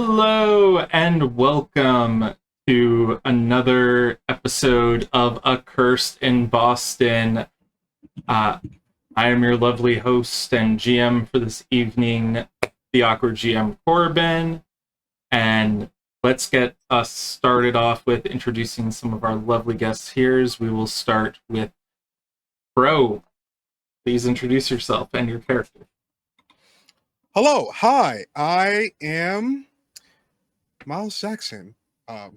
Hello and welcome to another episode of Accursed in Boston. I am your lovely host and GM for this evening, the awkward GM Corbin, and let's get us started off with introducing some of our lovely guests here. We will start with Krow. Please introduce yourself and your character. Hello, hi, I am Miles Jackson. I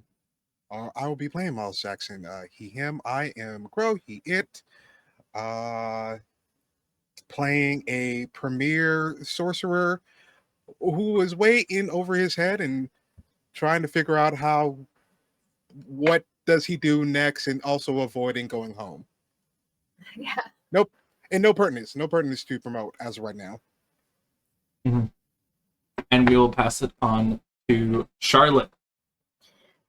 will be playing Miles Jackson. He, him. I am Krow. He, it. Playing a premier sorcerer who is way in over his head and trying to figure out what does he do next, and also avoiding going home. Yeah. Nope, and no pertinence to promote as of right now. Mm-hmm. And we will pass it on to Charlotte.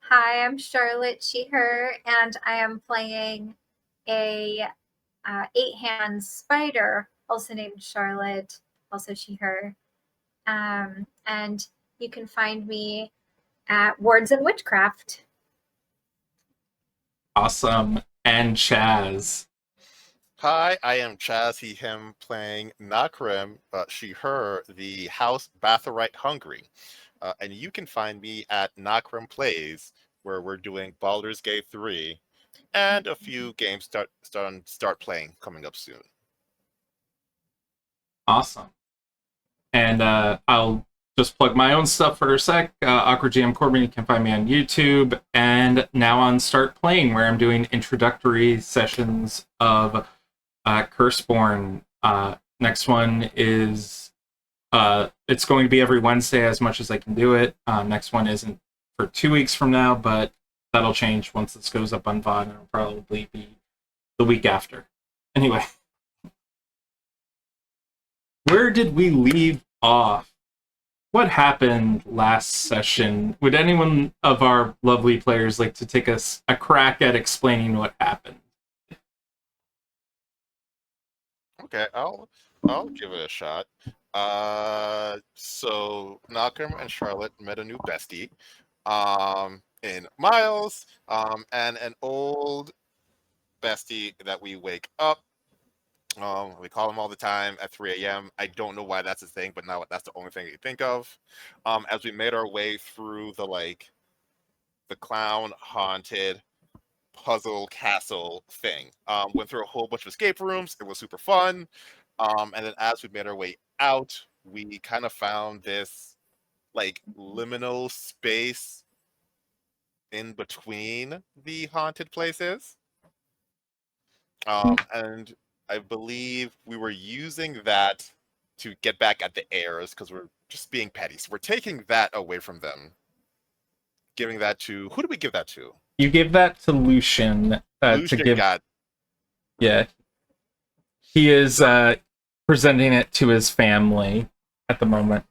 Hi, I'm Charlotte, she, her, and I am playing a 8-hand spider, also named Charlotte, also she, her. And you can find me at Wards and Witchcraft. Awesome. And Chaz. Hi, I am Chaz, he, him, playing Nokrem, she, her, the House Bathory Hungry. And you can find me at Nokrem Plays, where we're doing Baldur's Gate 3 and a few games start playing coming up soon. Awesome. And I'll just plug my own stuff for a sec. Awkward GM Corbin, you can find me on YouTube, and now on Start Playing, where I'm doing introductory sessions of Curseborne. Next one is it's going to be every Wednesday as much as I can do it. Next one isn't for 2 weeks from now, but that'll change once this goes up on VOD, and it'll probably be the week after. Anyway, where did we leave off? What happened last session? Would anyone of our lovely players like to take a crack at explaining what happened? Okay, I'll give it a shot. So Nokrem and Charlotte met a new bestie, in Miles, and an old bestie that we wake up. We call him all the time at 3 a.m. I don't know why that's a thing, but now that's the only thing you think of. As we made our way through the clown haunted puzzle castle thing. Went through a whole bunch of escape rooms. It was super fun. And then as we made our way out, we kind of found this liminal space in between the haunted places. And I believe we were using that to get back at the heirs because we're just being petty. So we're taking that away from them. Giving that to... Who do we give that to? You gave that to Lucian. Yeah. He is presenting it to his family at the moment.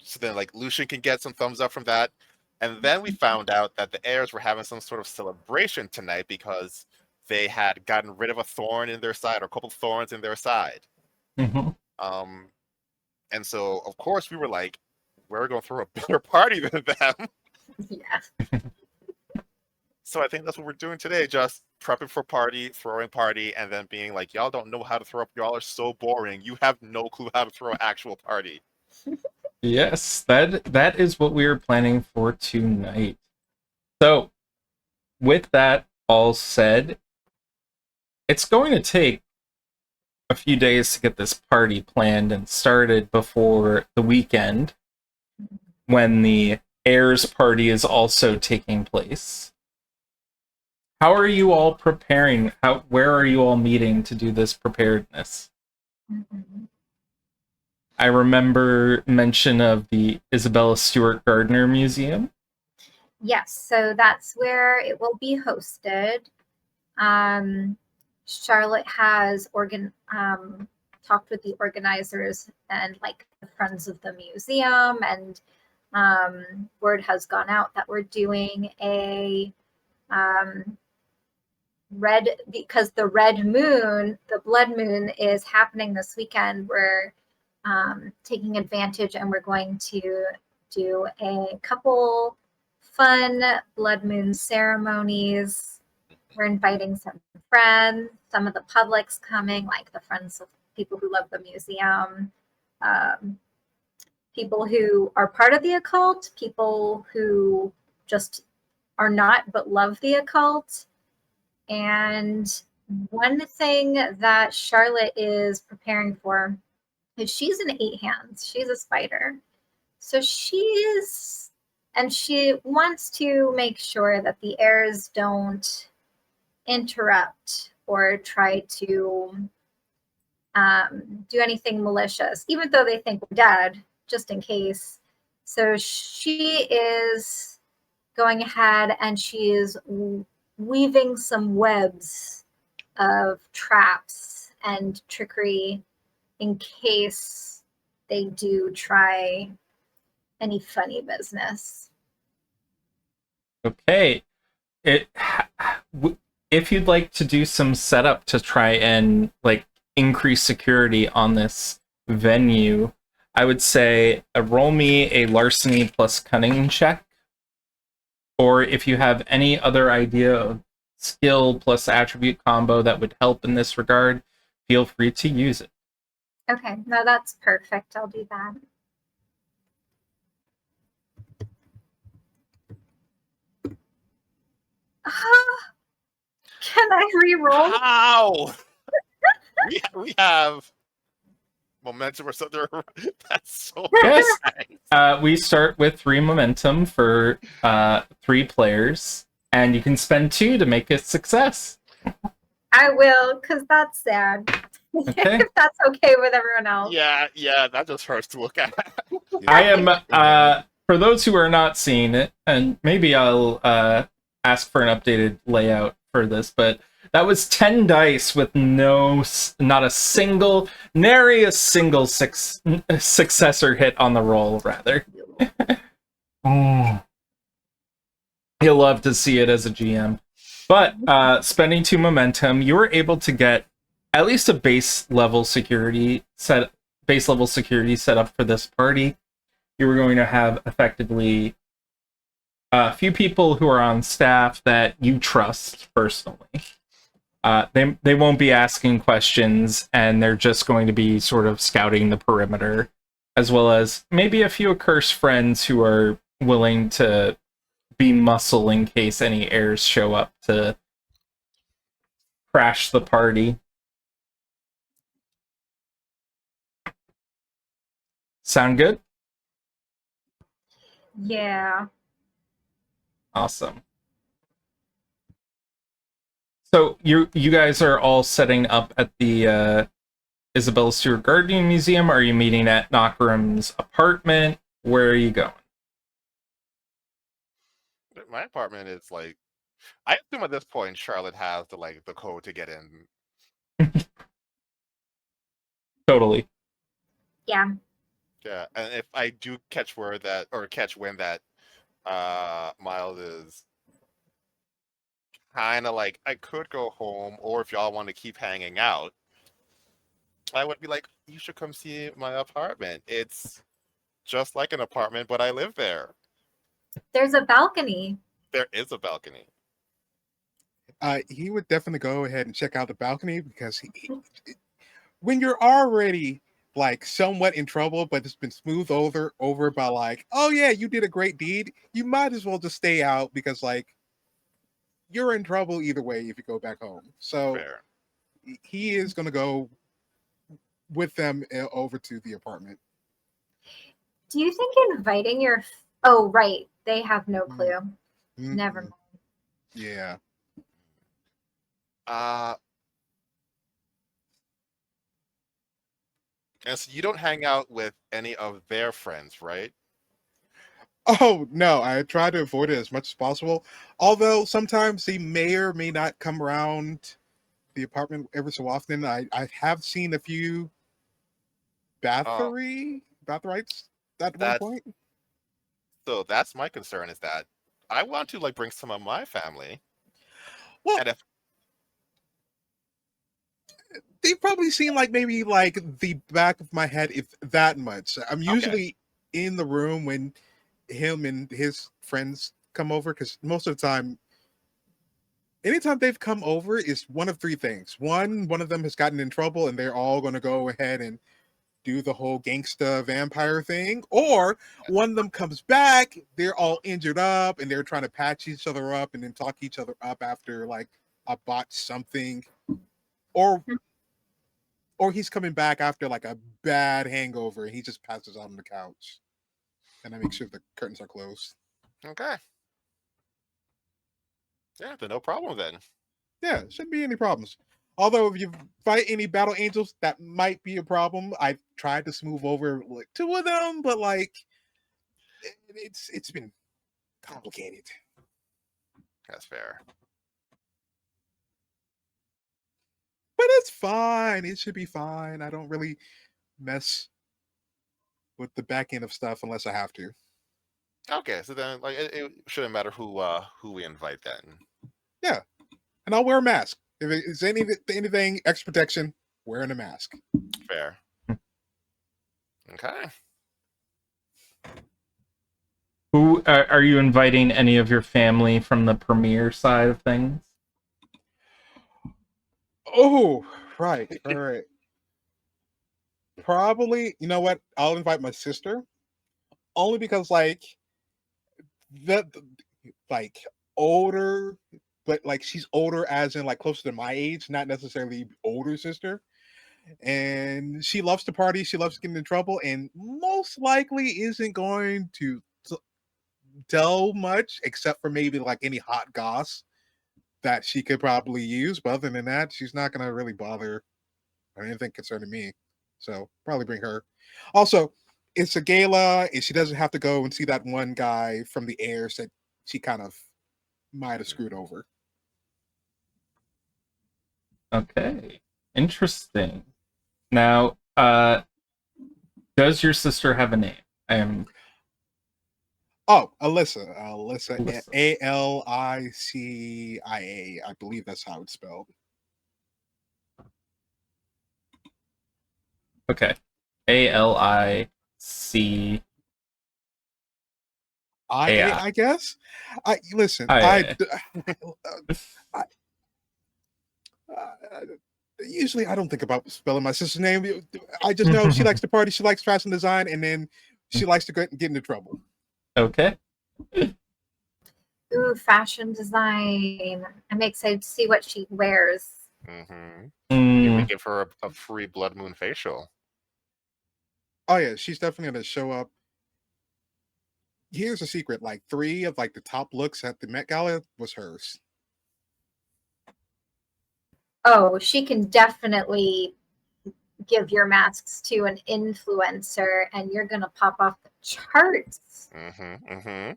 So then Lucian can get some thumbs up from that. And then we found out that the heirs were having some sort of celebration tonight because they had gotten rid of a thorn in their side, or a couple of thorns in their side. Mm-hmm. And so, of course, we were like, we're going to throw a better party than them. Yeah. So I think that's what we're doing today, just prepping for party, throwing party, and then being like, y'all don't know how to throw up. Y'all are so boring. You have no clue how to throw an actual party. Yes, that is what we are planning for tonight. So, with that all said, it's going to take a few days to get this party planned and started before the weekend, when the heirs party is also taking place. How are you all preparing? Where are you all meeting to do this preparedness? Mm-hmm. I remember mention of the Isabella Stewart Gardner Museum. Yes, so that's where it will be hosted. Charlotte has talked with the organizers and the friends of the museum, and word has gone out that we're doing a because the blood moon is happening this weekend. We're taking advantage, and we're going to do a couple fun blood moon ceremonies. We're inviting some friends, some of the public's coming, like the friends of people who love the museum, people who are part of the occult, people who just are not but love the occult. And one thing that Charlotte is preparing for is she's an 8 hands. She's a spider. So she wants to make sure that the heirs don't interrupt or try to do anything malicious, even though they think we're dead, just in case. So she is going ahead and she is weaving some webs of traps and trickery in case they do try any funny business. Okay. If you'd like to do some setup to try and like increase security on this venue, I would say roll me a larceny plus cunning check. Or if you have any other idea of skill plus attribute combo that would help in this regard, feel free to use it. Okay, no, that's perfect. I'll do that. Can I re-roll? How? we have momentum or something. That's so Yes. nice. We start with 3 momentum for 3 players, and you can spend 2 to make a success. I will, because that's sad. Okay. If that's okay with everyone else. Yeah, that just hurts to look at. I am, for those who are not seeing it, and maybe I'll ask for an updated layout for this, but that was 10 dice with not a single, nary a single successor hit on the roll, rather. You'll love to see it as a GM. But spending 2 momentum, you were able to get at least a base level security set up for this party. You were going to have effectively a few people who are on staff that you trust personally. They won't be asking questions, and they're just going to be sort of scouting the perimeter, as well as maybe a few accursed friends who are willing to be muscle in case any heirs show up to crash the party. Sound good? Yeah. Awesome. So you guys are all setting up at the Isabella Stewart Guardian Museum. Are you meeting at Nokrem's apartment? Where are you going? My apartment is like, I assume at this point Charlotte has the code to get in. Totally. Yeah. Yeah, and if I do catch wind that Miles is kind of like, I could go home, or if y'all want to keep hanging out, I would be like, you should come see my apartment. It's just like an apartment, but I live there. There's a balcony. There is a balcony. He would definitely go ahead and check out the balcony because when you're already like somewhat in trouble, but it's been smoothed over by like, oh yeah, you did a great deed, you might as well just stay out because like you're in trouble either way if you go back home. So Fair. he is going to go with them over to the apartment. Do you think inviting your... Oh, right. They have no clue. Mm-hmm. Never mind. Yeah. And so you don't hang out with any of their friends, right? Oh no, I try to avoid it as much as possible. Although sometimes he may or may not come around the apartment ever so often. I have seen a few Bathorites at one point. So that's my concern, is that I want to bring some of my family. Well, and if they've probably seen maybe the back of my head, if that much. I'm usually in the room when him and his friends come over, because most of the time, anytime they've come over, is one of three things. One of them has gotten in trouble, and they're all going to go ahead and do the whole gangsta vampire thing, or one of them comes back, they're all injured up, and they're trying to patch each other up and then talk each other up after like a botched something, or he's coming back after like a bad hangover and he just passes out on the couch, and I make sure the curtains are closed. Okay. Yeah, then no problem then. Yeah, shouldn't be any problems. Although if you fight any battle angels, that might be a problem. I've tried to smooth over like two of them, but like it's been complicated. That's fair. But it's fine. It should be fine. I don't really mess with the back end of stuff unless I have to. Okay, so then like it shouldn't matter who we invite then. Yeah, and I'll wear a mask. If it's anything extra protection, wearing a mask. Fair. Okay. Who are you inviting? Any of your family from the Premier side of things? Oh, right. All right. Probably, you know what? I'll invite my sister, only because like that, like older, but like she's older as in like closer to my age, not necessarily older sister. And she loves to party. She loves getting in trouble, and most likely isn't going to tell much, except for maybe like any hot goss that she could probably use. But other than that, she's not going to really bother or anything concerning me. So probably bring her. Also, it's a gala, and she doesn't have to go and see that one guy from the heirs that she kind of might have screwed over. Okay, interesting. Now, does your sister have a name? I am. Oh, Alyssa. Alyssa. Alyssa. Alicia. I believe that's how it's spelled. Okay. ALIC. I guess. I listen. I- Usually I don't think about spelling my sister's name. I just know she likes to party, she likes fashion design, and then she likes to get into trouble. Okay. Ooh, fashion design. I'm excited to see what she wears. Mm-hmm. Mm, We give her a free Blood Moon facial. Oh yeah, she's definitely gonna show up. Here's a secret: like 3 of like the top looks at the Met Gala was hers. Oh, she can definitely give your masks to an influencer and you're gonna pop off the charts. Mm-hmm. Mm-hmm.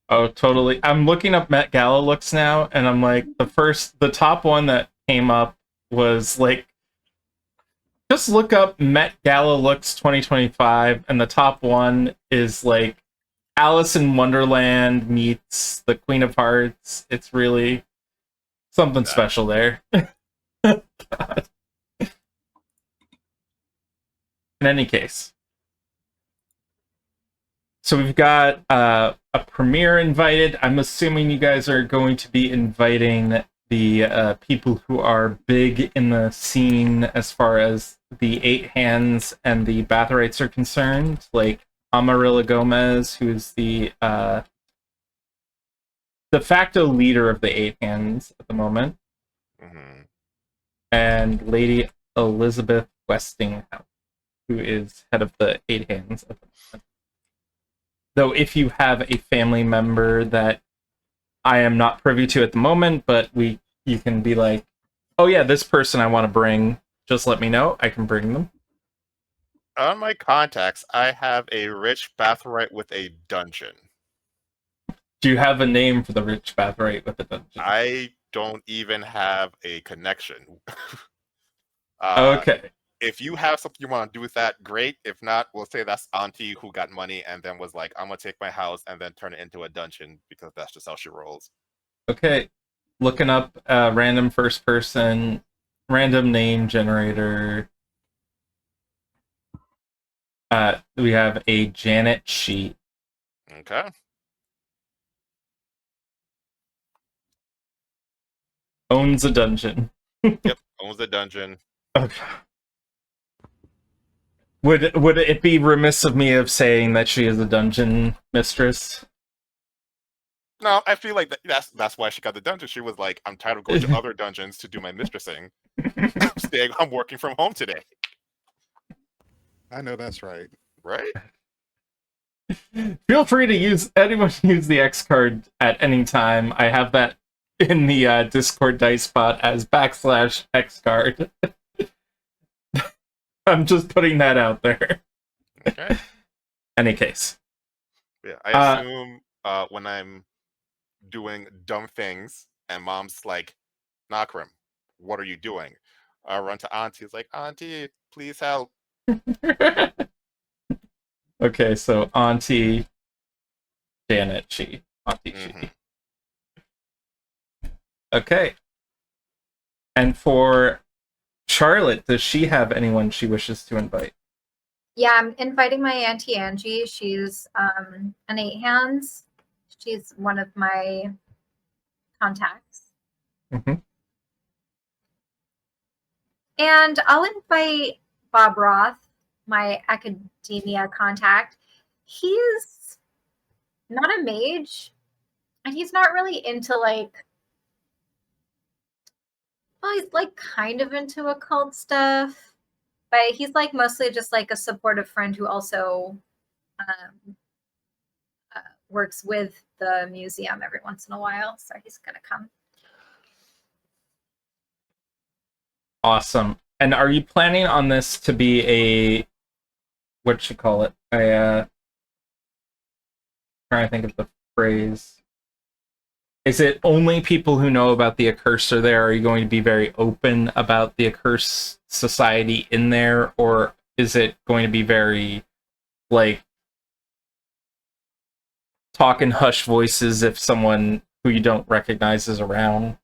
oh, totally. I'm looking up Met Gala looks now, and I'm like, the top one that came up was like, just look up Met Gala looks 2025, and the top one is like Alice in Wonderland meets the Queen of Hearts. It's really something special there. God. In any case, so we've got a premiere invited. I'm assuming you guys are going to be inviting the people who are big in the scene as far as the Eight Hands and the Bathorites are concerned, like Amarilla Gomez, who's the de facto leader of the Eight Hands at the moment, Mm-hmm. and Lady Elizabeth Westinghouse, who is head of the Eight Hands at the moment. Though if you have a family member that I am not privy to at the moment, but you can be like, oh yeah, this person I want to bring, just let me know. I can bring them. On my contacts, I have a rich Bathorite with a dungeon. Do you have a name for the rich Bathorite with the dungeon? I don't even have a connection. Okay. If you have something you want to do with that, great. If not, we'll say that's auntie who got money and then was like, I'm going to take my house and then turn it into a dungeon because that's just how she rolls. Okay. Looking up random first person, random name generator. We have a Janet sheet. Okay. Owns a dungeon. Yep. Owns the dungeon. Okay. Would it be remiss of me of saying that she is a dungeon mistress? No, I feel like that's why she got the dungeon. She was like, I'm tired of going to other dungeons to do my mistressing. I'm working from home today. I know that's right. Right? Feel free to use the X card at any time. I have that in the Discord dice spot as /X card. I'm just putting that out there. Okay. Any case. Yeah. I assume when I'm doing dumb things and mom's like, Nokrem, what are you doing? I run to Auntie. It's like, Auntie, please help. Okay, so Auntie Janet she. Auntie she. Okay. And for Charlotte, does she have anyone she wishes to invite? Yeah, I'm inviting my Auntie Angie. She's an 8 hands. She's one of my contacts. Mm-hmm. And I'll invite Bob Roth, my academia contact. He's not a mage, and he's not really into like, well, he's like kind of into occult stuff, but he's like mostly just like a supportive friend who also works with the museum every once in a while. So he's gonna come. Awesome. And are you planning on this to be a what you call it? Trying to think of the phrase. Is it only people who know about the Accursed are there? Are you going to be very open about the Accursed society in there? Or is it going to be very, like, talk in hushed voices if someone who you don't recognize is around?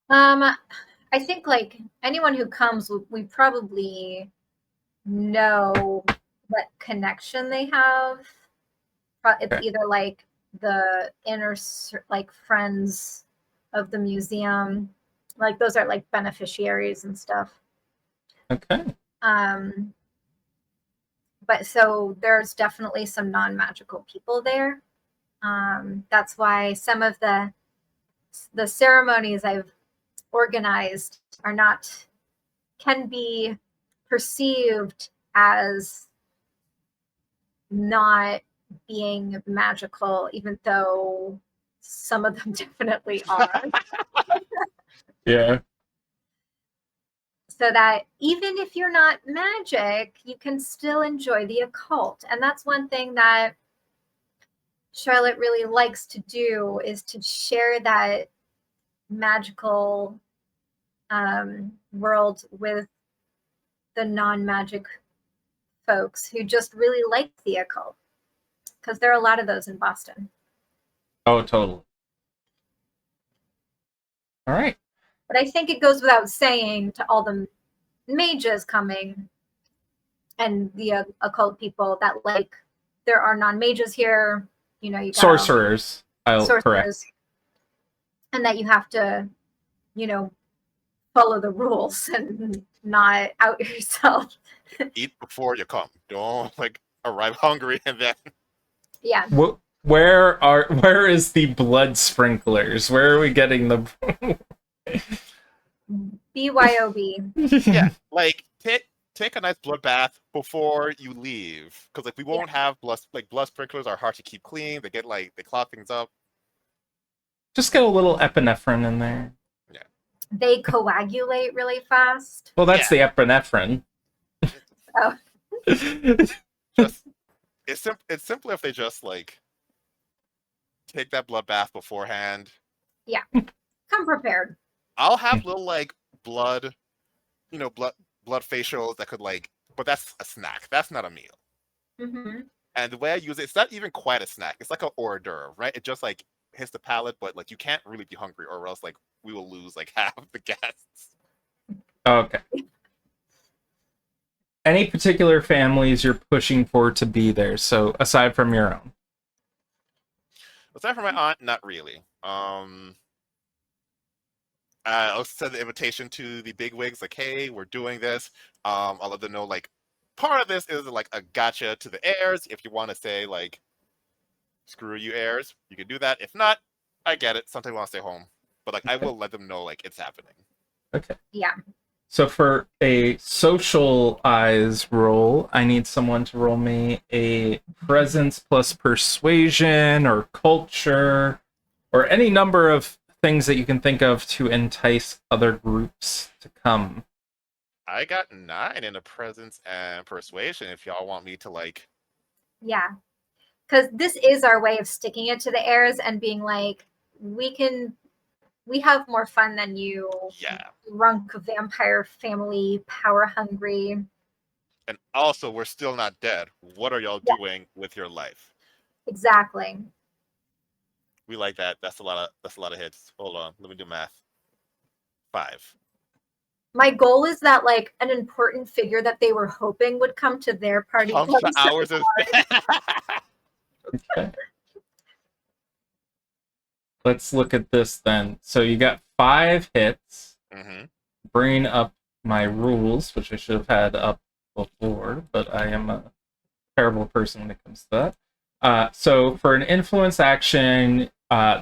I think like anyone who comes, we probably know what connection they have. It's either like the inner like friends of the museum, like those are like beneficiaries and stuff. Okay. But so there's definitely some non-magical people there. That's why some of the ceremonies I've organized can be perceived as not being magical, even though some of them definitely are. Yeah. So that even if you're not magic, you can still enjoy the occult. And that's one thing that Charlotte really likes to do, is to share that magical world with the non-magic folks who just really like the occult, because there are a lot of those in Boston. Oh, totally. All right. But I think it goes without saying to all the mages coming and the occult people that, like, there are non-mages here, you know, you got sorcerers. sorcerers, Correct. and that you have to, you know, follow the rules and not out yourself. Eat before you come. Don't like arrive hungry and then. Yeah. Where is the blood sprinklers? Where are we getting the BYOB? Yeah, like take a nice blood bath before you leave, because like we won't have blood sprinklers are hard to keep clean. They get like they clog things up. Just get a little epinephrine in there. Yeah. They coagulate really fast. Well, that's the epinephrine. Oh. Just it's simpler if they just like take that blood bath beforehand. Yeah. Come prepared. I'll have little like blood facials that could like, but that's a snack. That's not a meal. Mm-hmm. And the way I use it, it's not even quite a snack. It's like an hors d'oeuvre, right? It just like hits the palate, but like you can't really be hungry, or else like we will lose like half the guests. Okay. any particular families you're pushing for to be there? So aside from your own. Aside from my aunt, not really. I also send the invitation to the bigwigs, like, hey, we're doing this. I'll let them know, like, part of this is like a gotcha to the heirs. If you want to say, like, screw you heirs, you can do that. If not, I get it. Sometimes I want to stay home. But, like, I will let them know, like, it's happening. Okay. Yeah. So for a socialize roll, I need someone to roll me a presence plus persuasion or culture or any number of things that you can think of to entice other groups to come. I got 9 in a presence and persuasion if y'all want me to, like... Yeah. Because this is our way of sticking it to the heirs and being like, we have more fun than you. Yeah. Drunk vampire family, power hungry. And also, we're still not dead. What are y'all doing with your life? Exactly. We like that. That's a lot of hits. Hold on, let me do math. 5. My goal is that like an important figure that they were hoping would come to their party. Comes to ours instead. Okay. Let's look at this then. So you got 5 hits. Mm-hmm. Bringing up my rules, which I should have had up before, but I am a terrible person when it comes to that. So for an influence action,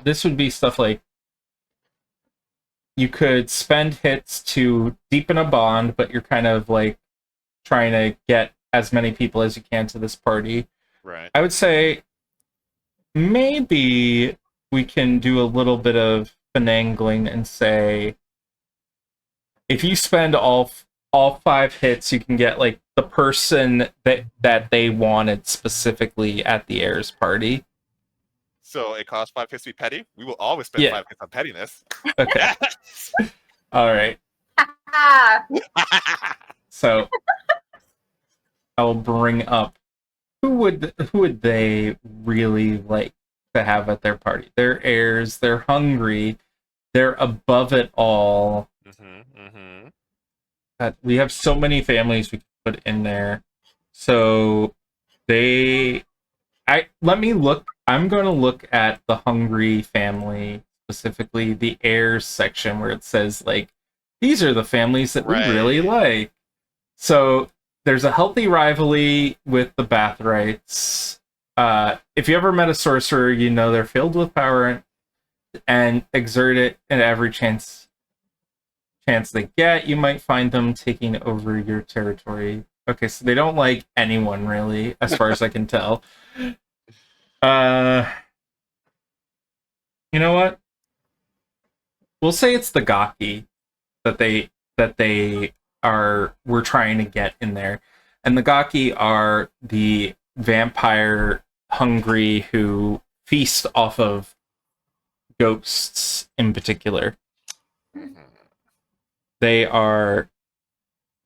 this would be stuff like you could spend hits to deepen a bond, but you're kind of like trying to get as many people as you can to this party. Right. I would say maybe we can do a little bit of finagling and say if you spend all 5 hits, you can get like the person that they wanted specifically at the heirs party. So it costs 5 hits to be petty. We will always spend 5 hits on pettiness. Okay. All right. So I'll bring up who would they really like to have at their party? They're heirs. They're hungry. They're above it all. We have so many families we could put in there. So let me look. I'm going to look at the hungry family, specifically the heirs section where it says like, these are the families that we really like. So there's a healthy rivalry with the Bathorites. If you ever met a sorcerer, you know they're filled with power and exert it in every chance they get. You might find them taking over your territory. Okay, so they don't like anyone really, as far as I can tell. You know what? We'll say it's the Gaki that we're trying to get in there. And the Gaki are the vampire hungry who feast off of ghosts in particular. They are,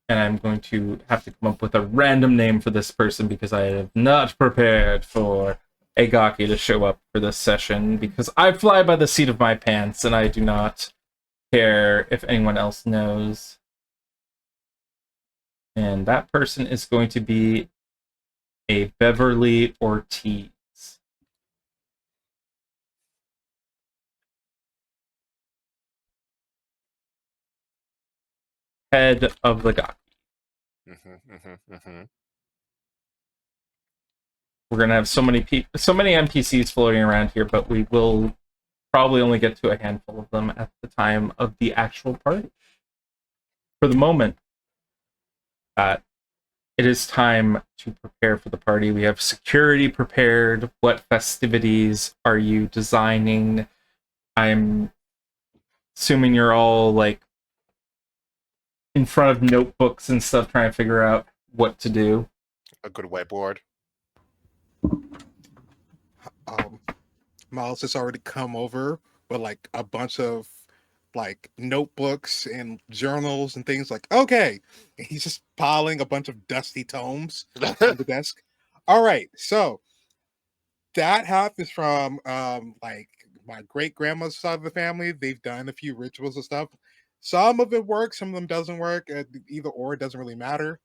and I'm going to have to come up with a random name for this person because I have not prepared for a Gaki to show up for this session because I fly by the seat of my pants and I do not care if anyone else knows. And that person is going to be a Beverly Ortiz. Head of the Gaki. We're going to have so many NPCs floating around here, but we will probably only get to a handful of them at the time of the actual party. For the moment, it is time to prepare for the party. We have security prepared. What festivities are you designing? I'm assuming you're all like in front of notebooks and stuff trying to figure out what to do. A good whiteboard. Miles has already come over with like a bunch of like notebooks and journals and things like, okay. And he's just piling a bunch of dusty tomes on the desk. All right. So that happens from like my great grandma's side of the family. They've done a few rituals and stuff. Some of it works, some of them doesn't work. Either or, it doesn't really matter.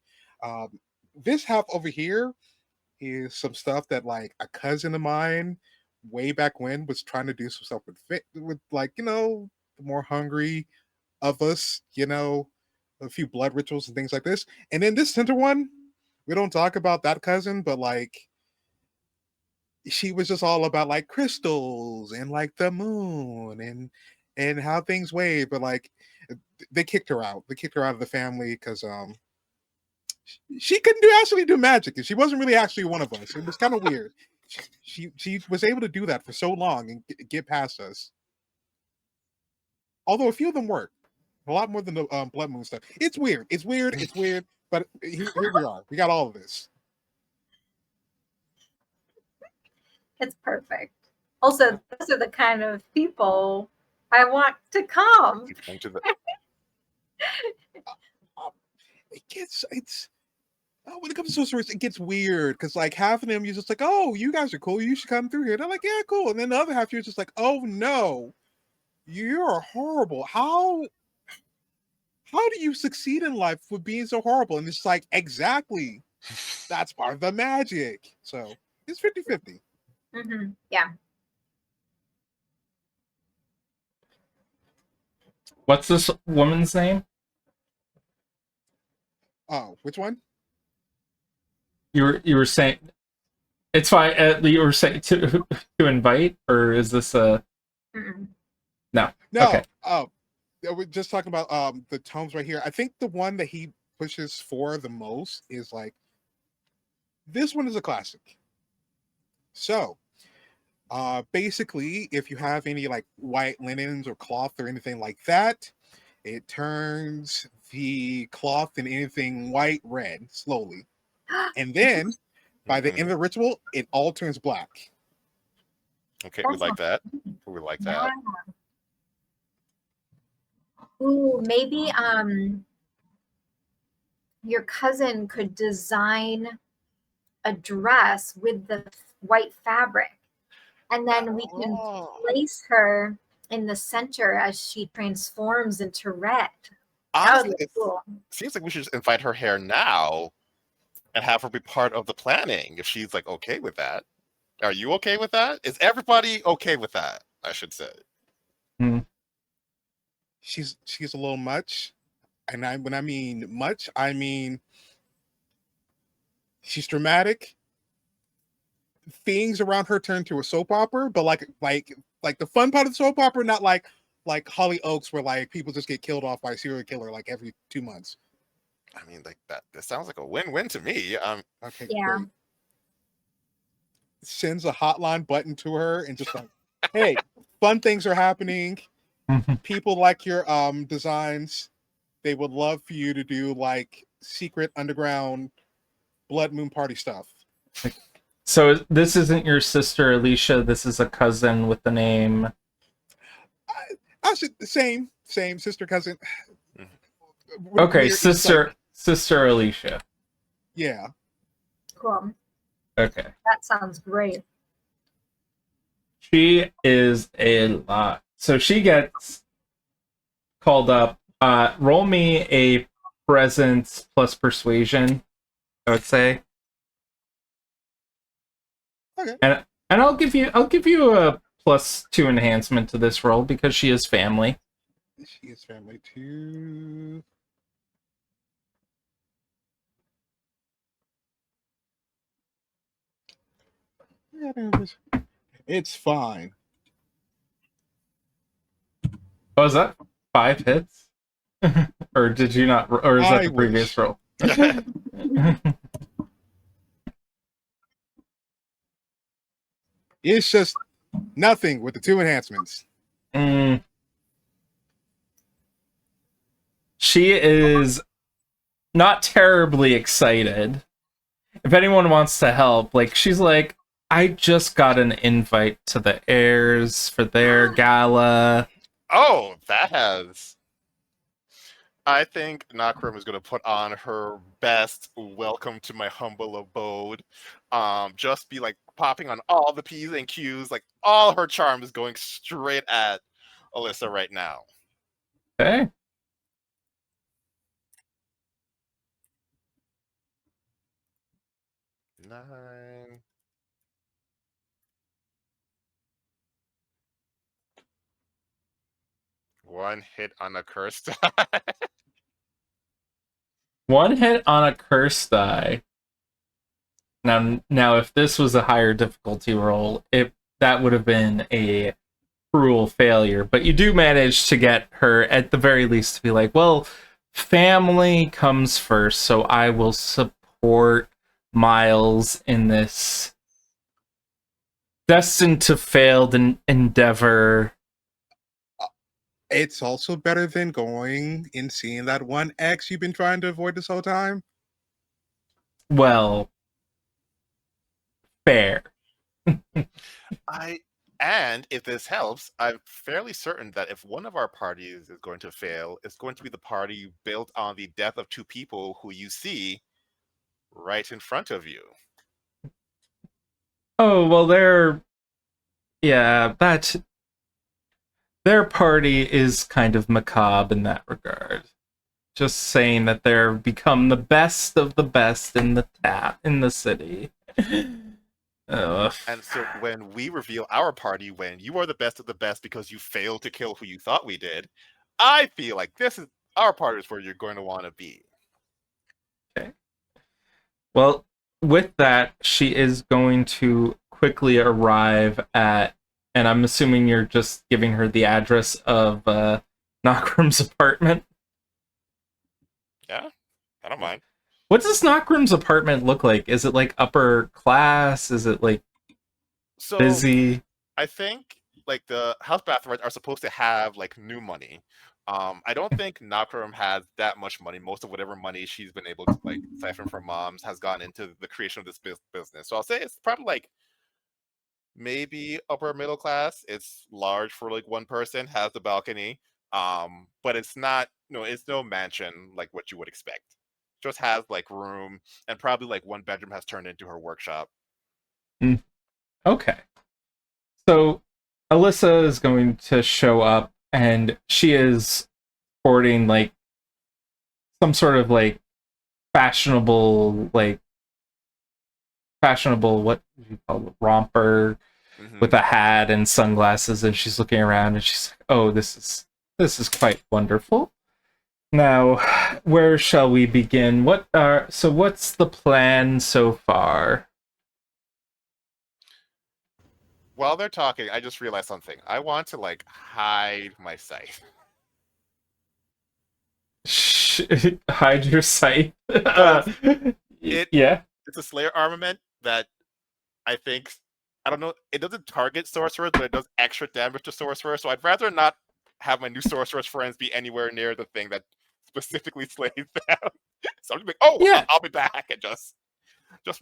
This half over here is some stuff that like a cousin of mine way back when was trying to do some stuff with like, the more hungry of us, a few blood rituals and things like this. And then this center one, we don't talk about that cousin, but like she was just all about like crystals and like the moon and how things wave. But like they kicked her out. They kicked her out of the family because she couldn't actually do magic, and she wasn't really actually one of us. It was kind of weird. She was able to do that for so long and get past us. Although a few of them worked a lot more than the blood moon stuff. It's weird. It's weird. It's weird. But here we are. We got all of this. It's perfect. Also, those are the kind of people I want to come. When it comes to sorcerers, it gets weird because like half of them you're just like, oh, you guys are cool, you should come through here. They're like, yeah, cool. And then the other half you're just like, oh no, you're horrible. How do you succeed in life with being so horrible? And it's like, exactly, that's part of the magic. So it's 50-50. Mm-hmm. Yeah. What's this woman's name? Oh, which one? You were saying it's fine. You were saying to invite, or is this a no? Okay. We're just talking about the tomes right here. I think the one that he pushes for the most is like this one is a classic. So basically, if you have any like white linens or cloth or anything like that, it turns the cloth and anything white red slowly. And then by the end of the ritual, it all turns black. Okay, we like that. We like that. Ooh, maybe your cousin could design a dress with the white fabric, and then we can place her in the center as she transforms into red. Honestly, it seems like we should just invite her here now and have her be part of the planning if she's like okay with that. Are you okay with that? Is everybody okay with that? I should say. She's a little much, and when I mean much, I mean she's dramatic. Things around her turn to a soap opera, but like the fun part of the soap opera, not like Holly Oaks, where like people just get killed off by a serial killer like every 2 months. I mean, like that sounds like a win-win to me. Okay, yeah. great. Sends a hotline button to her and just like, hey, fun things are happening. People like your designs. They would love for you to do like secret underground blood moon party stuff. So this isn't your sister Alicia. This is a cousin with the name. I should same sister cousin. Okay, sister Alicia. Yeah. Cool. Okay. That sounds great. She is a lot. So she gets called up. Roll me a presence plus persuasion, I would say. Okay. And I'll give you a +2 enhancement to this roll because she is family. She is family too. It's fine. Oh, is that 5 hits? Or did you not? Or is that the previous roll? It's just nothing with the 2 enhancements. She is not terribly excited. If anyone wants to help, like she's like, I just got an invite to the heirs for their gala. Oh, that has. I think Nokrem is going to put on her best welcome to my humble abode. Just be like popping on all the P's and Q's, like all her charm is going straight at Alyssa right now. Okay. 9. One hit on a curse die. One hit on a curse die. Now, if this was a higher difficulty roll, that would have been a cruel failure. But you do manage to get her, at the very least, to be like, well, family comes first, so I will support Miles in this destined to failed endeavor. It's also better than going and seeing that one ex you've been trying to avoid this whole time. Well, fair. And if this helps, I'm fairly certain that if one of our parties is going to fail, it's going to be the party built on the death of two people who you see right in front of you. Oh, well, their party is kind of macabre in that regard. Just saying that they're become the best of the best in the city. Ugh. And so when we reveal our party, when you are the best of the best because you failed to kill who you thought we did, I feel like this is our party is where you're going to want to be. Okay. Well, with that, she is going to quickly arrive at, and I'm assuming you're just giving her the address of Nokrem's apartment. Yeah, I don't mind. What does Nokrem's apartment look like? Is it like upper class? Is it like busy? I think like the House Bathory are supposed to have like new money. I don't think Nokrem has that much money. Most of whatever money she's been able to like siphon from moms has gone into the creation of this business. So I'll say it's probably like maybe upper middle class. It's large for like one person, has the balcony. But it's not, it's no mansion like what you would expect. Just has like room, and probably like one bedroom has turned into her workshop. Okay. So Alyssa is going to show up, and she is sporting like some sort of like fashionable, what do you call it, romper with a hat and sunglasses, and she's looking around and she's like, oh, this is quite wonderful. Now, where shall we begin? What's the plan so far? While they're talking, I just realized something. I want to like hide my scythe. Hide your sight. Yeah. It's a Slayer armament that I think, I don't know, it doesn't target sorcerers, but it does extra damage to sorcerers. So I'd rather not have my new sorcerers friends be anywhere near the thing that specifically slays them. So I'm just like, oh, yeah. I'll be back, and just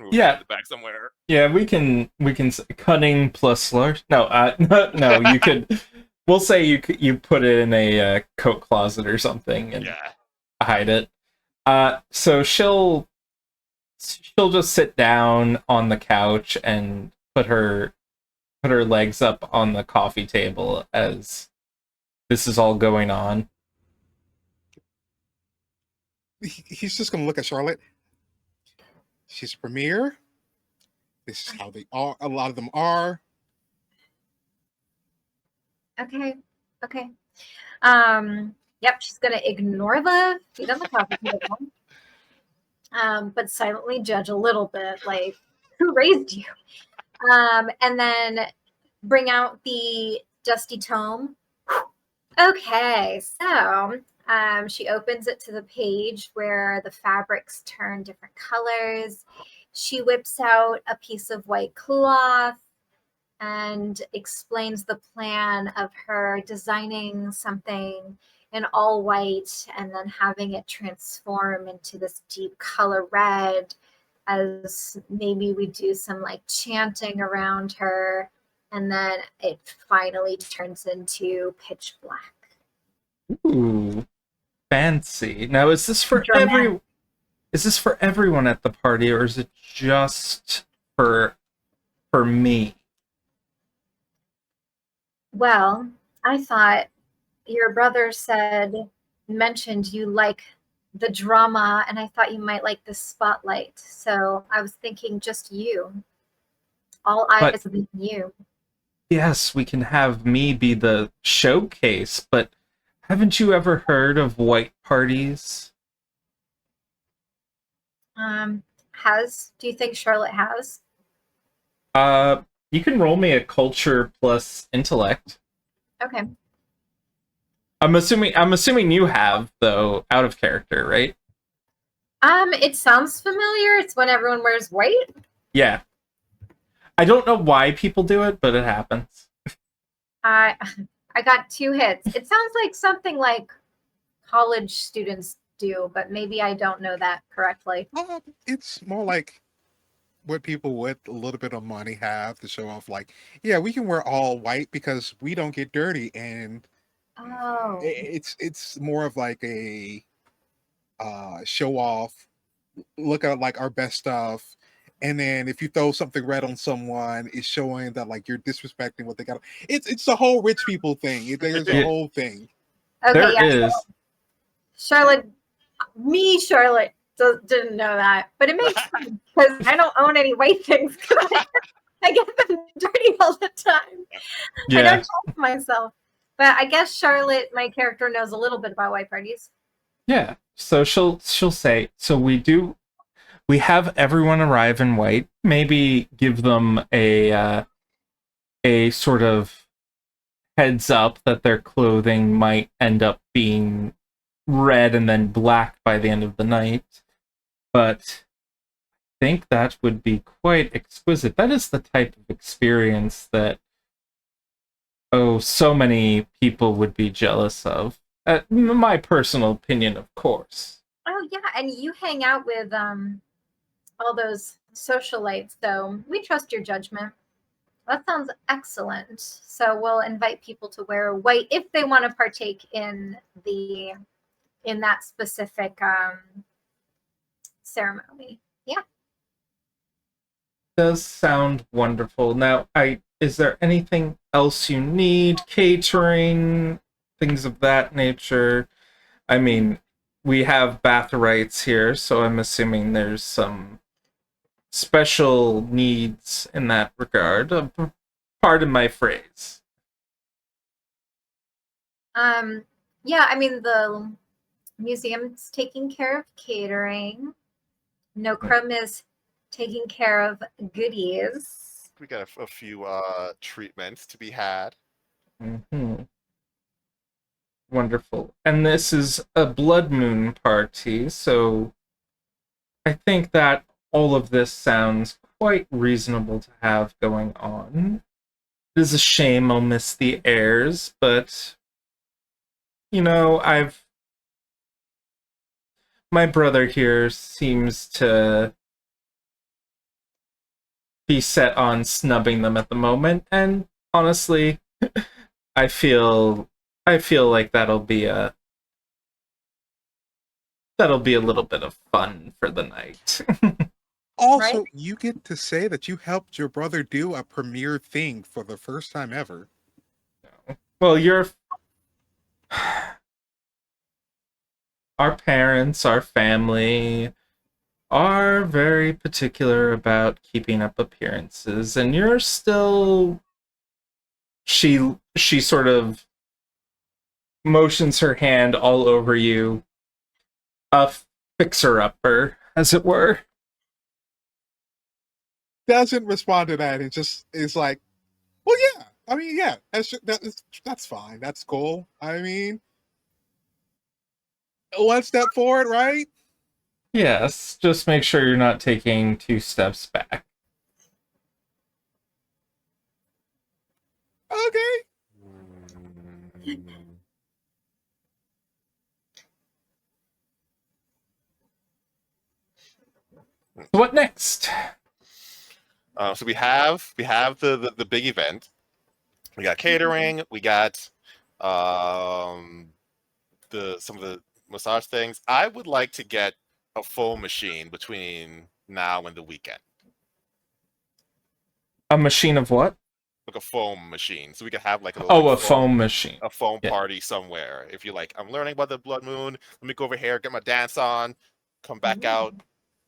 move to the back somewhere. Yeah, we can cunning plus slurs. No, no, you could. We'll say you put it in a coat closet or something and hide it. So she'll just sit down on the couch and put her legs up on the coffee table as this is all going on. He's just gonna look at Charlotte. She's a premier. This is how they are. A lot of them are. Okay. Yep, she's gonna ignore the feet on the coffee table, but silently judge a little bit, like, who raised you? And then bring out the dusty tome. Okay, so she opens it to the page where the fabrics turn different colors. She whips out a piece of white cloth and explains the plan of her designing something in all white and then having it transform into this deep color red as maybe we do some like chanting around her, and then it finally turns into pitch black. Ooh, fancy. Now, is this for everyone at the party, or is it just for me? Well, I thought your brother mentioned you like the drama, and I thought you might like the spotlight. So I was thinking just you. All But- eyes on you. Yes, we can have me be the showcase, but haven't you ever heard of white parties? Do you think Charlotte has? You can roll me a culture plus intellect. Okay. I'm assuming you have, though, out of character, right? It sounds familiar. It's when everyone wears white. Yeah. I don't know why people do it, but it happens. I got 2 hits. It sounds like something like college students do, but maybe I don't know that correctly. It's more like what people with a little bit of money have to show off. Like, yeah, we can wear all white because we don't get dirty, and Oh. it's more of like a show off. Look at like our best stuff. And then if you throw something red on someone, it's showing that like you're disrespecting what they got. It's the whole rich people thing. There's a Yeah. whole thing. Okay, There yeah. is. Charlotte didn't know that, but it makes sense because I don't own any white things. I get them dirty all the time. I Yeah. don't trust myself. But I guess Charlotte, my character, knows a little bit about white parties. Yeah. So she'll say, so we have everyone arrive in white, maybe give them a sort of heads up that their clothing might end up being red and then black by the end of the night. But I think that would be quite exquisite. That is the type of experience that so many people would be jealous of. My personal opinion, of course. Oh yeah, and you hang out with all those socialites, so we trust your judgment. That sounds excellent. So we'll invite people to wear white if they want to partake in that specific ceremony. Yeah. Does sound wonderful. Now, is there anything else you need? Catering, things of that nature? I mean, we have Bathorites here, so I'm assuming there's some special needs in that regard. Pardon my phrase. Yeah, I mean the museum's taking care of catering. Nokrem is taking care of goodies. We got a few treatments to be had. Mm-hmm. Wonderful. And this is a blood moon party, so I think that all of this sounds quite reasonable to have going on. It is a shame I'll miss the heirs, but you know, my brother here seems to be set on snubbing them at the moment, and honestly, I feel like that'll be a little bit of fun for the night. Also, Right? you get to say that you helped your brother do a premiere thing for the first time ever. Well, our parents, our family are very particular about keeping up appearances, and you're still she sort of motions her hand all over you, a fixer-upper, as it were. Doesn't respond to that. It just is like, well, yeah. I mean, yeah, that's fine. That's cool. I mean, one step forward, right? Yes, just make sure you're not taking 2 steps back. Okay. What next? So we have the big event. We got catering. We got some of the massage things. I would like to get a foam machine between now and the weekend. A machine of what? a foam machine, so we could have like a little, Oh, like, a foam machine. a foam Yeah. party somewhere. If you're like, I'm learning about the blood moon, let me go over here, get my dance on, come back out.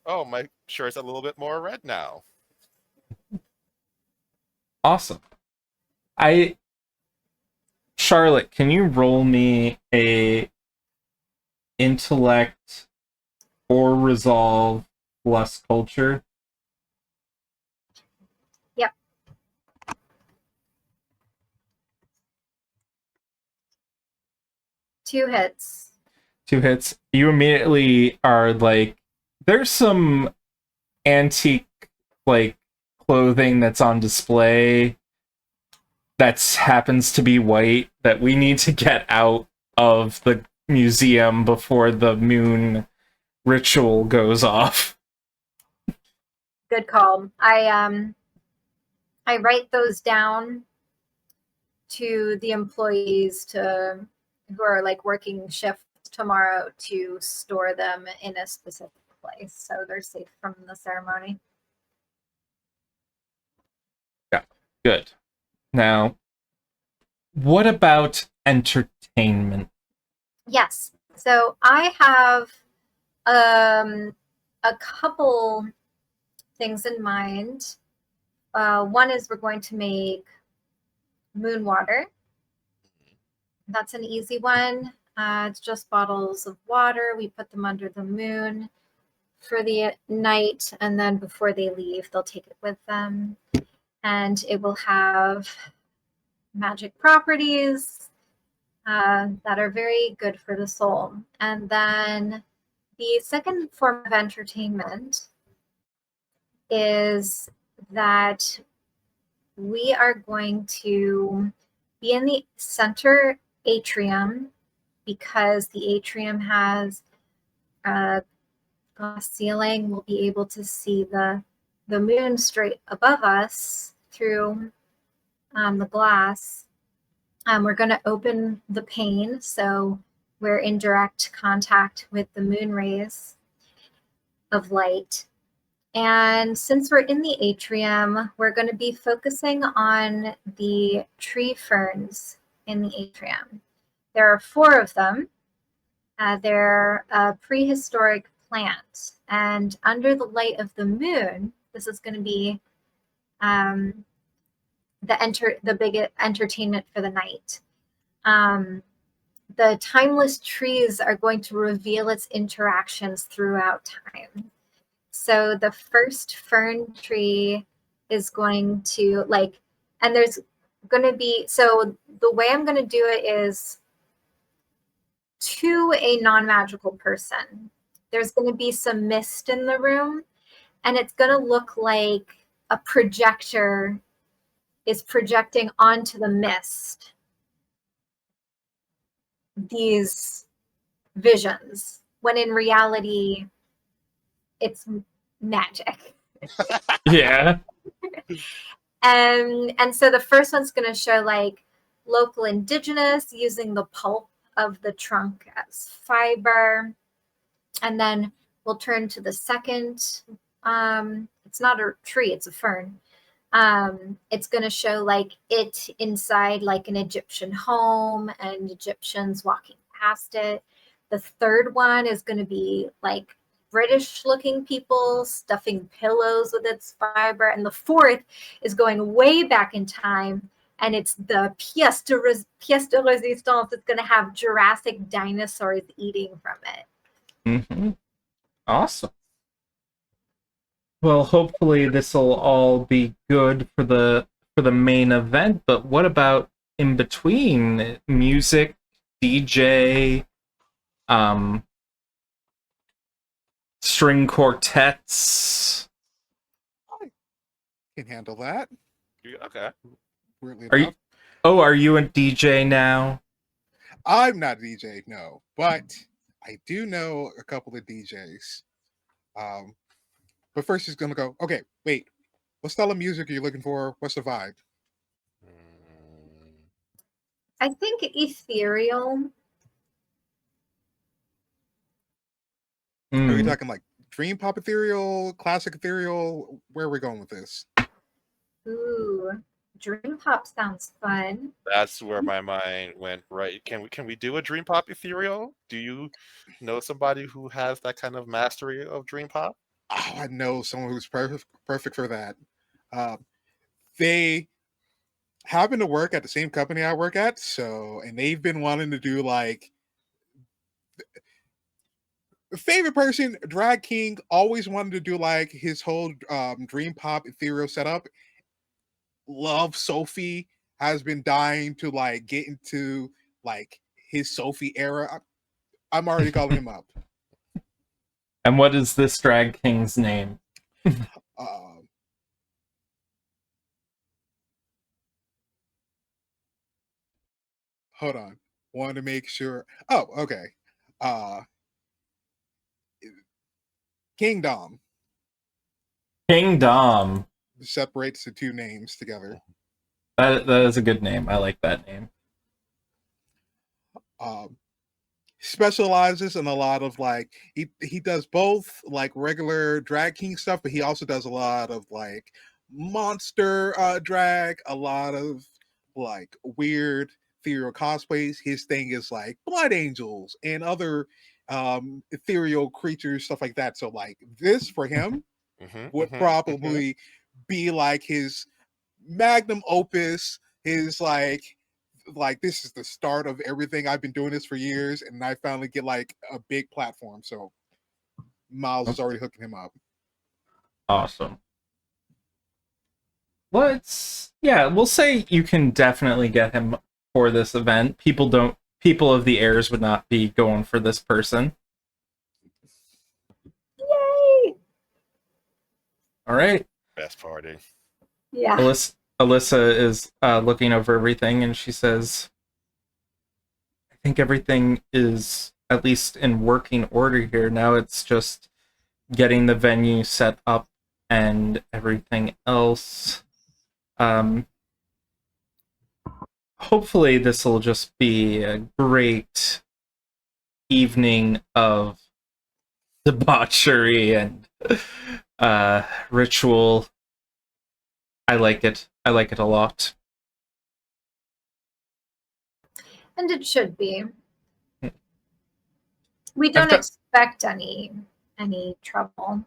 Oh, my shirt's a little bit more red now. Awesome. Charlotte, can you roll me a intellect or resolve plus culture? Yep. Two hits. 2 hits. You immediately are like, there's some antique like clothing that's on display that happens to be white that we need to get out of the museum before the moon ritual goes off. Good call. I write those down to the employees who are like working shift tomorrow to store them in a specific place so they're safe from the ceremony. Yeah, good. Now, what about entertainment? Yes. So I have a couple things in mind. One is we're going to make moon water. That's an easy one. It's just bottles of water. We put them under the moon for the night, and then before they leave, they'll take it with them. And it will have magic properties that are very good for the soul. And then the second form of entertainment is that we are going to be in the center atrium because the atrium has a glass ceiling. We'll be able to see the moon straight above us through the glass. We're going to open the pane so we're in direct contact with the moon rays of light. And since we're in the atrium, we're going to be focusing on the tree ferns in the atrium. There are 4 of them. They're a prehistoric plant. And under the light of the moon, this is going to be the big entertainment for the night. The timeless trees are going to reveal its interactions throughout time. So the first fern tree is going to and there's going to be, so the way I'm going to do it is to a non-magical person. There's going to be some mist in the room, and it's going to look like a projector is projecting onto the mist these visions, when in reality, it's magic. Yeah. And so the first one's going to show like local indigenous using the pulp of the trunk as fiber. And then we'll turn to the second. It's not a tree, it's a fern. It's going to show like it inside like an Egyptian home and Egyptians walking past it. The third one is going to be like British looking people stuffing pillows with its fiber. And the fourth is going way back in time, and it's the pièce de résistance. It's going to have Jurassic dinosaurs eating from it. Mm-hmm. Awesome. Well, hopefully this will all be good for the main event, but what about in between? Music, DJ, string quartets. I can handle that. Okay. Weirdly Are enough. are you a DJ now? I'm not a DJ, no, but I do know a couple of DJs. But first, he's gonna go. Okay, wait. What style of music are you looking for? What's the vibe? I think ethereal. Are we talking like dream pop ethereal, classic ethereal? Where are we going with this? Ooh, Dream Pop sounds fun. That's where my mind went. Right? Can we do a Dream Pop ethereal? Do you know somebody who has that kind of mastery of Dream Pop? Oh, I know someone who's perfect for that. They happen to work at the same company I work at, and they've been wanting to do like favorite person, Drag King, always wanted to do like his whole Dream Pop ethereal setup. Love Sophie, has been dying to like get into like his Sophie era. I'm already calling him up. And what is this drag king's name? Hold on. Want to make sure. Oh, okay. Kingdom Kingdom. separates the two names together. That is a good name. I like that name. Specializes in a lot of like he does both like regular drag king stuff, but he also does a lot of like monster drag, a lot of like weird ethereal cosplays. His thing is like blood angels and other ethereal creatures, stuff like that. So like this for him would probably be like his magnum opus, his like this is the start of everything. I've been doing this for years, and I finally get like a big platform. So Miles is already hooking him up. Awesome. We'll say you can definitely get him for this event. People of the airs would not be going for this person. Yay! All right. Best party. Yeah. Alyssa is looking over everything, and she says, I think everything is at least in working order here. Now it's just getting the venue set up and everything else. Hopefully this will just be a great evening of debauchery and ritual. I like it. I like it a lot. And it should be. We don't expect any trouble.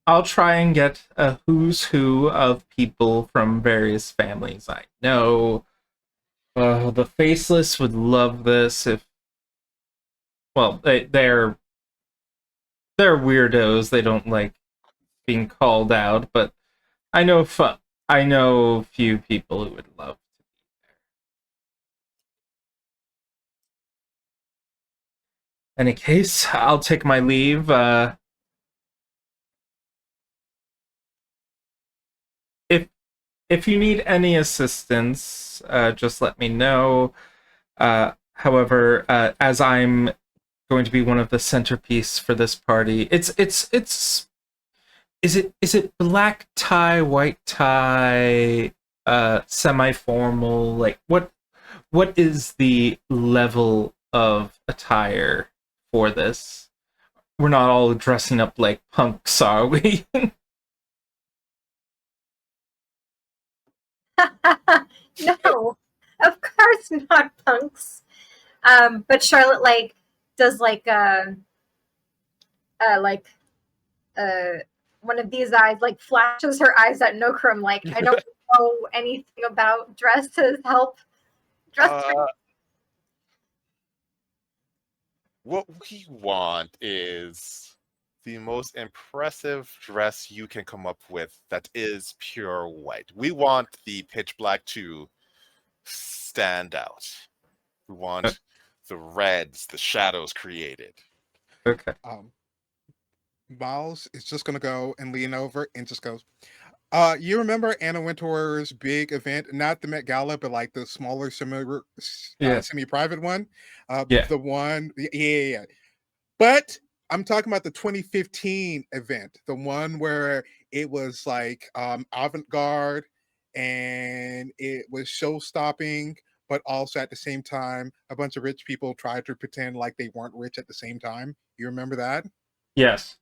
I'll try and get a who's who of people from various families I know. The Faceless would love this if... Well, they're weirdos. They don't like being called out, but I know a few people who would love to be there. Any case, I'll take my leave. If you need any assistance, just let me know. However, as I'm going to be one of the centerpiece for this party, is it black tie, white tie, semi-formal? Like what is the level of attire for this? We're not all dressing up like punks, are we? No, of course not, punks. But Charlotte like does like one of these eyes, like flashes her eyes at Nokrem, like I don't know anything about dresses. Help, dress. What we want is the most impressive dress you can come up with that is pure white. We want the pitch black to stand out. We want the reds, the shadows created. Okay. Miles is just gonna go and lean over and just goes, you remember Anna Wintour's big event, not the Met Gala, but like the smaller semi-private one? Yeah. The one, yeah. But I'm talking about the 2015 event, the one where it was like avant-garde and it was show-stopping, but also at the same time, a bunch of rich people tried to pretend like they weren't rich at the same time. You remember that? Yes.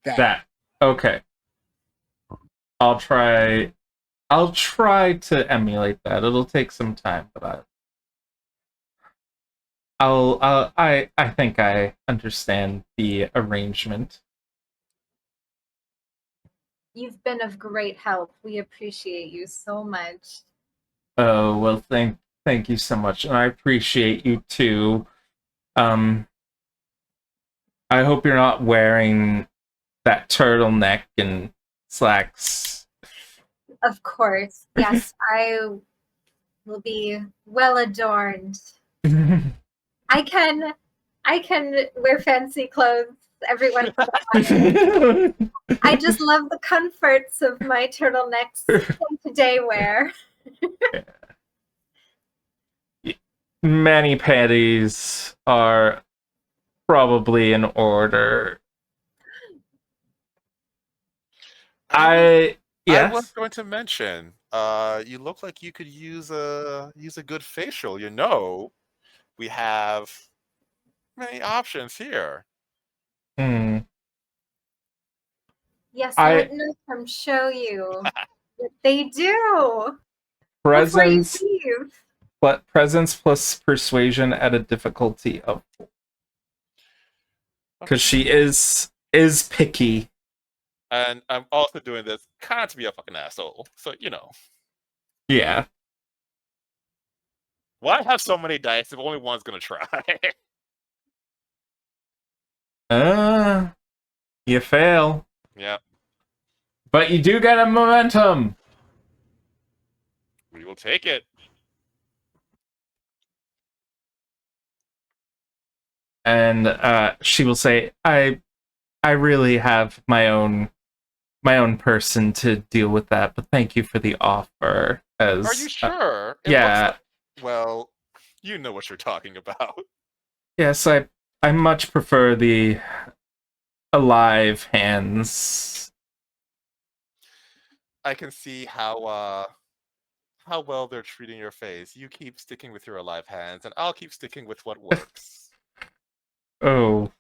That. Okay. I'll try. I'll try to emulate that. It'll take some time, but I think I understand the arrangement. You've been of great help. We appreciate you so much. Oh, well, thank you so much, and I appreciate you too. Um, I hope you're not wearing that turtleneck and slacks. Of course. Yes, I will be well adorned. I can wear fancy clothes every once in a while. I just love the comforts of my turtlenecks day-to-day wear. Many panties are probably in order. I Yes. was going to mention, you look like you could use a good facial. We have many options here. Yes, I- let Nokrem show you what they do. Presence, Before you leave. but presence plus persuasion at a difficulty of, because she is picky. And I'm also doing this kind of to be a fucking asshole. So, Yeah. why have so many dice if only one's going to try? You fail. Yeah, But you do get a momentum. we will take it. And she will say, I really have my own person to deal with that, but thank you for the offer. Are you sure? Yeah. Well, you know what you're talking about. Yes, I much prefer the alive hands. I can see how well they're treating your face. You keep sticking with your alive hands, and I'll keep sticking with what works. Oh.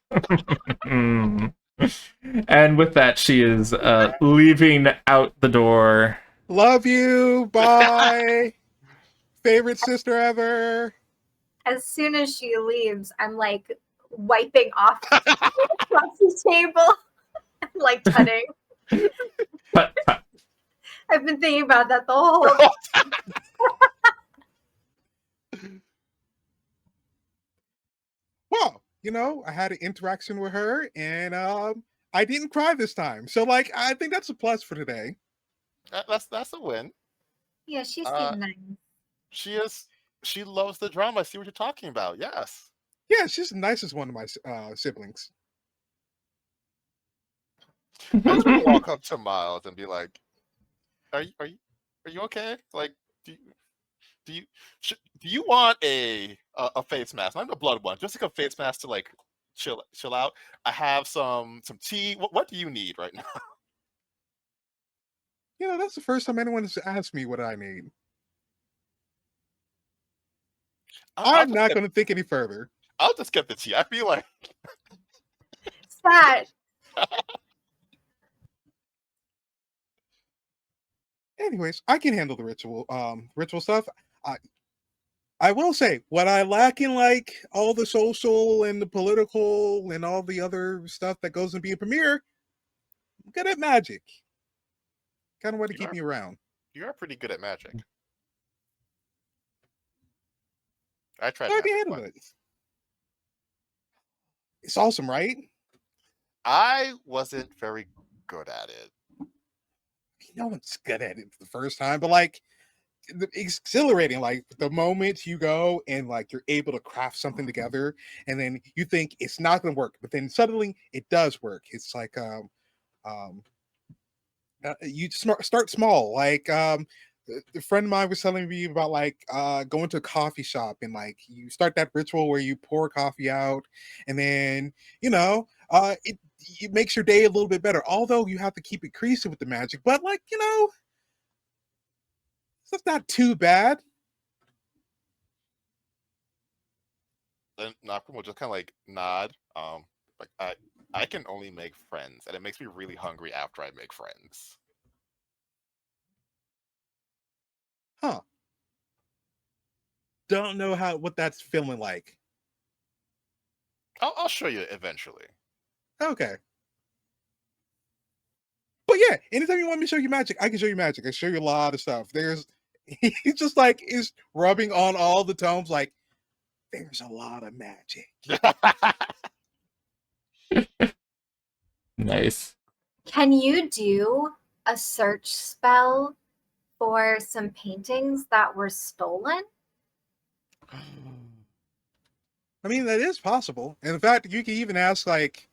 And with that, she is leaving out the door. Love you. Bye. Favorite sister ever. As soon as she leaves, I'm like wiping off across the table. I'm like tutting. I've been thinking about that the whole time. Well, I had an interaction with her, and I didn't cry this time. So, I think that's a plus for today. That's a win. Yeah, she Uh, seemed nice. She loves the drama. I see what you're talking about. Yes. Yeah, she's the nicest one of my siblings. I just want to walk up to Miles and be like, "Are you okay? Like, do you want a face mask? Not a blood one, just like a face mask to like chill out. I have some tea. What do you need right now?" That's the first time anyone has asked me what I need. I'm not going to think any further. I'll just get the tea. I feel like Sad. Anyways, I can handle the ritual stuff. I will say what I lack in all the social and the political and all the other stuff that goes in being a premier. I'm good at magic. Kind of want to keep me around. You are pretty good at magic. I tried. I can handle it. It's awesome, right? I wasn't very good at it. No one's good at it the first time, but it's exhilarating. The moment you go and you're able to craft something together, and then you think it's not going to work, but then suddenly it does work. It's you start small. A friend of mine was telling me about going to a coffee shop and you start that ritual where you pour coffee out, and then it makes your day a little bit better. Although you have to keep increasing with the magic, but that's not too bad. Then Nokrem will just kind of nod. I can only make friends, and it makes me really hungry after I make friends. Huh. Don't know what that's feeling like. I'll show you eventually. Okay. But yeah, anytime you want me to show you magic, I can show you magic. I can show you a lot of stuff. He's just like is rubbing on all the tomes like there's a lot of magic. Nice. Can you do a search spell for some paintings that were stolen? I mean, that is possible. And in fact, you can even ask like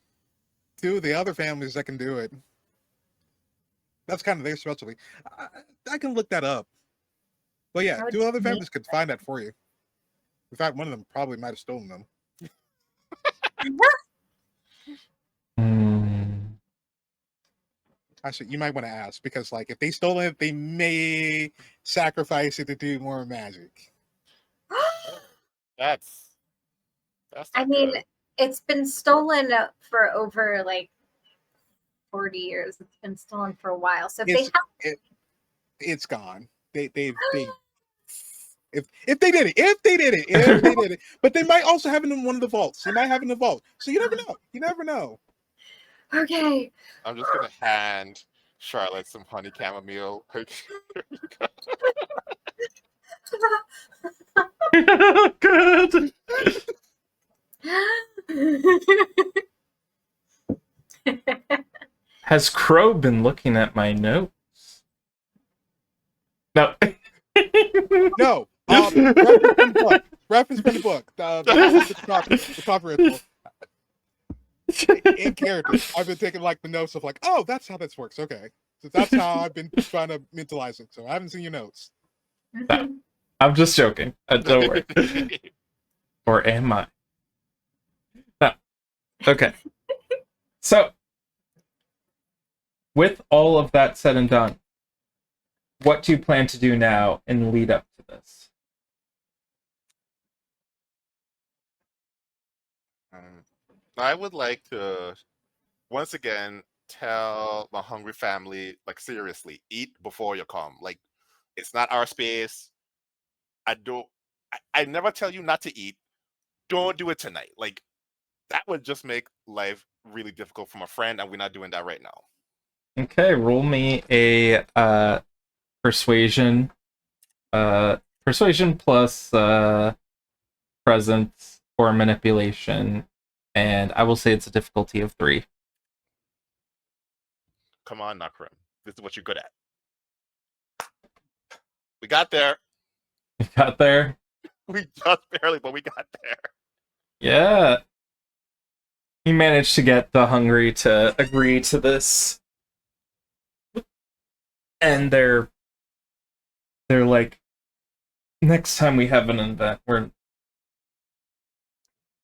two of the other families that can do it. That's kind of their specialty. I can look that up. But yeah, That would two other be families could find that for you. In fact, one of them probably might have stolen them. Actually, you might want to ask because, like, if they stole it, they may sacrifice it to do more magic. That's I not mean, good. it's been stolen for over like 40 years. It's been stolen for a while. So It's gone. If they did it, but they might also have it in one of the vaults. They might have it in the vault. So you never know. You never know. Okay. I'm just gonna hand Charlotte some honey chamomile. Good. Has Krow been looking at my notes? No. No. Reference from the book. The top ritual. In character, I've been taking like the notes of like, oh, that's how this works. Okay, so that's how I've been trying to mentalize it. So I haven't seen your notes. No, I'm just joking. Don't worry. Or am I? No. Okay. So, with all of that said and done, what do you plan to do now in the lead up to this? I would like to once again tell my hungry family, like, seriously, eat before you come. Like, it's not our space. I never tell you not to eat. Don't do it tonight. Like, that would just make life really difficult for my friend, and we're not doing that right now. Okay, roll me a persuasion. Persuasion plus presence or manipulation, and I will say it's a difficulty of 3. Come on, Nokrem. This is what you're good at. We got there. You got there? We just barely, but we got there. Yeah. You managed to get the hungry to agree to this. And they're like, next time we have an event,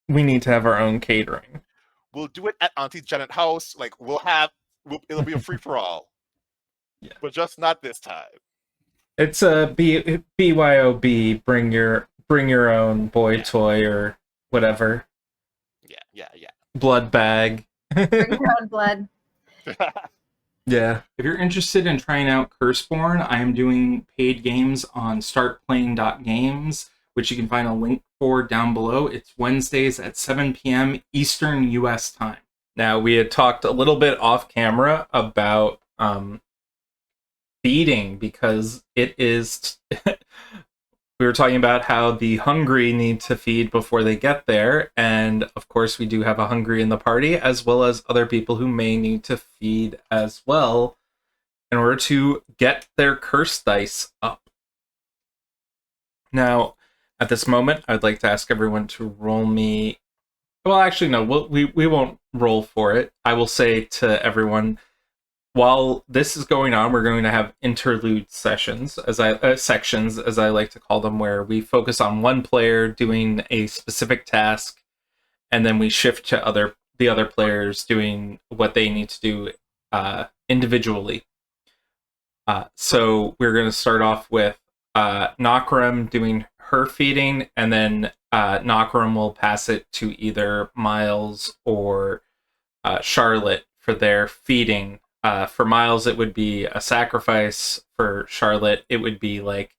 we need to have our own catering. We'll do it at Auntie Janet's house. Like, it'll be a free for all. Yeah. But just not this time. It's a BYOB, bring your own boy toy or whatever. Yeah. Blood bag. Bring your own blood. Yeah. If you're interested in trying out Curseborne, I am doing paid games on Startplaying.games, which you can find a link for down below. It's Wednesdays at 7 p.m. Eastern US time. Now, we had talked a little bit off camera about feeding, because it is... We were talking about how the hungry need to feed before they get there, and of course we do have a hungry in the party, as well as other people who may need to feed as well in order to get their curse dice up. Now, at this moment, I'd like to ask everyone to roll me... Well, actually, no, we won't roll for it. I will say to everyone, while this is going on, we're going to have interlude sessions, sections, as I like to call them, where we focus on one player doing a specific task, and then we shift to the other players doing what they need to do individually. So we're going to start off with Nokrem doing her feeding, and then Nokrem will pass it to either Miles or Charlotte for their feeding. For Miles, it would be a sacrifice. For Charlotte, it would be like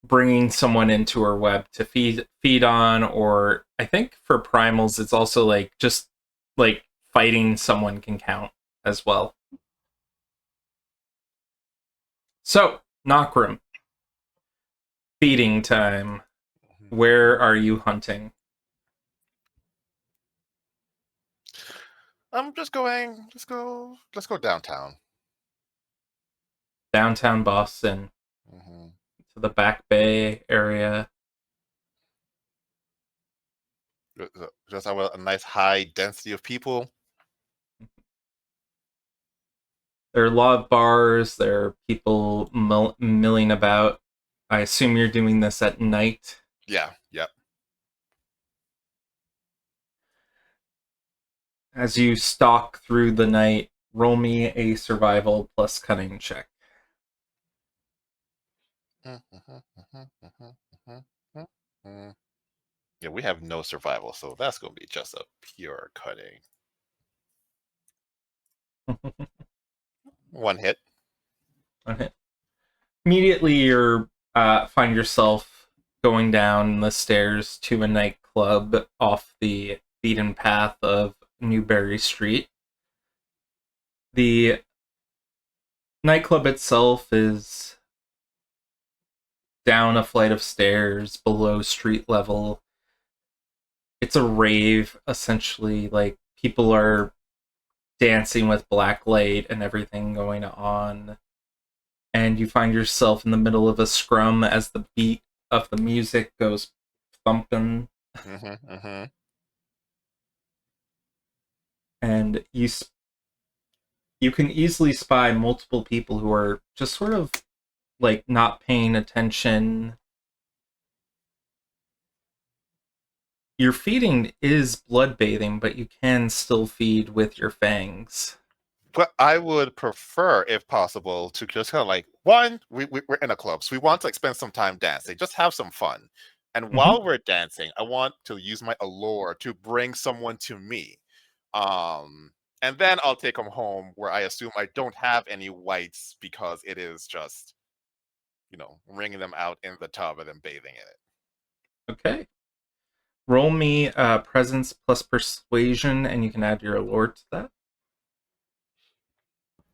bringing someone into her web to feed on, or I think for primals it's also like just like fighting someone can count as well. So, Nokrem, feeding time. Where are you hunting? I'm just going. Let's go downtown. Downtown Boston, Mm-hmm. to the Back Bay area. Just have a nice high density of people. There are a lot of bars. There are people milling about. I assume you're doing this at night. Yeah. Yep. As you stalk through the night, roll me a survival plus cunning check. Yeah, we have no survival, so that's going to be just a pure cutting. One hit. Okay. Immediately, you find yourself going down the stairs to a nightclub off the beaten path of Newberry Street. The nightclub itself is down a flight of stairs below street level. It's a rave, essentially. Like, people are dancing with black light and everything going on. And you find yourself in the middle of a scrum as the beat of the music goes thumping. And you can easily spy multiple people who are just sort of like not paying attention. Your feeding is blood bathing, but you can still feed with your fangs. But I would prefer, if possible, to just kind of like, one, we're in a club, so we want to like, spend some time dancing, just have some fun. And while we're dancing, I want to use my allure to bring someone to me. And then I'll take them home, where I assume I don't have any whites because it is just, wringing them out in the tub and then bathing in it. Okay. Roll me presence plus persuasion, and you can add your allure to that.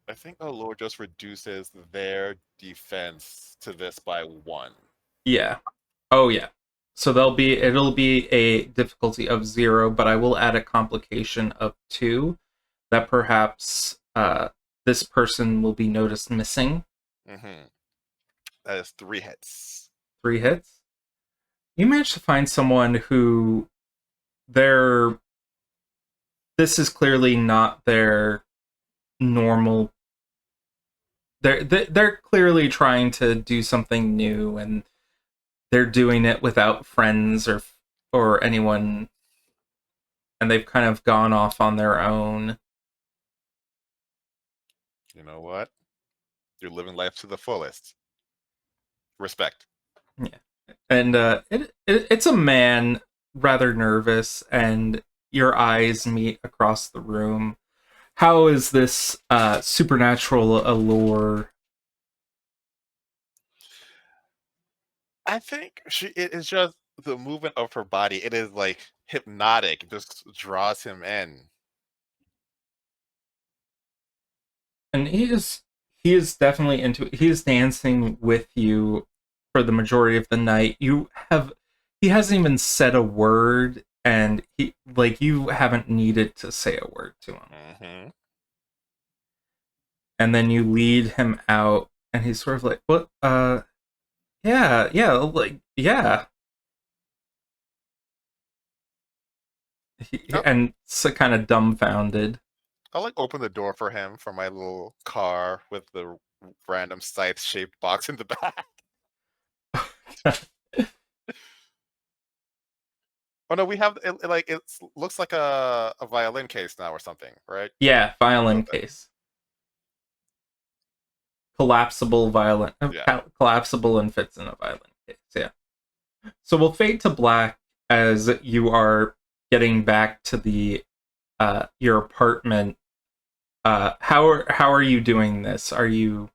I think allure just reduces their defense to this by 1. Yeah. Oh, yeah. So it'll be a difficulty of 0, but I will add a complication of 2 that perhaps this person will be noticed missing. That is 3 hits. 3 hits? You managed to find someone who this is clearly not their normal. They're clearly trying to do something new, and they're doing it without friends or anyone, and they've kind of gone off on their own. You know what? You're living life to the fullest. Respect. Yeah. And it's a man, rather nervous, and your eyes meet across the room. How is this supernatural allure? I think it is just the movement of her body. It is like hypnotic. It just draws him in. And he is definitely into it. He is dancing with you for the majority of the night. He hasn't even said a word, and you haven't needed to say a word to him. And then you lead him out, and he's sort of like, "What? Yeah, like, yeah." And so kind of dumbfounded. I'll like open the door for him for my little car with the random scythe-shaped box in the back. Oh no, we have it looks like a violin case now or something, right? Yeah, violin case. Collapsible violin. Yeah. Collapsible and fits in a violin case, yeah. So we'll fade to black as you are getting back to the your apartment. How are you doing this? Are you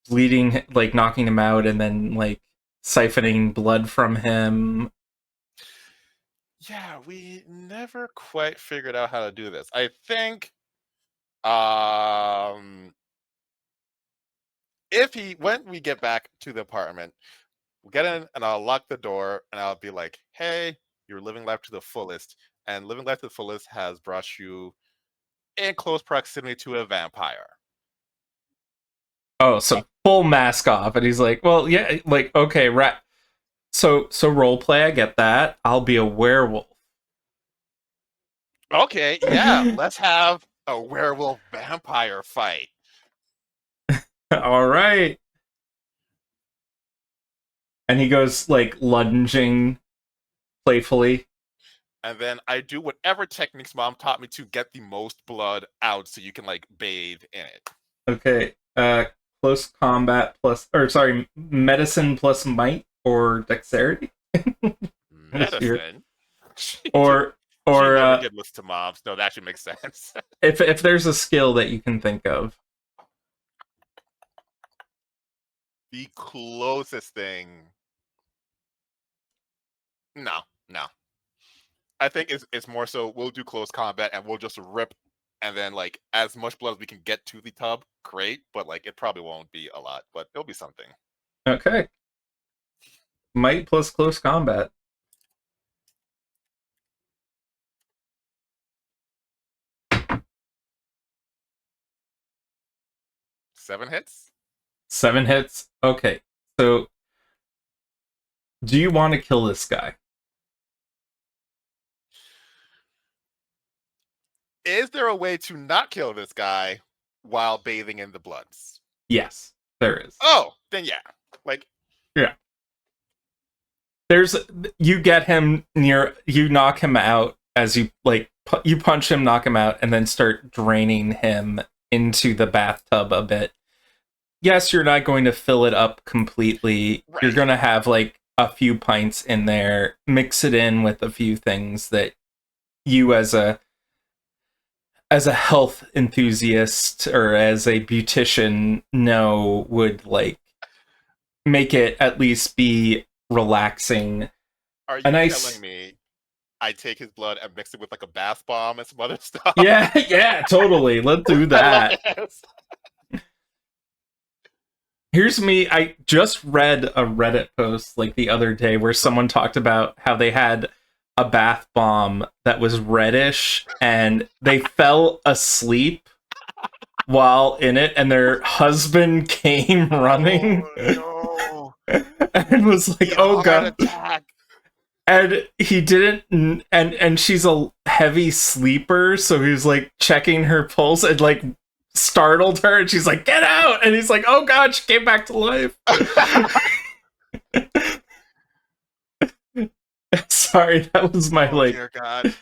leading, like knocking him out and then like siphoning blood from him. Yeah, we never quite figured out how to do this. I think when we get back to the apartment, we'll get in and I'll lock the door and I'll be like, hey, you're living life to the fullest. And living life to the fullest has brought you in close proximity to a vampire. Oh, so full mask off, and he's like, "Well, yeah, like okay, right." So role play, I get that. I'll be a werewolf. Okay, yeah, let's have a werewolf vampire fight. All right. And he goes like lunging playfully. And then I do whatever techniques Mom taught me to get the most blood out so you can like bathe in it. Okay. Close combat plus, or sorry, medicine plus might or dexterity. Medicine. or she never or did listen to Moms. No, that actually makes sense. if there's a skill that you can think of. The closest thing. No. I think it's more so we'll do close combat and we'll just rip, and then like as much blood as we can get to the tub, great. But like it probably won't be a lot, but it'll be something. Okay. Might plus close combat. Seven hits? 7 hits. Okay. So do you want to kill this guy? Is there a way to not kill this guy while bathing in the bloods? Yes, there is. Oh, then yeah. Like, yeah. You get him near, you knock him out as you like you punch him, knock him out, and then start draining him into the bathtub a bit. Yes, you're not going to fill it up completely. Right. You're going to have like a few pints in there, mix it in with a few things that you as a health enthusiast or as a beautician know would like make it at least be relaxing. Are you telling me I take his blood and mix it with like a bath bomb and some other stuff? Yeah, totally. Let's do that. Here's me. I just read a Reddit post like the other day where someone talked about how they had a bath bomb that was reddish and they fell asleep while in it, and their husband came running. Oh, no. And was like, "Oh god." Attack. And he didn't, and she's a heavy sleeper, so he was like checking her pulse and like startled her, and she's like, "Get out!" And he's like, "Oh god, she came back to life." Sorry, that was my dear God.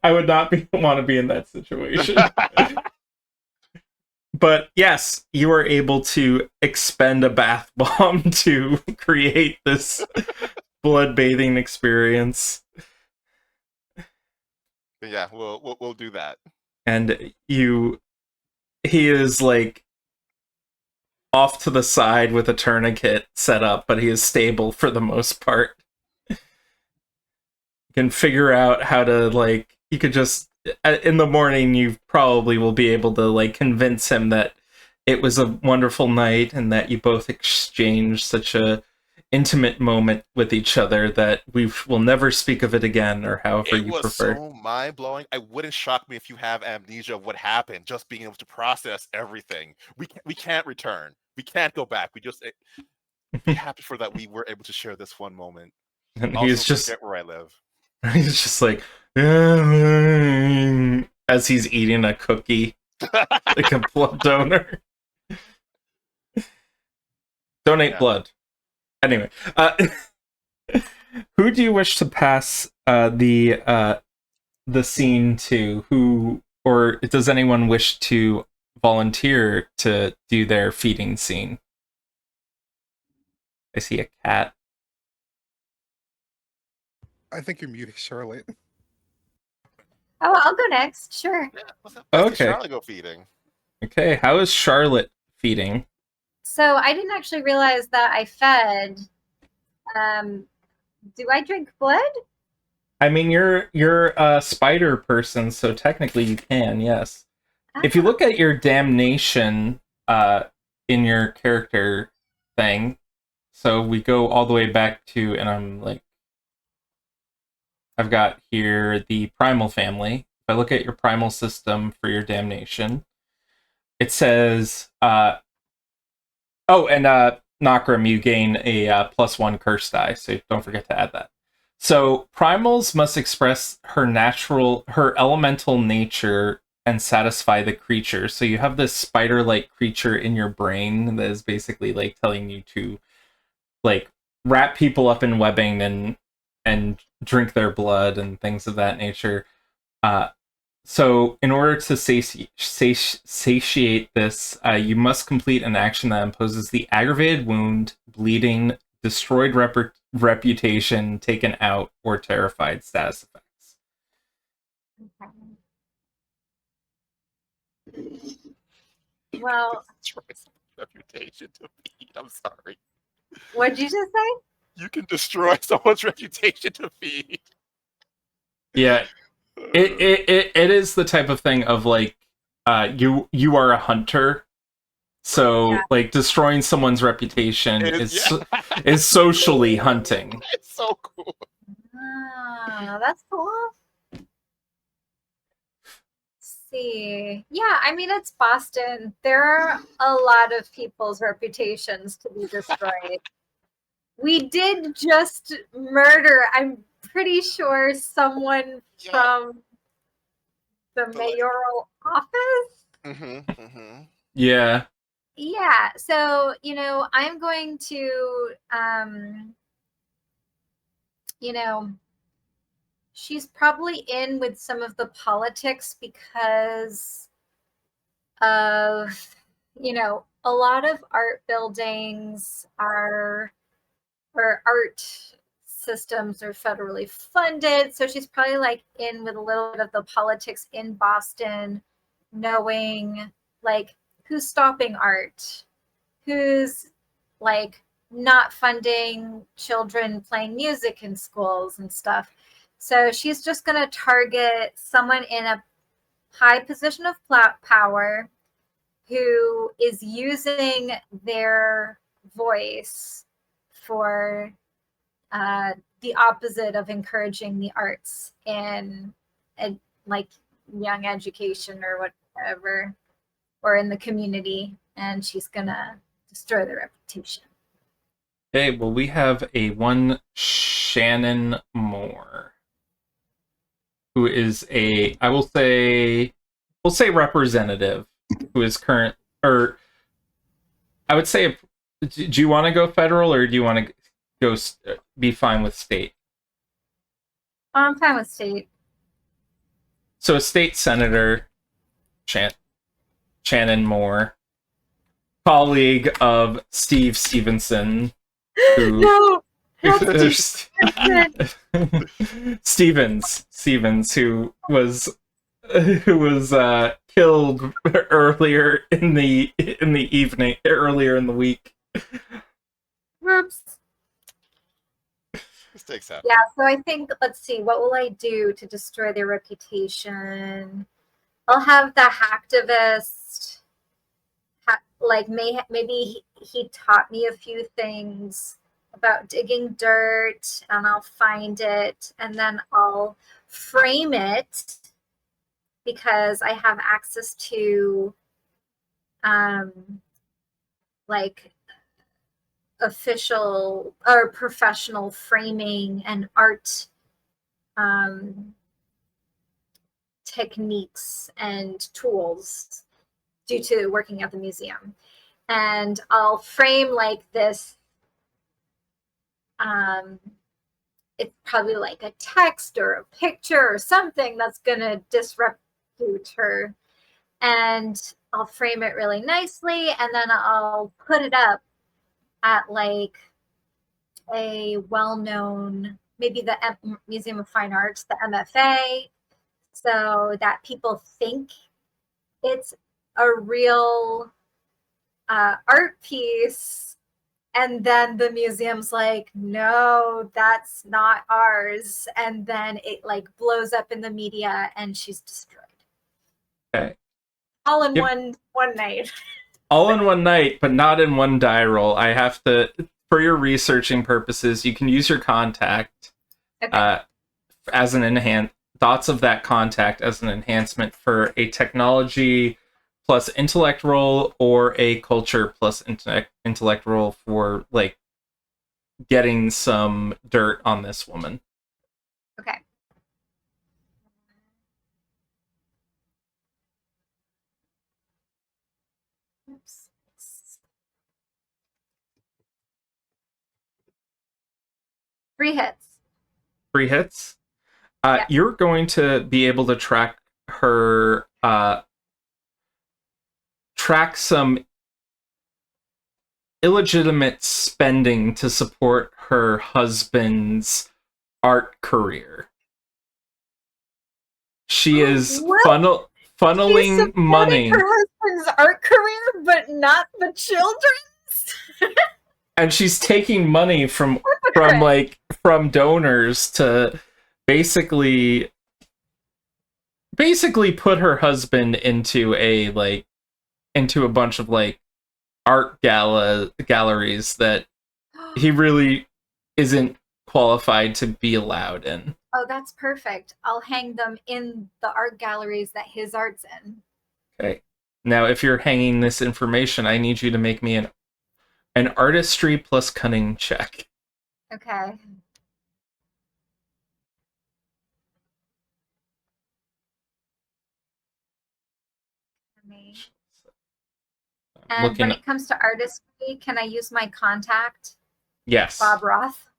I would not want to be in that situation. But yes, you are able to expend a bath bomb to create this blood bathing experience. Yeah, we'll do that. And he is like off to the side with a tourniquet set up, but he is stable for the most part. You can figure out how to like, you could just, in the morning you probably will be able to like convince him that it was a wonderful night and that you both exchanged such a intimate moment with each other that we will never speak of it again, or however you prefer. It was so mind-blowing. It wouldn't shock me if you have amnesia of what happened, just being able to process everything. We can't return. We can't go back. We just be happy for that we were able to share this one moment. And also, he's just forget where I live. He's just like as he's eating a cookie, like a blood donor. Donate blood. Anyway, who do you wish to pass the scene to? Who, or does anyone wish to volunteer to do their feeding scene? I see a cat. I think you're muted, Charlotte. Oh, I'll go next. Sure. Yeah, what's up? Okay. Charlotte go feeding. Okay, how is Charlotte feeding? So I didn't actually realize that I fed Do I drink blood? I mean, you're a spider person, so technically you can, yes. If you look at your damnation in your character thing, so we go all the way back to, and I'm like, I've got here the Primal family. If I look at your Primal system for your damnation, it says, Nokrem, you gain a +1 curse die, so don't forget to add that. So primals must express her elemental nature and satisfy the creature. So you have this spider-like creature in your brain that is basically like telling you to like wrap people up in webbing and drink their blood and things of that nature. So in order to satiate this, you must complete an action that imposes the aggravated wound, bleeding, destroyed reputation, taken out, or terrified status effects. Well, Destroy someone's reputation to feed. I'm sorry. what'd you just say? You can destroy someone's reputation to feed. Yeah, it is the type of thing of like, you are a hunter, so Yeah. like destroying someo's reputation is socially hunting. It's so cool. That's cool. See. Yeah, I mean, it's Boston. There are a lot of people's reputations to be destroyed. We did just murder, I'm pretty sure, someone from the mayoral office. Yeah. Yeah, so, I'm going to, she's probably in with some of the politics because of, a lot of art buildings or art systems are federally funded. So she's probably like in with a little bit of the politics in Boston, knowing like who's stopping art, who's like not funding children playing music in schools and stuff. So she's just going to target someone in a high position of power who is using their voice for the opposite of encouraging the arts in like young education or whatever, or in the community, and she's gonna destroy their reputation. Okay, well, we have a one Shannon Moore, who is we'll say representative, who is current, or I would say, do you want to go federal or do you want to go be fine with state? I'm fine with state. So a state senator, Shannon Moore, colleague of Steve Stevenson, who No, Stevens, who was killed earlier in the evening, earlier in the week. Whoops. Mistakes happen. Yeah, so I think, let's see, what will I do to destroy their reputation? I'll have the hacktivist, like maybe he taught me a few things about digging dirt, and I'll find it, and then I'll frame it because I have access to like official or professional framing and art techniques and tools due to working at the museum. And I'll frame like this, it's probably like a text or a picture or something that's gonna disrepute her, and I'll frame it really nicely, and then I'll put it up at like a well-known, maybe the Museum of Fine Arts, the MFA, so that people think it's a real art piece, And then the museum's like, no, that's not ours. And then it like blows up in the media and she's destroyed. Okay. All in Yep. one night. All in one night, but not in one die roll. I have to, for your researching purposes, you can use your contact as an thoughts of that contact as an enhancement for a technology plus intellect roll or a culture plus intellect roll for like getting some dirt on this woman. Okay. Oops. 3 hits. 3 hits. Yeah. You're going to be able to track her, track some illegitimate spending to support her husband's art career. She is What? funneling She's money. her husband's art career, but not the children's. And she's taking money from donors to basically put her husband into a bunch of like art galleries that he really isn't qualified to be allowed in. Oh, that's perfect. I'll hang them in the art galleries that his art's in. Okay. Now, if you're hanging this information, I need you to make me an artistry plus cunning check. Okay. And when it comes to artistry, can I use my contact? Yes. Bob Roth.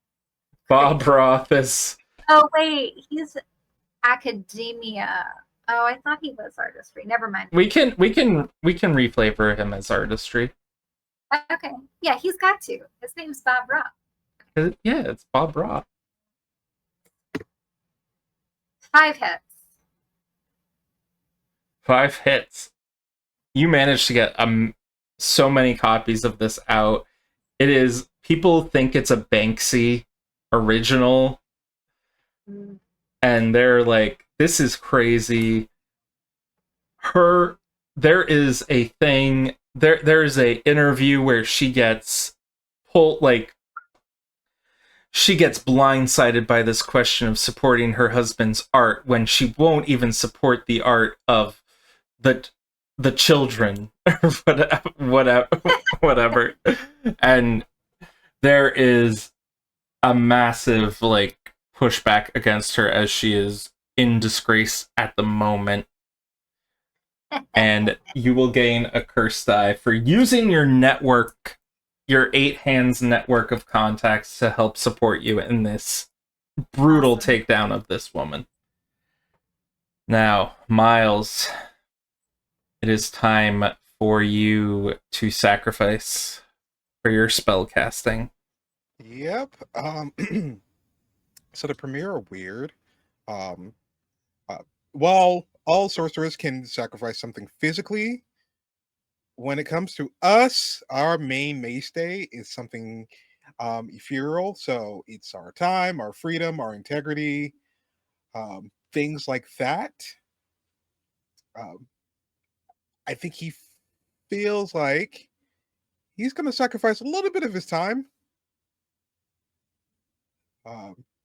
Bob Roth is... Oh, wait. He's academia. Oh, I thought he was artistry. Never mind. We can reflavor him as artistry. Okay. Yeah, he's got to. His name's Bob Roth. Yeah, it's Bob Roth. 5 hits. 5 hits. You managed to get so many copies of this out. It is, people think it's a Banksy original. And they're like, this is crazy. There is a thing, there's a interview where she gets she gets blindsided by this question of supporting her husband's art when she won't even support the art of the children or whatever. And there is a massive like pushback against her as she is in disgrace at the moment. And you will gain a curse die for using your network, your 8 hands network of contacts to help support you in this brutal takedown of this woman. Now, Miles, it is time for you to sacrifice for your spell casting. Yep. So the Premier are weird. While all sorcerers can sacrifice something physically, when it comes to us, our main mainstay is something ethereal. So it's our time, our freedom, our integrity, things like that. I think he feels like he's going to sacrifice a little bit of his time.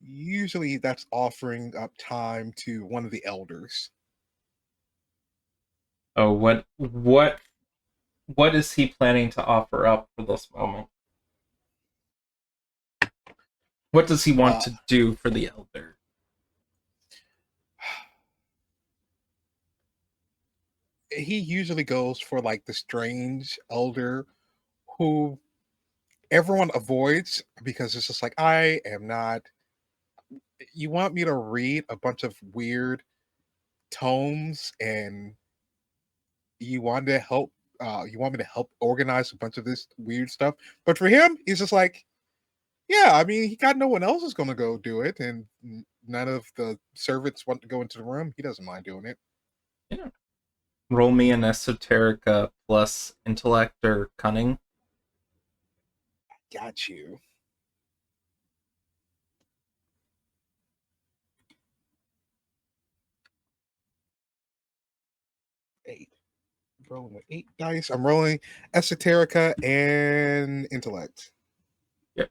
Usually that's offering up time to one of the elders. Oh, what is he planning to offer up for this moment? What does he want to do for the elder? He usually goes for like the strange elder who everyone avoids because it's just like, I am not. You want me to read a bunch of weird tomes and you want to help you want me to help organize a bunch of this weird stuff, but for him he's just like, yeah, I mean, he got no one else is going to go do it, and none of the servants want to go into the room. He doesn't mind doing it. Yeah. Roll me an esoterica plus intellect or cunning. Got you. Eight. Rolling with 8 dice. I'm rolling Esoterica and Intellect. Yep.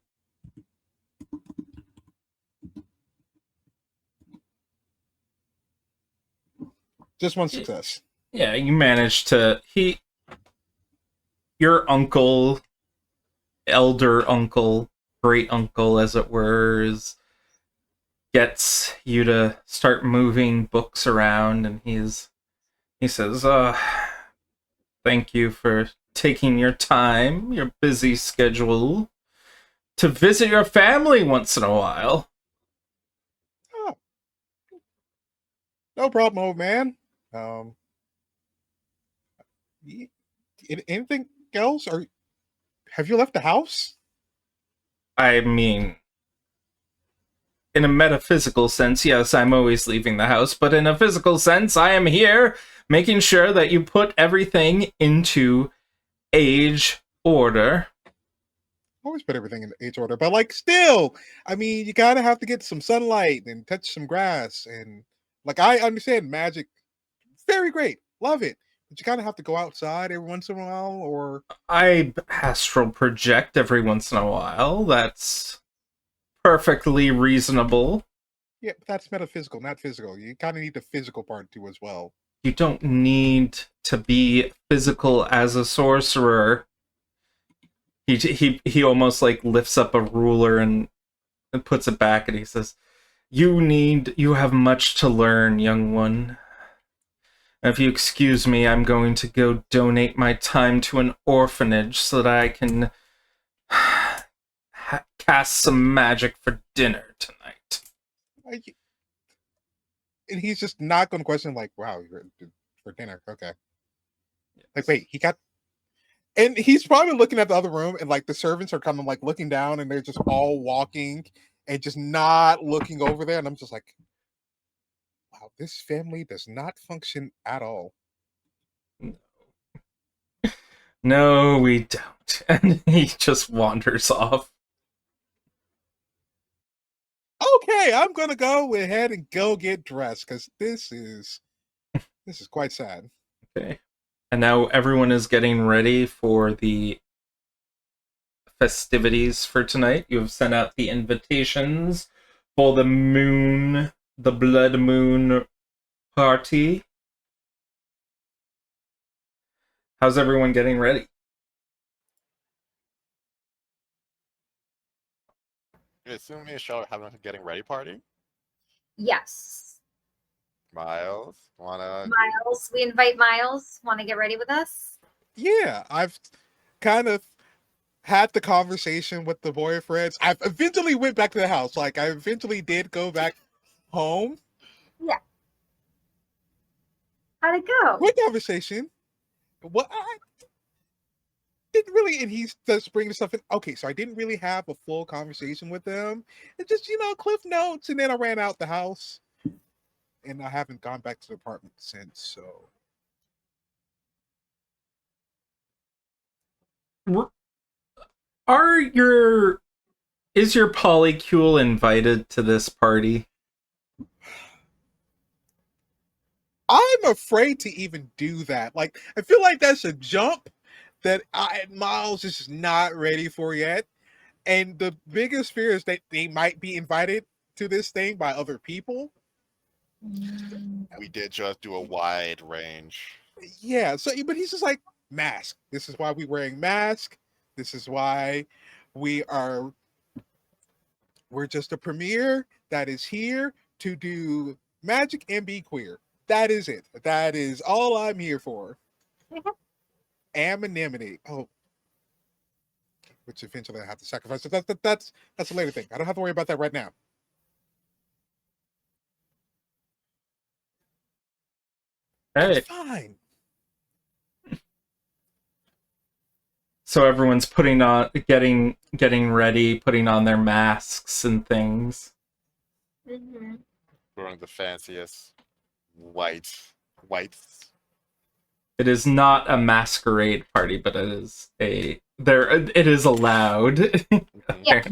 Just one success. Yeah, you managed to... Your uncle, elder uncle, great uncle, as it were, gets you to start moving books around, and he says, thank you for taking your time, your busy schedule, to visit your family once in a while. Oh. No problem, old man. Anything else? Or have you left the house? I mean, in a metaphysical sense, yes, I'm always leaving the house, but in a physical sense, I am here making sure that you put everything into age order. Always put everything in age order, but like still, I mean, you gotta have to get some sunlight and touch some grass, and like I understand magic, very great, love it, but you gotta have to go outside every once in a while, or I astral project every once in a while. That's perfectly reasonable. yeah, but that's metaphysical, not physical. You kind of need the physical part too as well. You don't need to be physical as a sorcerer. He almost like lifts up a ruler and puts it back, and he says, you have much to learn, young one. If you excuse me, I'm going to go donate my time to an orphanage so that I can cast some magic for dinner tonight. And he's just not going to question, like, wow, you're for dinner, okay. Yes. Like, wait, he got... And he's probably looking at the other room, and like the servants are kind of like looking down, and they're just all walking and just not looking over there. And I'm just like, wow, this family does not function at all. No, we don't. And he just wanders off. Okay, I'm gonna go ahead and go get dressed because this is quite sad. Okay. And now everyone is getting ready for the festivities for tonight. You have sent out the invitations for the blood moon party. How's everyone getting ready? You assume me and Charlotte having a getting ready party? Yes. Miles, we invite Miles. Want to get ready with us? Yeah, I've kind of had the conversation with the boyfriends. I've eventually went back to the house. Like, I eventually did go back home. Yeah. How'd it go? Quick conversation. What I didn't really, and he's just bringing stuff in. Okay, so I didn't really have a full conversation with them. It's just, cliff notes, and then I ran out the house. And I haven't gone back to the apartment since, so... Is your polycule invited to this party? I'm afraid to even do that. Like, I feel like that's a jump that Miles is not ready for yet. And the biggest fear is that they might be invited to this thing by other people. We did just do a wide range. Yeah, so but he's just like, mask. This is why we're wearing mask. This is why we're just a premier that is here to do magic and be queer. That is it. That is all I'm here for. Anonymity. Oh, which eventually I have to sacrifice. So that's a later thing. I don't have to worry about that right now. Hey. It's fine. So everyone's getting ready, putting on their masks and things. Mm-hmm. Wearing the fanciest whites. It is not a masquerade party, but it is a there it is allowed. Yeah.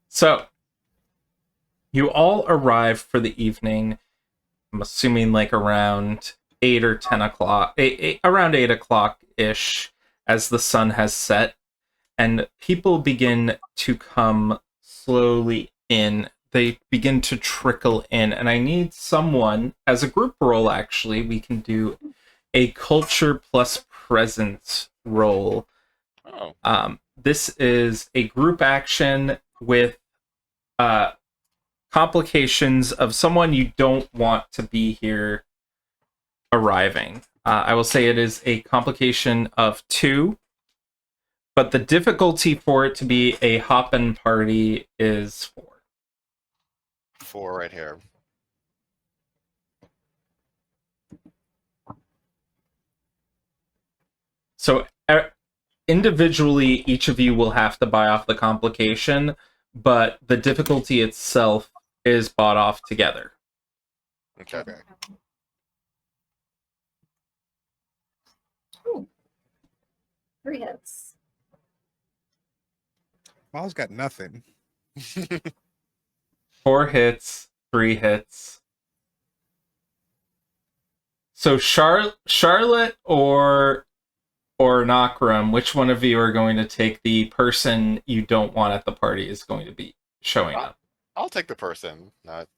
So you all arrive for the evening. I'm assuming like around 8 or 10 o'clock, around 8 o'clock ish, as the sun has set, and people begin to come slowly in. They begin to trickle in, and I need someone, as a group roll actually, we can do a culture plus presence roll. Oh. This is a group action with complications of someone you don't want to be here arriving. I will say it is a complication of 2, but the difficulty for it to be a hop-in party is 4. 4 right here. So individually, each of you will have to buy off the complication, but the difficulty itself is bought off together. Okay. Ooh. 3 hits. Miles got nothing. 4 hits, 3 hits. So Charlotte or Nokrem, which one of you are going to take the person you don't want at the party is going to be showing up? I'll take the person. Not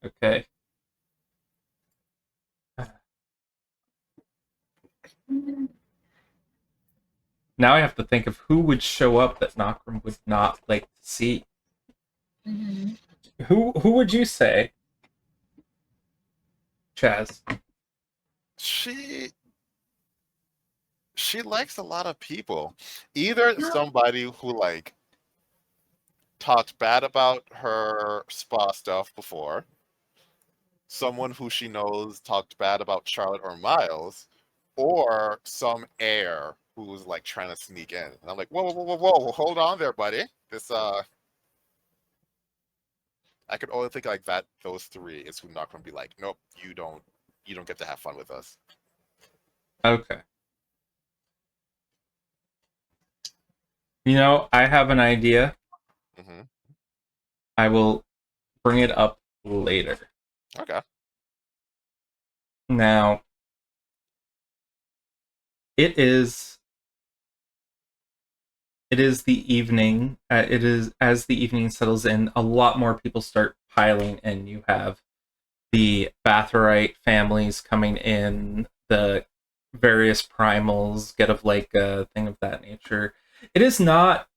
Okay. Now I have to think of who would show up that Nokrem would not like to see. Mm-hmm. Who would you say? Chaz. She likes a lot of people. Either somebody who like talked bad about her spa stuff before, someone who she knows talked bad about Charlotte or Miles, or some heir who's like trying to sneak in. And I'm like, whoa, hold on there, buddy. This I could only think like that. Those 3 is who not gonna be like, nope, you don't get to have fun with us. Okay. You know, I have an idea. Mm-hmm. I will bring it up later. Okay. Now, it is the evening. It is as the evening settles in, a lot more people start piling in. You have the Bathory families coming in, the various primals, get of like a thing of that nature. It is not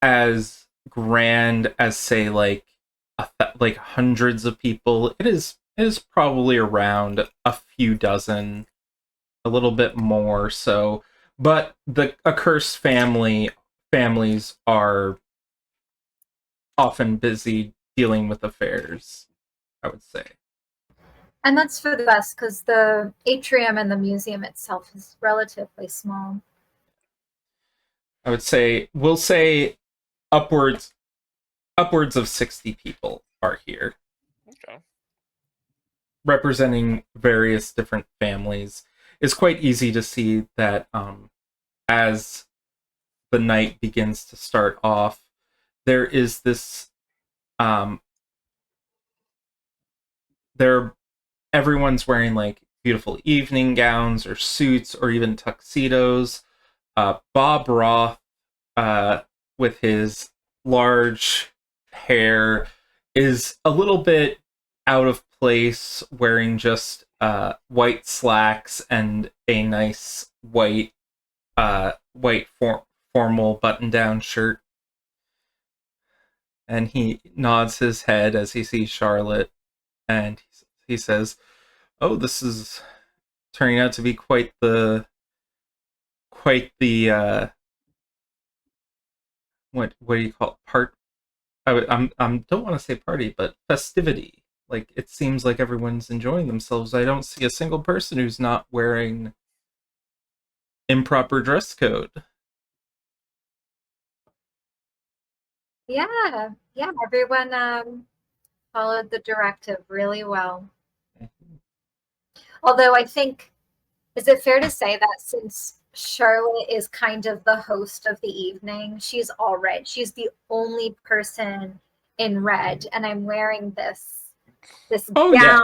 as grand as say like like hundreds of people. It is probably around a few dozen, a little bit more so. But the Accursed families are often busy dealing with affairs, I would say. And that's for the best because the atrium and the museum itself is relatively small. I would say we'll say upwards of 60 people are here. Okay. Representing various different families. It's quite easy to see that as the night begins to start off, there is this everyone's wearing like beautiful evening gowns or suits or even tuxedos. Bob Roth, with his large hair, is a little bit out of place, wearing just white slacks and a nice white formal button-down shirt. And he nods his head as he sees Charlotte, and he says, "Oh, this is turning out to be quite the what do you call it? I'm don't want to say party, but festivity. Like, it seems like everyone's enjoying themselves. I don't see a single person who's not wearing improper dress code." Yeah, everyone followed the directive really well. Although I think, is it fair to say that since Charlotte is kind of the host of the evening. She's all red. She's the only person in red, and I'm wearing this Oh, gown. yeah.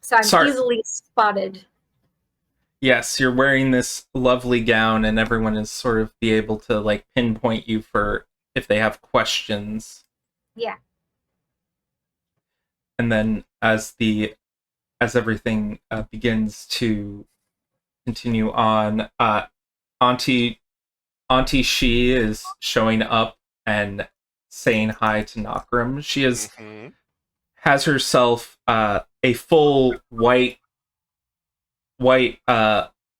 So I'm Sorry. easily spotted. Yes, you're wearing this lovely gown, and everyone is sort of be able to like pinpoint you for if they have questions. Yeah. And then as everything begins to continue on, Auntie She is showing up and saying hi to Nokrem. She has herself a full white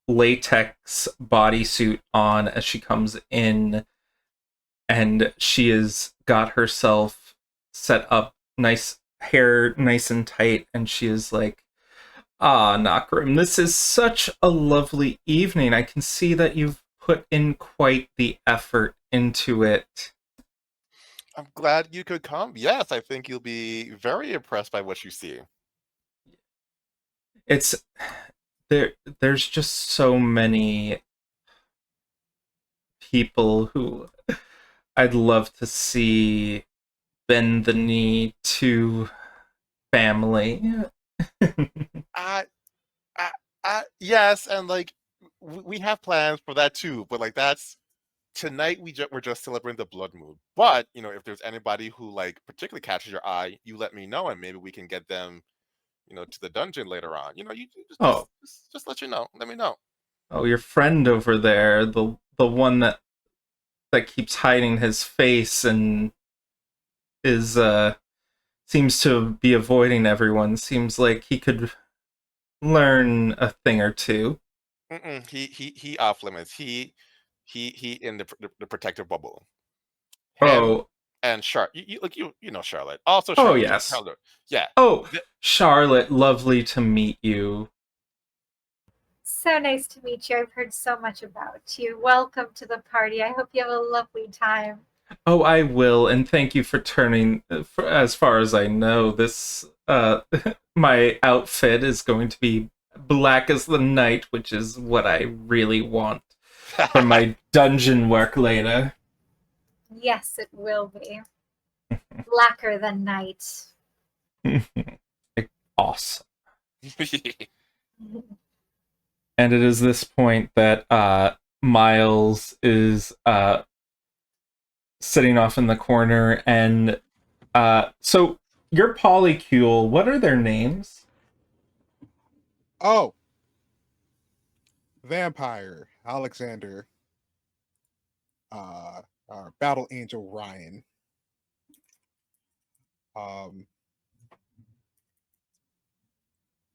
latex bodysuit on as she comes in, and she has got herself set up, nice hair, nice and tight, and she is like, "Ah, Nokrem, this is such a lovely evening. I can see that you've put in quite the effort into it." I'm glad you could come. Yes, I think you'll be very impressed by what you see. It's there's just so many people who I'd love to see bend the knee to family. Yes, and like we have plans for that too, but like that's tonight we're just celebrating the blood moon. But if there's anybody who like particularly catches your eye, you let me know, and maybe we can get them, to the dungeon later on. You Oh, just let you know. Let me know. oh, your friend over there, the one that keeps hiding his face and is seems to be avoiding everyone. Seems like he could learn a thing or two. He off limits. He in the protective bubble. Him Oh, and Charlotte. You know Charlotte. Also oh Charlotte. Just yes. tell her. Yeah. Oh, Charlotte, lovely to meet you. So nice to meet you. I've heard so much about you. Welcome to the party. I hope you have a lovely time. Oh, I will, and thank you for turning. As far as I know, this my outfit is going to be black as the night, which is what I really want for my dungeon work later. Yes, it will be. Blacker than night. Awesome. And it is this point that Miles is sitting off in the corner, and so your polycule, what are their names? Oh, Vampire Alexander, our Battle Angel Ryan.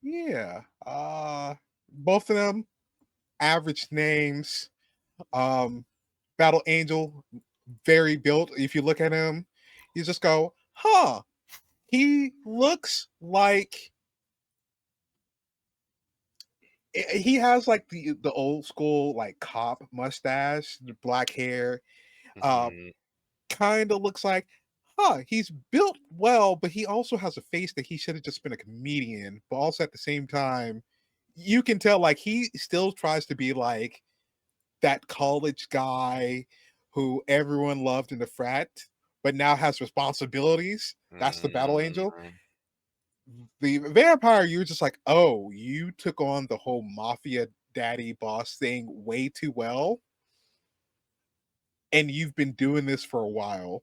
Yeah. Both of them average names. Battle Angel, very built. If you look at him, you just go, huh. He looks like he has like the old school like cop mustache, the black hair. Kind of looks like, he's built well, but he also has a face that he should have just been a comedian. But also at the same time, you can tell like he still tries to be like that college guy who everyone loved in the frat, but now has responsibilities. That's the Battle Angel. The Vampire, you're just like, oh, you took on the whole mafia daddy boss thing way too well. And you've been doing this for a while.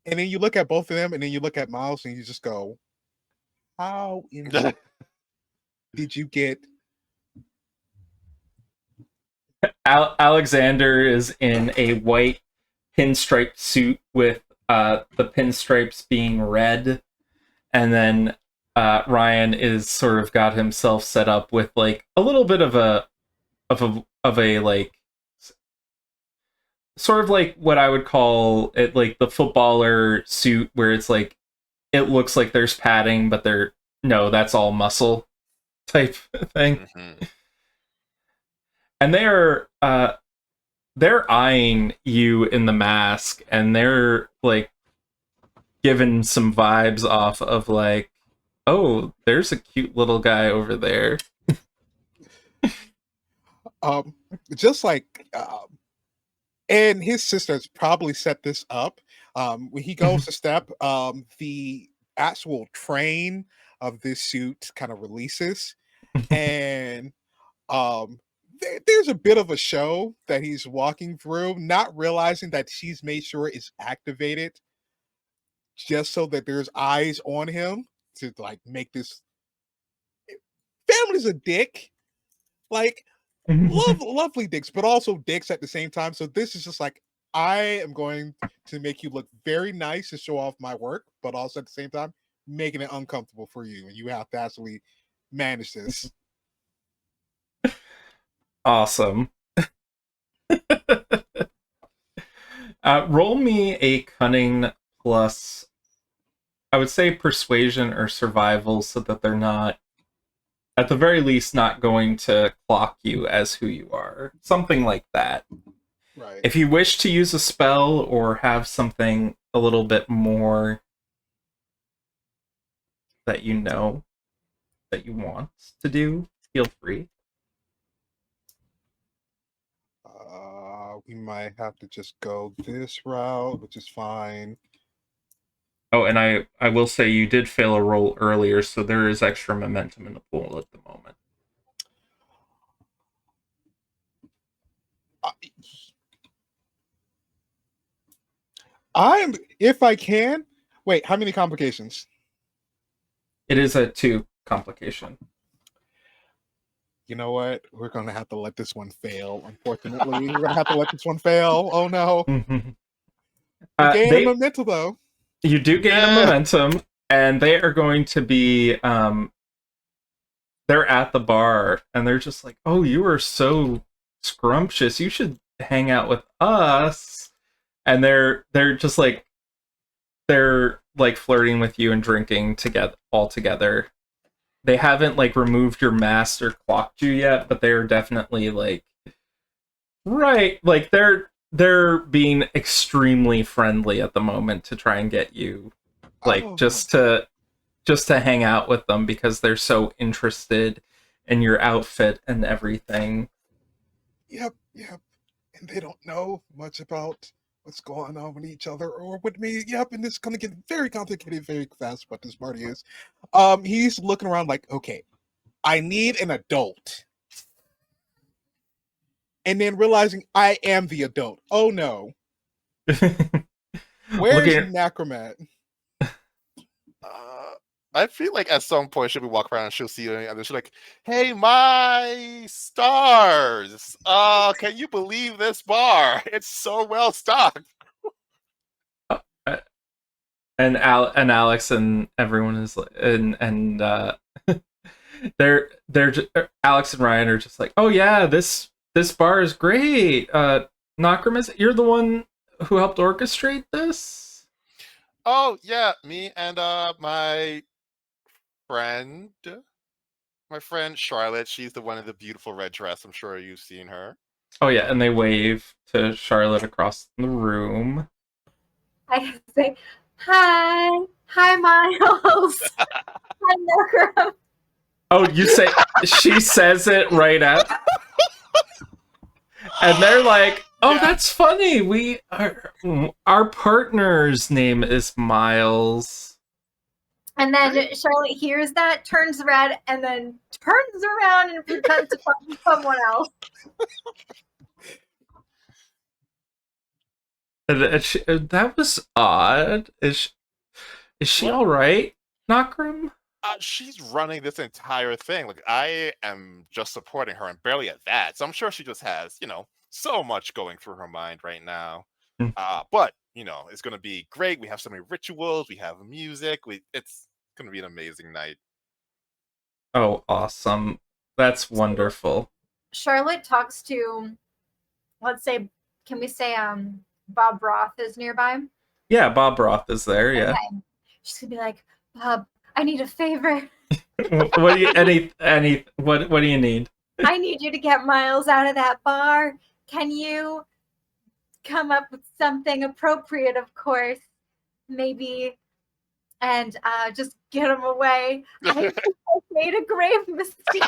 And then you look at both of them, and then you look at Miles, and you just go, how in the did you get? Alexander is in a white pinstripe suit with the pinstripes being red, and then Ryan is sort of got himself set up with like a little bit of a like sort of like what I would call it, like the footballer suit, where it's like it looks like there's padding, but that's all muscle type thing. And they're eyeing you in the mask, and they're like giving some vibes off of like, Oh, there's a cute little guy over there. Just like and his sisters probably set this up. When he goes to step, the actual train of this suit kind of releases, and there's a bit of a show that he's walking through, not realizing that she's made sure it's activated just so that there's eyes on him to like make this family's a dick. Like lovely dicks, but also dicks at the same time. So this is just like, I am going to make you look very nice to show off my work, but also at the same time making it uncomfortable for you, and you have to actually manage this. Awesome. Roll me a cunning plus, I would say, persuasion or survival, so that they're not, at the very least, not going to clock you as who you are. Something like that. Right. If you wish to use a spell or have something a little bit more that you know that you want to do, feel free. We might have to just go this route, which is fine. Oh, and I will say you did fail a roll earlier, so there is extra momentum in the pool at the moment. I'm, if I can, wait, how many complications? It is a 2 complication. You know what? We're going to have to let this one fail, unfortunately. We're going to have to let this one fail. Oh, no. Gain a momentum, though. You do gain a momentum, and they are going to be... they're at the bar, and they're just like, oh, you are so scrumptious. You should hang out with us. And they're just like... They're, like, flirting with you and drinking together, all together. They haven't, like, removed your mask or clocked you yet, but they're definitely, like... Right, like, they're being extremely friendly at the moment to try and get you, like, just to hang out with them because they're so interested in your outfit and everything. Yep. And they don't know much about what's going on with each other or with me. Yep, and this is gonna get very complicated very fast, what this party is. He's looking around like, okay, I need an adult. And then realizing I am the adult. Oh no. Where's Nokrem at? I feel like at some point she'll be walking around and she'll see you and she'll be like, hey, my stars! Can you believe this bar? It's so well stocked. And Alex and everyone is they're Alex and Ryan are just like, oh yeah, this bar is great. Nokrem, you're the one who helped orchestrate this? Oh yeah, me and my friend Charlotte. She's the one in the beautiful red dress. I'm sure you've seen her. Oh yeah, and they wave to Charlotte across the room. I say, hi Miles. Hi Nokrem. Oh, you say she says it right out, and they're like, "Oh, that's funny. Our partner's name is Miles." And then Charlotte hears that, turns red, and then turns around and pretends to talk to someone else. That was odd. Is she all right, Nokrem? She's running this entire thing. Like, I am just supporting her and barely at that. So I'm sure she just has, so much going through her mind right now. But, it's going to be great. We have so many rituals. We have music. It's going to be an amazing night. Oh, awesome. That's wonderful. Charlotte talks to, let's say, can we say Bob Roth is nearby? Yeah, Bob Roth is there, yeah. Okay. She's going to be like, Bob, I need a favor. What do you need? I need you to get Miles out of that bar. Can you come up with something appropriate, of course? Maybe and just get him away. I made a grave mistake.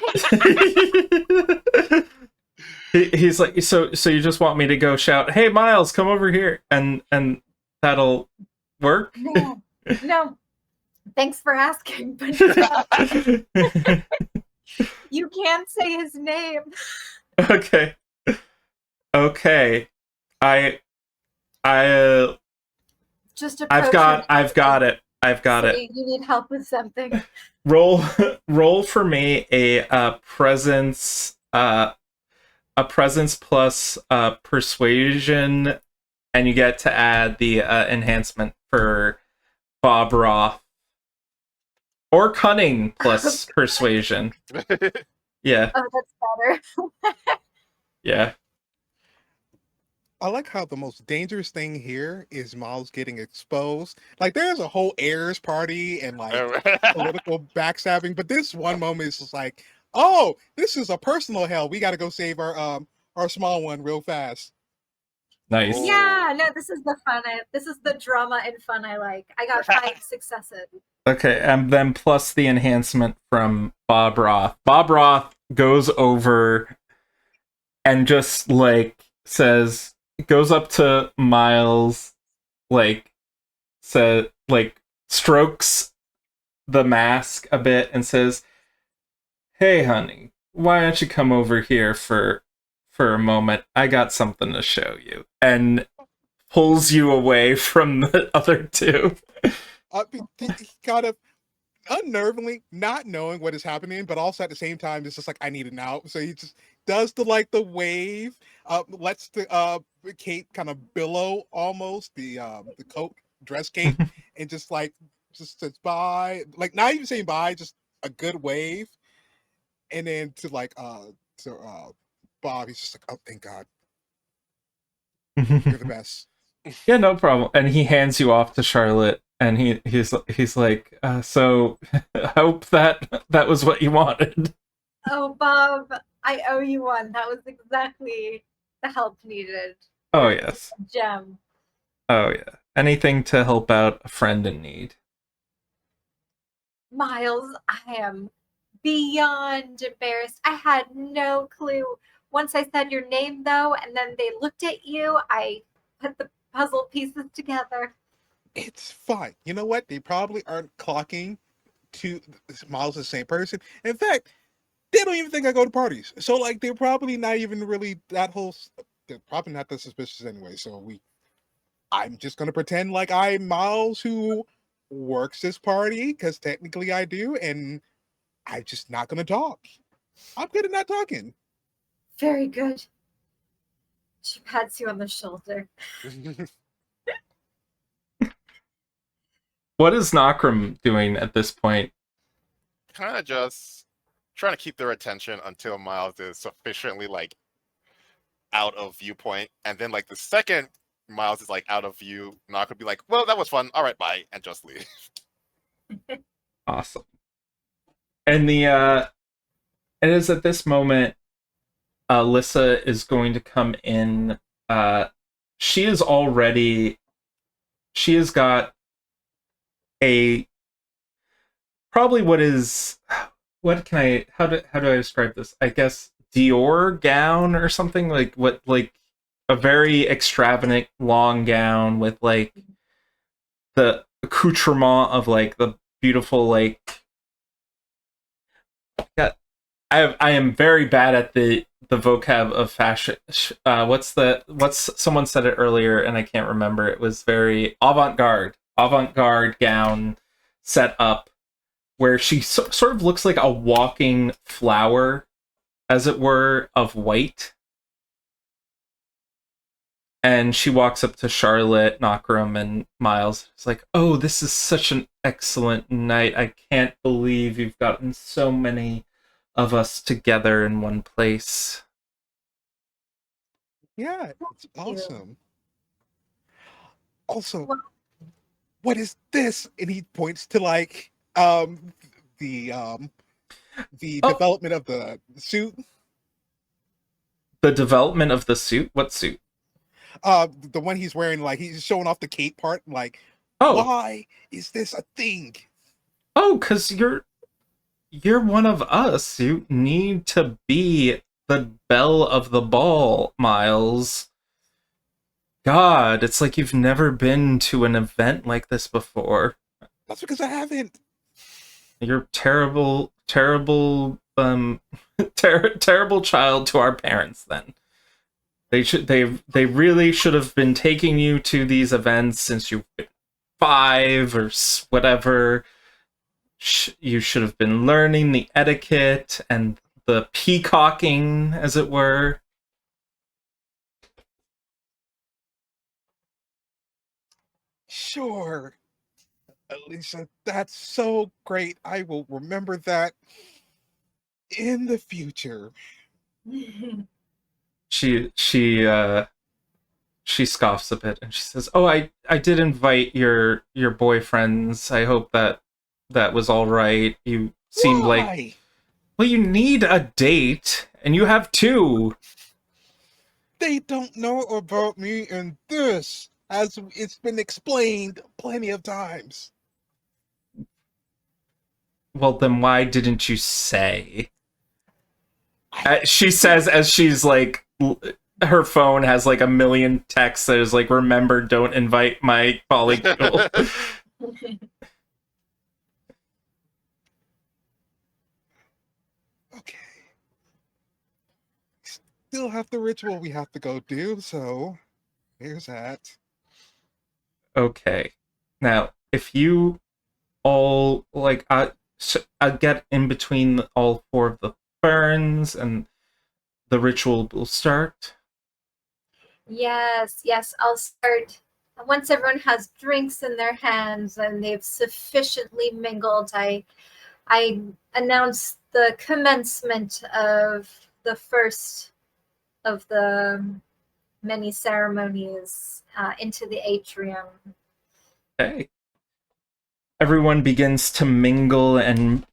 He's like, so you just want me to go shout, "Hey, Miles, come over here," and that'll work? No. Thanks for asking, but you can't say his name. Okay. Just I've got it. You need help with something. Roll for me a presence plus persuasion, and you get to add the enhancement for Bob Roth, or cunning plus persuasion. Yeah. Oh, that's better. Yeah. I like how the most dangerous thing here is Miles getting exposed. Like, there's a whole heirs party and like political backstabbing, but this one moment is just like, oh, this is a personal hell. We got to go save our small one real fast. Nice. Yeah, no, this is the fun. This is the drama and fun I like. I got 5 successes. Okay, and then plus the enhancement from Bob Roth. Bob Roth goes over and just like goes up to Miles, strokes the mask a bit and says, "Hey, honey, why don't you come over here for a moment? I got something to show you." And pulls you away from the other two. He kind of unnervingly not knowing what is happening, but also at the same time, it's just like, I need it now. So he just does the wave, lets the cape kind of billow almost, the coat dress cape, and just says bye, like not even saying bye, just a good wave. And then to Bob, he's just like, oh, thank God, you're the best. Yeah, no problem. And he hands you off to Charlotte, and he's like, so I hope that was what you wanted. Oh, Bob, I owe you one. That was exactly the help needed. Oh, yes. Gem. Oh, yeah. Anything to help out a friend in need. Miles, I am beyond embarrassed. I had no clue. Once I said your name, though, and then they looked at you, I put the puzzle pieces together. It's fine. You know what? They probably aren't clocking to Miles the same person. In fact, they don't even think I go to parties. So like, they're probably not even really they're probably not that suspicious anyway. So I'm just gonna pretend like I'm Miles who works this party, because technically I do, and I'm just not gonna talk. I'm good at not talking. Very good. She pats you on the shoulder. What is Nokrem doing at this point? Kind of just trying to keep their attention until Miles is sufficiently like out of viewpoint, and then like the second Miles is like out of view, Nokrem would be like, "Well, that was fun. All right, bye," and just leave. Awesome. And it is at this moment Alyssa is going to come in. She has got a probably how do I describe this? I guess Dior gown or something, like a very extravagant long gown with like the accoutrement of like the beautiful like. Yeah, I am very bad at the vocab of fashion. What's someone said it earlier and I can't remember. It was very avant-garde gown set up where she sort of looks like a walking flower, as it were, of white. And she walks up to Charlotte, Nokrem, and Miles. It's like, oh, this is such an excellent night. I can't believe you've gotten so many of us together in one place. Yeah, it's awesome. Also, what is this? And he points to like the development of the suit. The development of the suit? What suit? The one he's wearing, like he's showing off the cape part, like Oh, Why is this a thing? oh, because you're one of us. You need to be the belle of the ball, Miles. God, it's like you've never been to an event like this before. That's because I haven't. You're terrible, terrible, terrible child to our parents. Then they really should have been taking you to these events since you've been 5 or whatever. You should have been learning the etiquette and the peacocking, as it were. Sure. Alicia, that's so great. I will remember that in the future. She scoffs a bit and she says, "Oh, I did invite your boyfriends. I hope that was all right. You seemed like, Why? well, you need a date and you have 2." They don't know about me and this, as it's been explained plenty of times. Well, then why didn't you say? She says as she's like, her phone has like a million texts that is like, remember, don't invite my polycule. Okay. Still have the ritual we have to go do, so here's that. Okay. Now, if you all like, I get in between all 4 of the ferns and the ritual will start. Yes, yes, I'll start. Once everyone has drinks in their hands and they've sufficiently mingled, I announce the commencement of the first of the many ceremonies into the atrium. Okay. Everyone begins to mingle and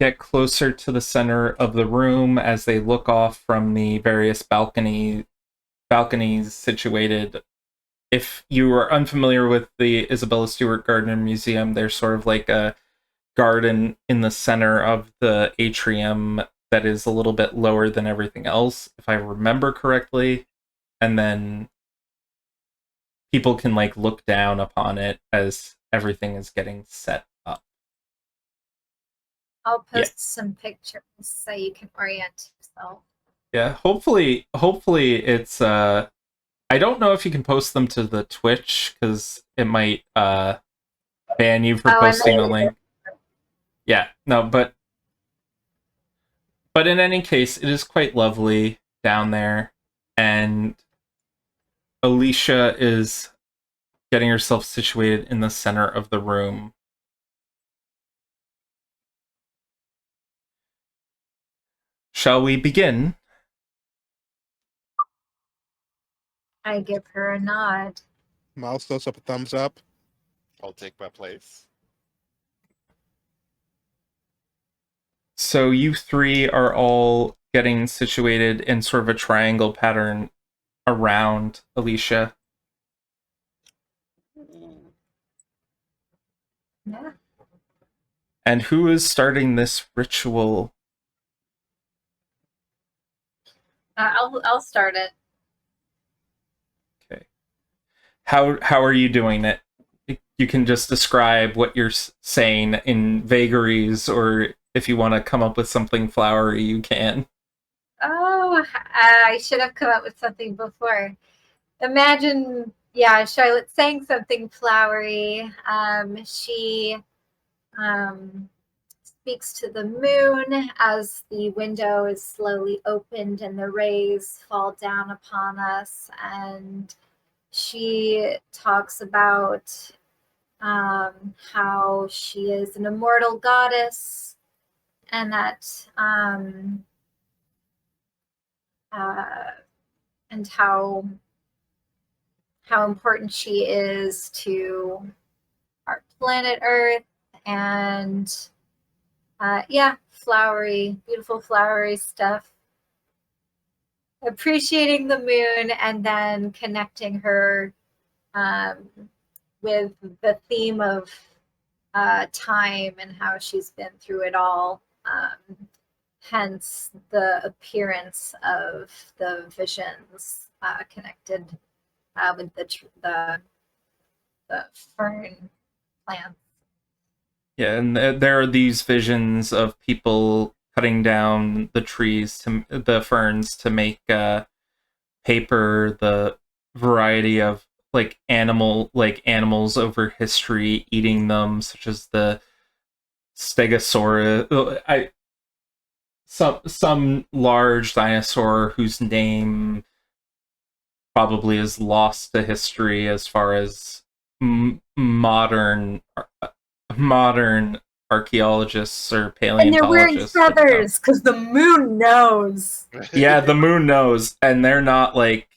get closer to the center of the room as they look off from the various balconies situated. If you are unfamiliar with the Isabella Stewart Gardner Museum, there's sort of like a garden in the center of the atrium that is a little bit lower than everything else, if I remember correctly. And then people can like look down upon it as everything is getting set up. I'll post some pictures so you can orient yourself. Yeah, hopefully it's I don't know if you can post them to the Twitch because it might ban you for posting the link. Yeah, no, but in any case, it is quite lovely down there, and Alicia is getting herself situated in the center of the room. Shall we begin? I give her a nod. Miles throws up a thumbs up. I'll take my place. So you 3 are all getting situated in sort of a triangle pattern around Alicia. Yeah. And who is starting this ritual? I'll start it. Okay. How are you doing it? You can just describe what you're saying in vagaries, or if you want to come up with something flowery, you can. Oh, I should have come up with something before. Imagine, yeah, Charlotte saying something flowery. She speaks to the moon as the window is slowly opened and the rays fall down upon us. And she talks about how she is an immortal goddess and that and how important she is to our planet Earth, and yeah, flowery, beautiful flowery stuff. Appreciating the moon and then connecting her with the theme of time and how she's been through it all. Hence the appearance of the visions connected with the fern plants. Yeah, and there are these visions of people cutting down the trees to the ferns to make paper, the variety of animals over history eating them, such as the Stegosaurus. Some large dinosaur whose name probably is lost to history as far as modern archaeologists or And they're wearing paleontologists. feathers because the moon knows. Yeah, the moon knows, and they're not like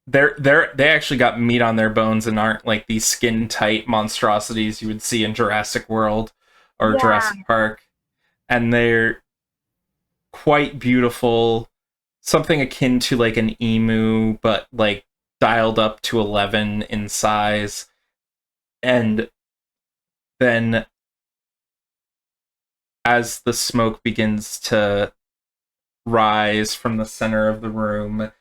they actually got meat on their bones and aren't like these skin tight monstrosities you would see in Jurassic World or Jurassic Park, and they're quite beautiful, something akin to like an emu, but like dialed up to 11 in size. And then as the smoke begins to rise from the center of the room,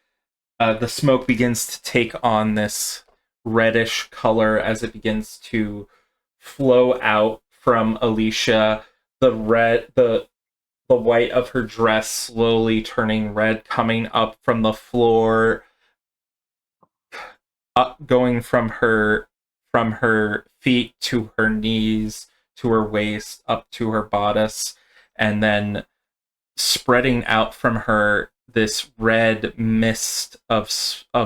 the smoke begins to take on this reddish color as it begins to flow out from Alicia. The white of her dress slowly turning red, coming up from the floor, up, going from her feet to her knees, to her waist, up to her bodice, and then spreading out from her this red mist of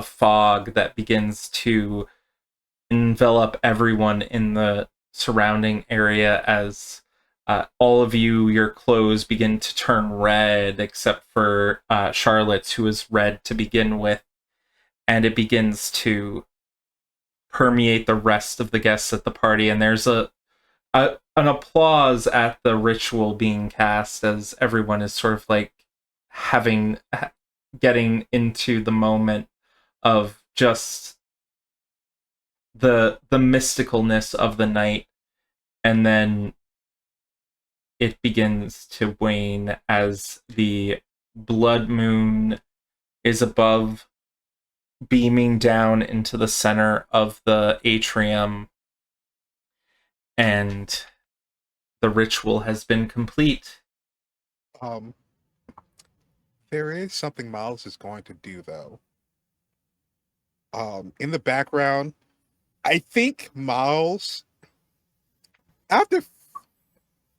fog that begins to envelop everyone in the surrounding area as all of you, your clothes begin to turn red, except for Charlotte's, who is red to begin with, and it begins to permeate the rest of the guests at the party, and there's an applause at the ritual being cast as everyone is sort of like getting into the moment of just the mysticalness of the night, and then it begins to wane as the blood moon is above, beaming down into the center of the atrium, and the ritual has been complete. There is something Miles is going to do, though. In the background, I think Miles,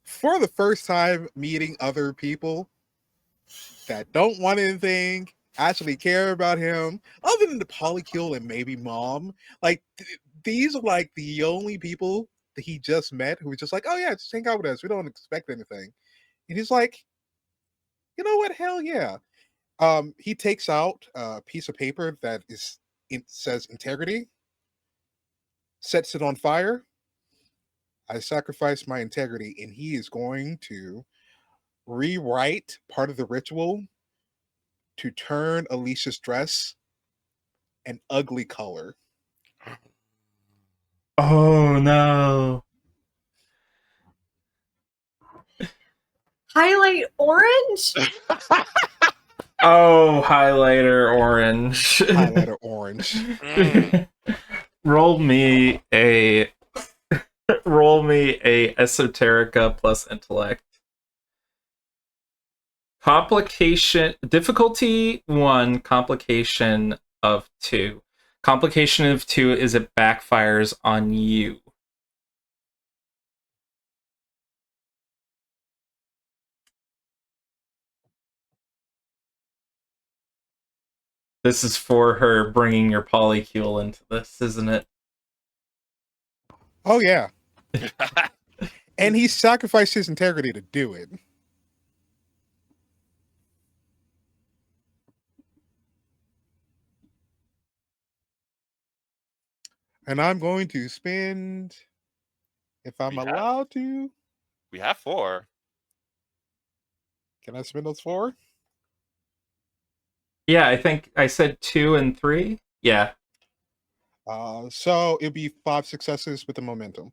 for the first time meeting other people that don't want anything, actually care about him, other than the polycule and maybe mom, like these are like the only people that he just met who was just like, oh yeah, just hang out with us. We don't expect anything. And he's like, you know what? Hell yeah. He takes out a piece of paper that says integrity, sets it on fire. I sacrifice my integrity, and he is going to rewrite part of the ritual to turn Alicia's dress an ugly color. Oh no. Highlight orange? Oh, highlighter orange. Highlighter orange. Roll me a esoterica plus intellect. Complication difficulty 1, complication of 2. Complication of 2 is it backfires on you. This is for her bringing your polycule into this, isn't it? Oh yeah. And he sacrificed his integrity to do it. And I'm going to spend, if I'm allowed to. We have 4. Can I spend those 4? Yeah, I think I said 2 and 3. Yeah. So it'd be 5 successes with the momentum.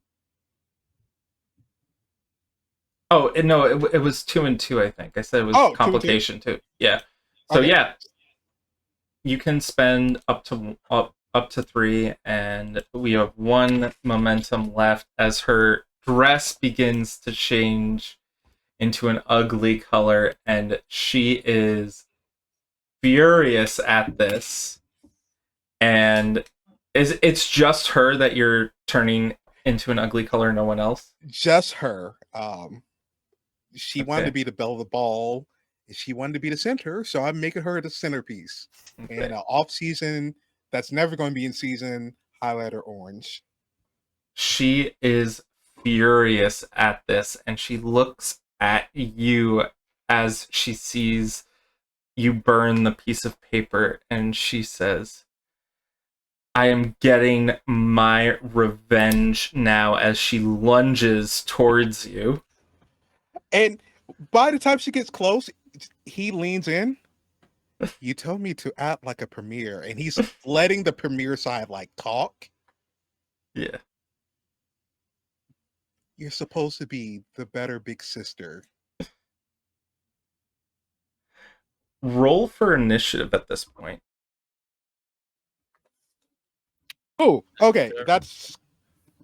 Oh, no, it was 2 and 2, I think. I said it was 2 and 2? complication too. Yeah. So Okay. yeah, you can spend up to 3, and we have 1 momentum left as her dress begins to change into an ugly color, and she is furious at this. And it's just her that you're turning into an ugly color, no one else? Just her. She wanted to Okay. be the belle of the ball. She wanted to be the center, so I'm making her the centerpiece. Okay. And off season, that's never going to be in season, highlighter orange. She is furious at this, and she looks at you as she sees you burn the piece of paper, and she says, I am getting my revenge now, as she lunges towards you. And by the time she gets close, he leans in. You told me to act like a premier, and he's letting the premier side like talk. Yeah. You're supposed to be the better big sister. Roll for initiative at this point. Oh, okay. That's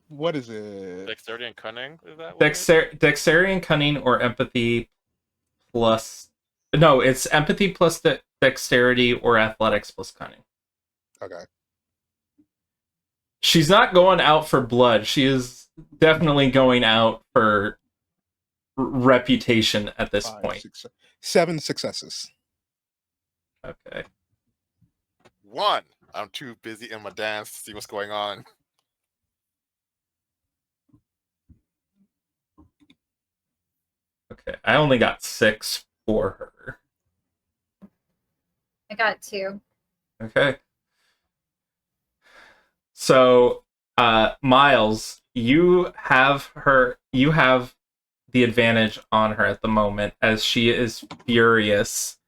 what is it? Dexterity and cunning, is that what Dexterity and cunning, or empathy plus... No, it's empathy plus dexterity, or athletics plus cunning. Okay. She's not going out for blood. She is definitely going out for reputation at this 5, point. 6, 7 successes. Okay. 1. I'm too busy in my dance to see what's going on. Okay. I only got 6 for her. I got 2. Okay. So, Miles, you have the advantage on her at the moment, as she is furious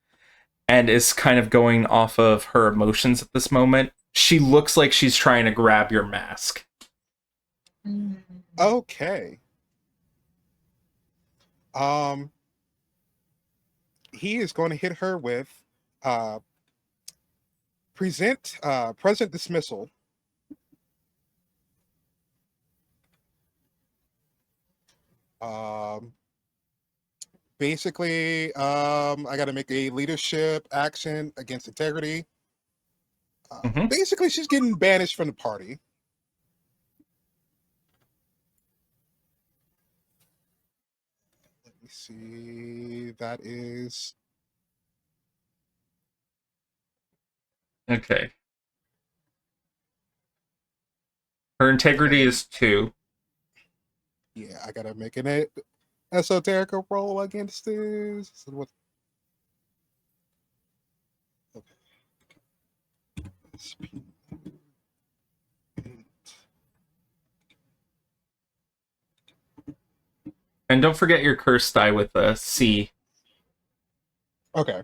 and is kind of going off of her emotions at this moment. She looks like she's trying to grab your mask. Okay. He is going to hit her with present dismissal. Basically, I got to make a leadership action against integrity. Basically, she's getting banished from the party. Let me see. That is... Okay. Her integrity is 2. Yeah, I gotta make an esoteric roll against this. What? Okay. And don't forget your curse die with a C. Okay.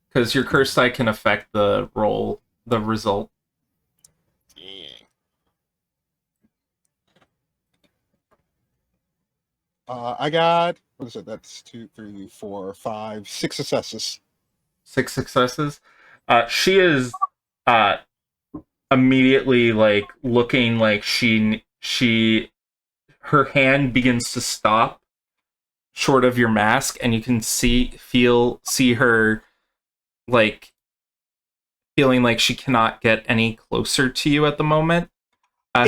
Because your curse die can affect the result. Dang. I got, what is it? That's 2, 3, 4, 5, 6 successes. 6 successes. She is immediately like looking like her hand begins to stop short of your mask, and you can see her like feeling like she cannot get any closer to you at the moment.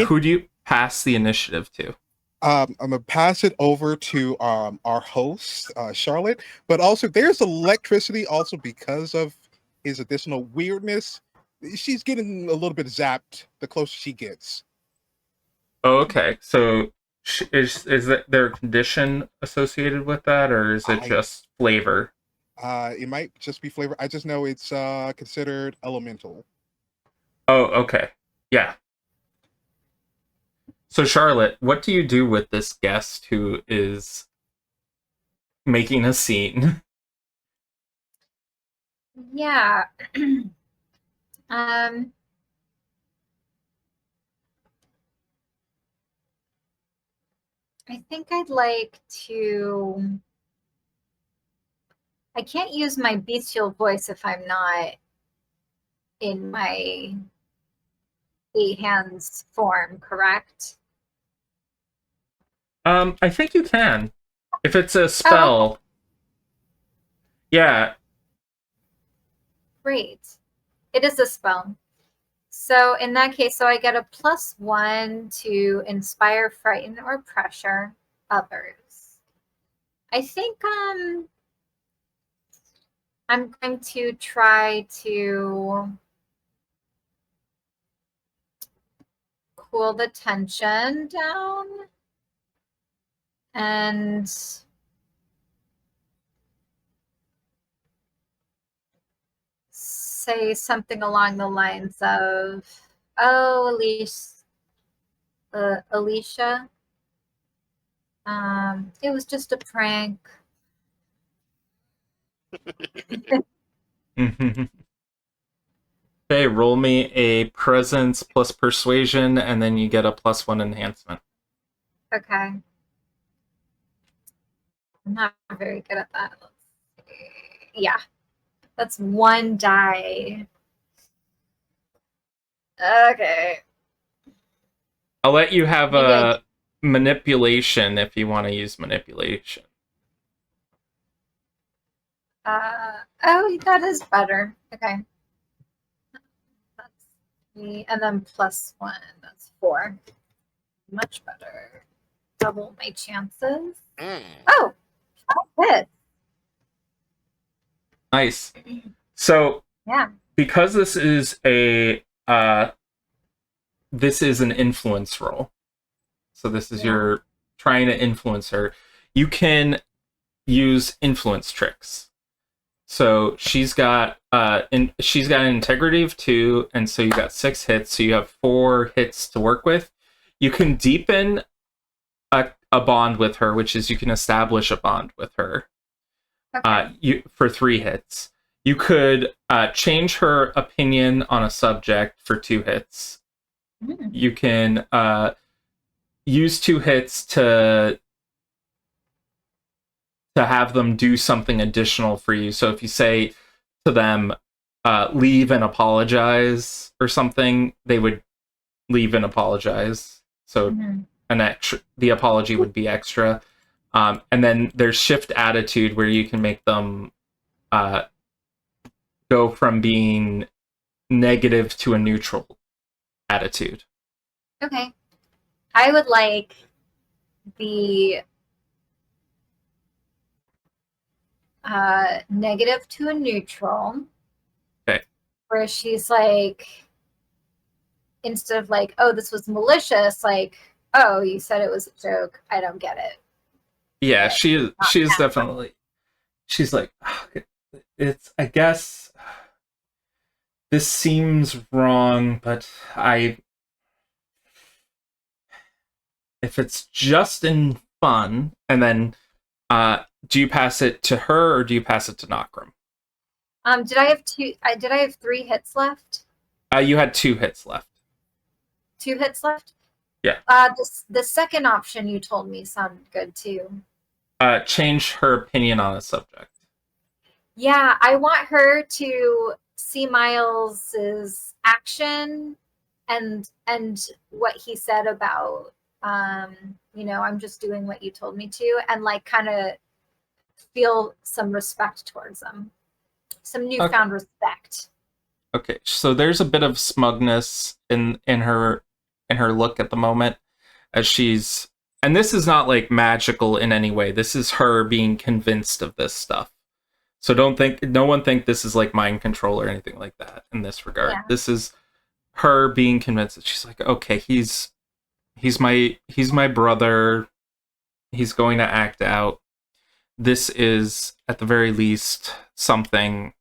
Who do you pass the initiative to? I'm gonna pass it over to our host, Charlotte. But also, there's electricity also because of his additional weirdness. She's getting a little bit zapped the closer she gets. Oh, okay. So is there a condition associated with that, or is it just flavor? It might just be flavor. I just know it's considered elemental. Oh, okay. Yeah. So, Charlotte, what do you do with this guest who is making a scene? Yeah. I think I'd like to. I can't use my bestial voice if I'm not in my 8 hands form, correct? I think you can. If it's a Oh, spell. Yeah. great. It is a spell. So in that case, so I get a +1 to inspire, frighten, or pressure others. I think I'm going to try to cool the tension down and say something along the lines of, "Oh, Alicia, it was just a prank." Okay, roll me a presence plus persuasion, and then you get a +1 enhancement. Okay. I'm not very good at that. Let's see. Yeah, that's 1 die. Okay. I'll let you have Maybe a manipulation if you want to use manipulation. Oh, that is better. Okay. That's 3, and then +1. That's 4. Much better. Double my chances. Oh, 5 hits. Nice. So, Yeah. because this is an influence roll. So this is your trying to influence her. You can use influence tricks. So she's got an integrity of 2, and so you got 6 hits. So you have 4 hits to work with. You can deepen a bond with her, which is you can establish a bond with her. Okay. For 3 hits. You could change her opinion on a subject for 2 hits. You can use 2 hits to have them do something additional for you. So if you say to them, leave and apologize or something, they would leave and apologize. So the apology would be extra. And then there's shift attitude, where you can make them go from being negative to a neutral attitude. Okay. I would like the negative to a neutral. Okay. Where she's like, instead of like, "Oh, this was malicious," like, "Oh, you said it was a joke. I don't get it." Yeah, she is definitely. She's like, it's. I guess this seems wrong, but if it's just in fun, and then do you pass it to her or do you pass it to Nokrem? Did I have 2? Did I have 3 hits left? You had 2 hits left. 2 hits left? Yeah. The second option you told me sounded good too. Change her opinion on a subject. Yeah, I want her to see Miles's action and what he said about I'm just doing what you told me to, and like kind of feel some respect towards them. Some newfound respect. Okay, so there's a bit of smugness in her look at the moment, as she's, and this is not like magical in any way. This is her being convinced of this stuff. So no one think this is like mind control or anything like that in this regard. Yeah. This is her being convinced that she's like, okay, he's my brother. He's going to act out. This is at the very least something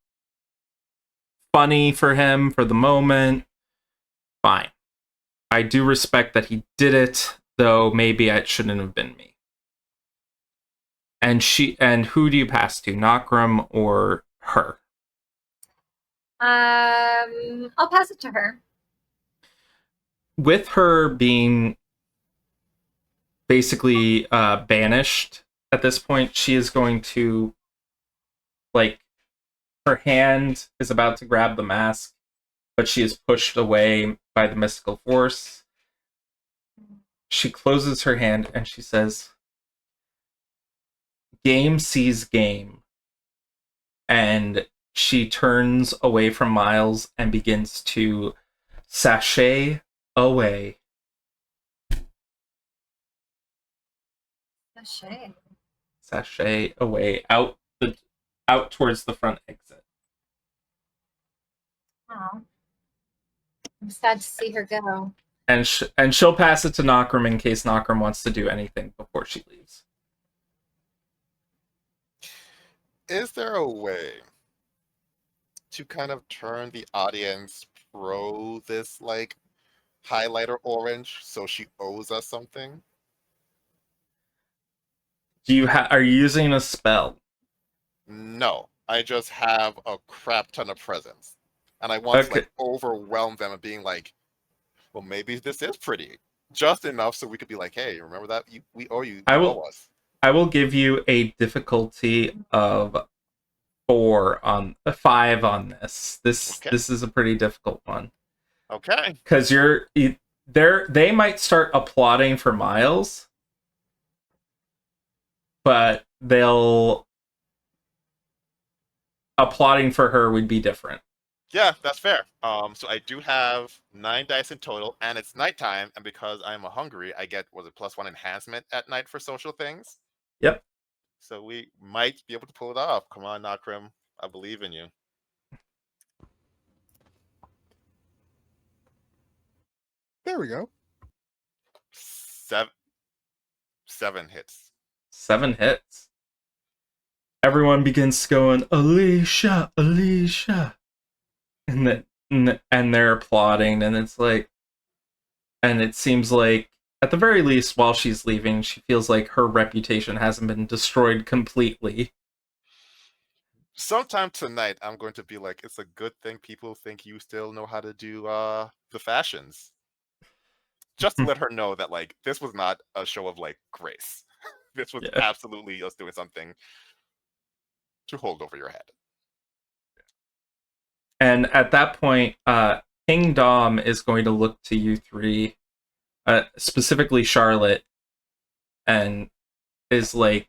funny for him for the moment. Fine. I do respect that he did it, though maybe it shouldn't have been me. And who do you pass to, Nokrem or her? I'll pass it to her. With her being basically banished at this point. She is going to, like, her hand is about to grab the mask, but she is pushed away by the mystical force. She closes her hand and she says, "Game sees game." And she turns away from Miles and begins to sashay away. A shame. Sashay away out towards the front exit. Oh. I'm sad to see her go. And she'll pass it to Nokrem in case Nokrem wants to do anything before she leaves. Is there a way to kind of turn the audience pro this like highlighter orange so she owes us something? Are you using a spell? No, I just have a crap ton of presents, and I want to like overwhelm them and being like, well, maybe this is pretty, just enough so we could be like, hey, remember that we owe you. You owe us. I will give you a difficulty of 5 on this. This is a pretty difficult one. Okay. Because they might start applauding for Miles, but applauding for her would be different. Yeah, that's fair. So I do have 9 dice in total, and it's nighttime, and because I'm a hungry, I get +1 enhancement at night for social things. Yep. So we might be able to pull it off. Come on, Nokrem. I believe in you. There we go. 7 hits. 7 hits. Everyone begins going, Alicia, Alicia. And they're applauding, and it's like, and it seems like, at the very least, while she's leaving, she feels like her reputation hasn't been destroyed completely. Sometime tonight, I'm going to be like, it's a good thing people think you still know how to do the fashions. Just to let her know that, like, this was not a show of, like, grace. This was absolutely us doing something to hold over your head. And at that point, King Dom is going to look to you three, specifically Charlotte, and is like,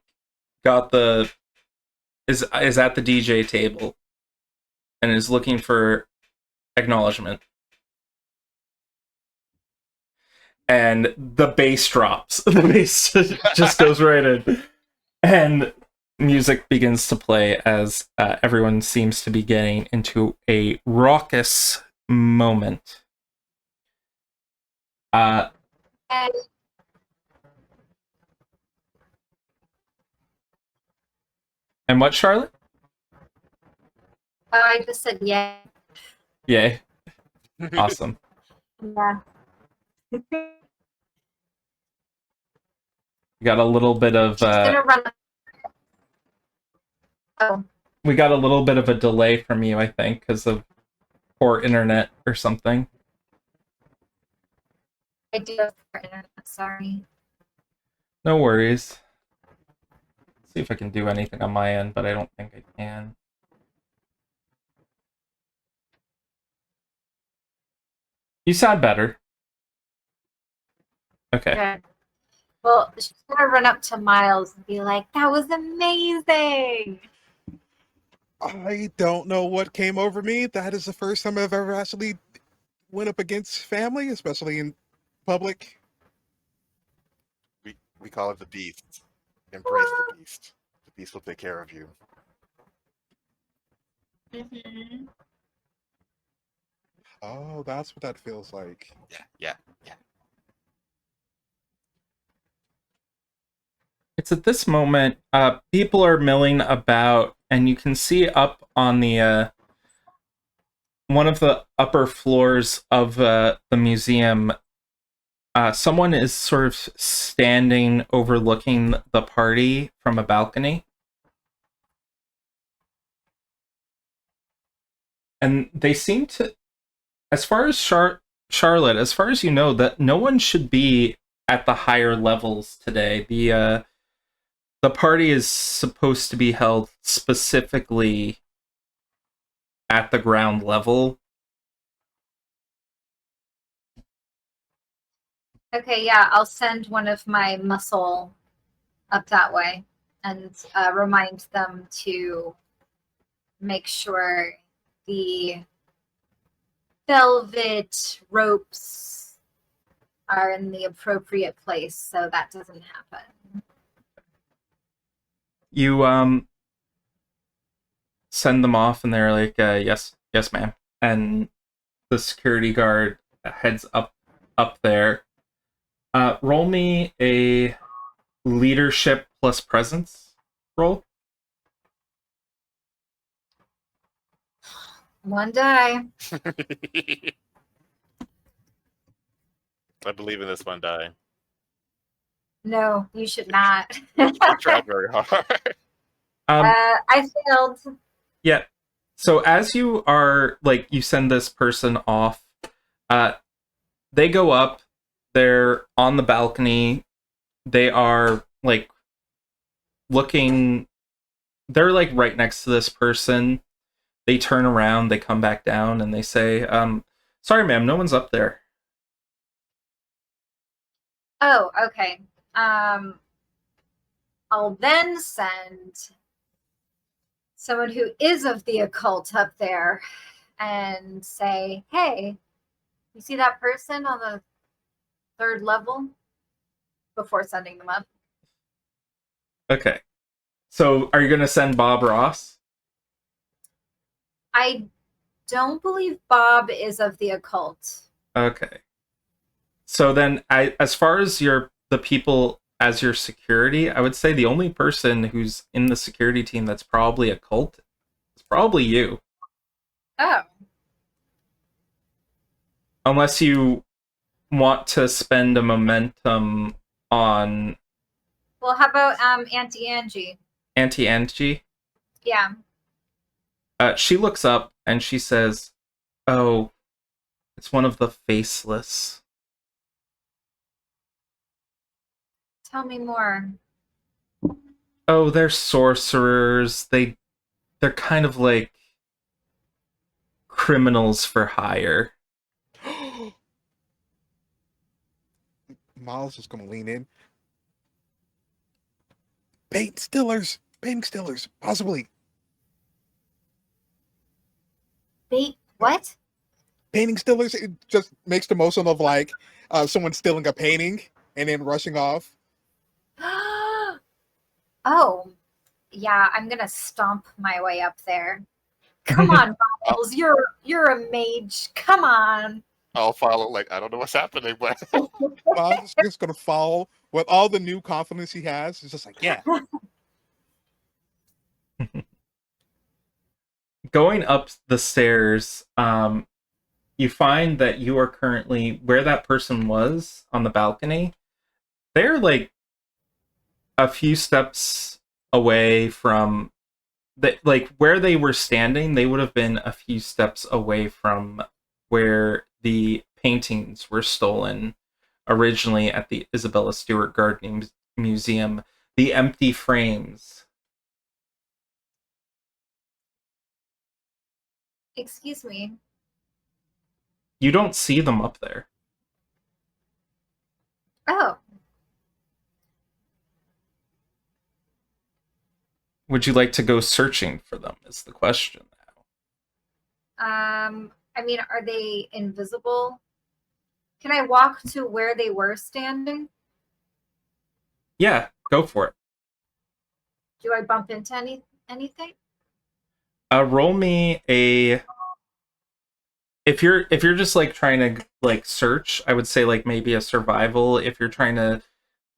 is at the DJ table and is looking for acknowledgement. And the bass drops. The bass just goes right in. And music begins to play as everyone seems to be getting into a raucous moment. And what, Charlotte? Oh, I just said yeah. Yay. Awesome. Yeah. You got a little bit of we got a little bit of a delay from you, I think, because of poor internet or something. I do have poor internet, sorry. No worries. Let's see if I can do anything on my end, but I don't think I can. You sound better. Okay. Good. Well, she's gonna run up to Miles and be like, "That was amazing." I don't know what came over me. That is the first time I've ever actually went up against family, especially in public. We call it the beast. Embrace the beast. The beast will take care of you. Mm-hmm. Oh, that's what that feels like. Yeah. It's at this moment, people are milling about, and you can see up on the one of the upper floors of the museum, someone is sort of standing overlooking the party from a balcony. And they seem to, as far as Charlotte, as far as you know, that no one should be at the higher levels today. The party is supposed to be held specifically at the ground level. Okay, yeah, I'll send one of my muscle up that way and remind them to make sure the velvet ropes are in the appropriate place so that doesn't happen. You send them off, and they're like, yes, ma'am. And the security guard heads up there. Roll me a leadership plus presence roll. One die. I believe in this one die. No, you should not. I tried very hard. I failed. Yeah. So as you are, like, you send this person off, they go up, they're on the balcony, they are, like, looking, they're, like, right next to this person. They turn around, they come back down, and they say, sorry, ma'am, no one's up there. Oh, okay. I'll then send someone who is of the occult up there and say, hey, you see that person on the 3rd level? Before sending them up. Okay. So are you going to send Bob Ross? I don't believe Bob is of the occult. Okay. So then, as far as the people as your security, I would say the only person who's in the security team that's probably a cult is probably you. Oh. Unless you want to spend a momentum on... Well, how about Auntie Angie? Auntie Angie? Yeah. She looks up and she says, oh, it's one of the faceless. Tell me more. Oh, they're sorcerers. They're kind of like criminals for hire. Miles is going to lean in. Painting stillers, possibly. What? Painting stillers, it just makes the motion of like someone stealing a painting and then rushing off. Oh, yeah, I'm gonna stomp my way up there. Come on, Miles, you're a mage. Come on. I'll follow. Like, I don't know what's happening, but Miles is just going to follow with all the new confidence he has. It's just like, yeah. Going up the stairs, you find that you are currently where that person was on the balcony. They're like a few steps away from like where they were standing. They would have been a few steps away from where the paintings were stolen originally at the Isabella Stewart Gardening Museum. The empty frames. Excuse me. You don't see them up there. Oh. Would you like to go searching for them is the question now. I mean, are they invisible? Can I walk to where they were standing? Yeah, go for it. Do I bump into anything? Roll me a... If you're just like trying to like search, I would say like maybe a survival. If you're trying to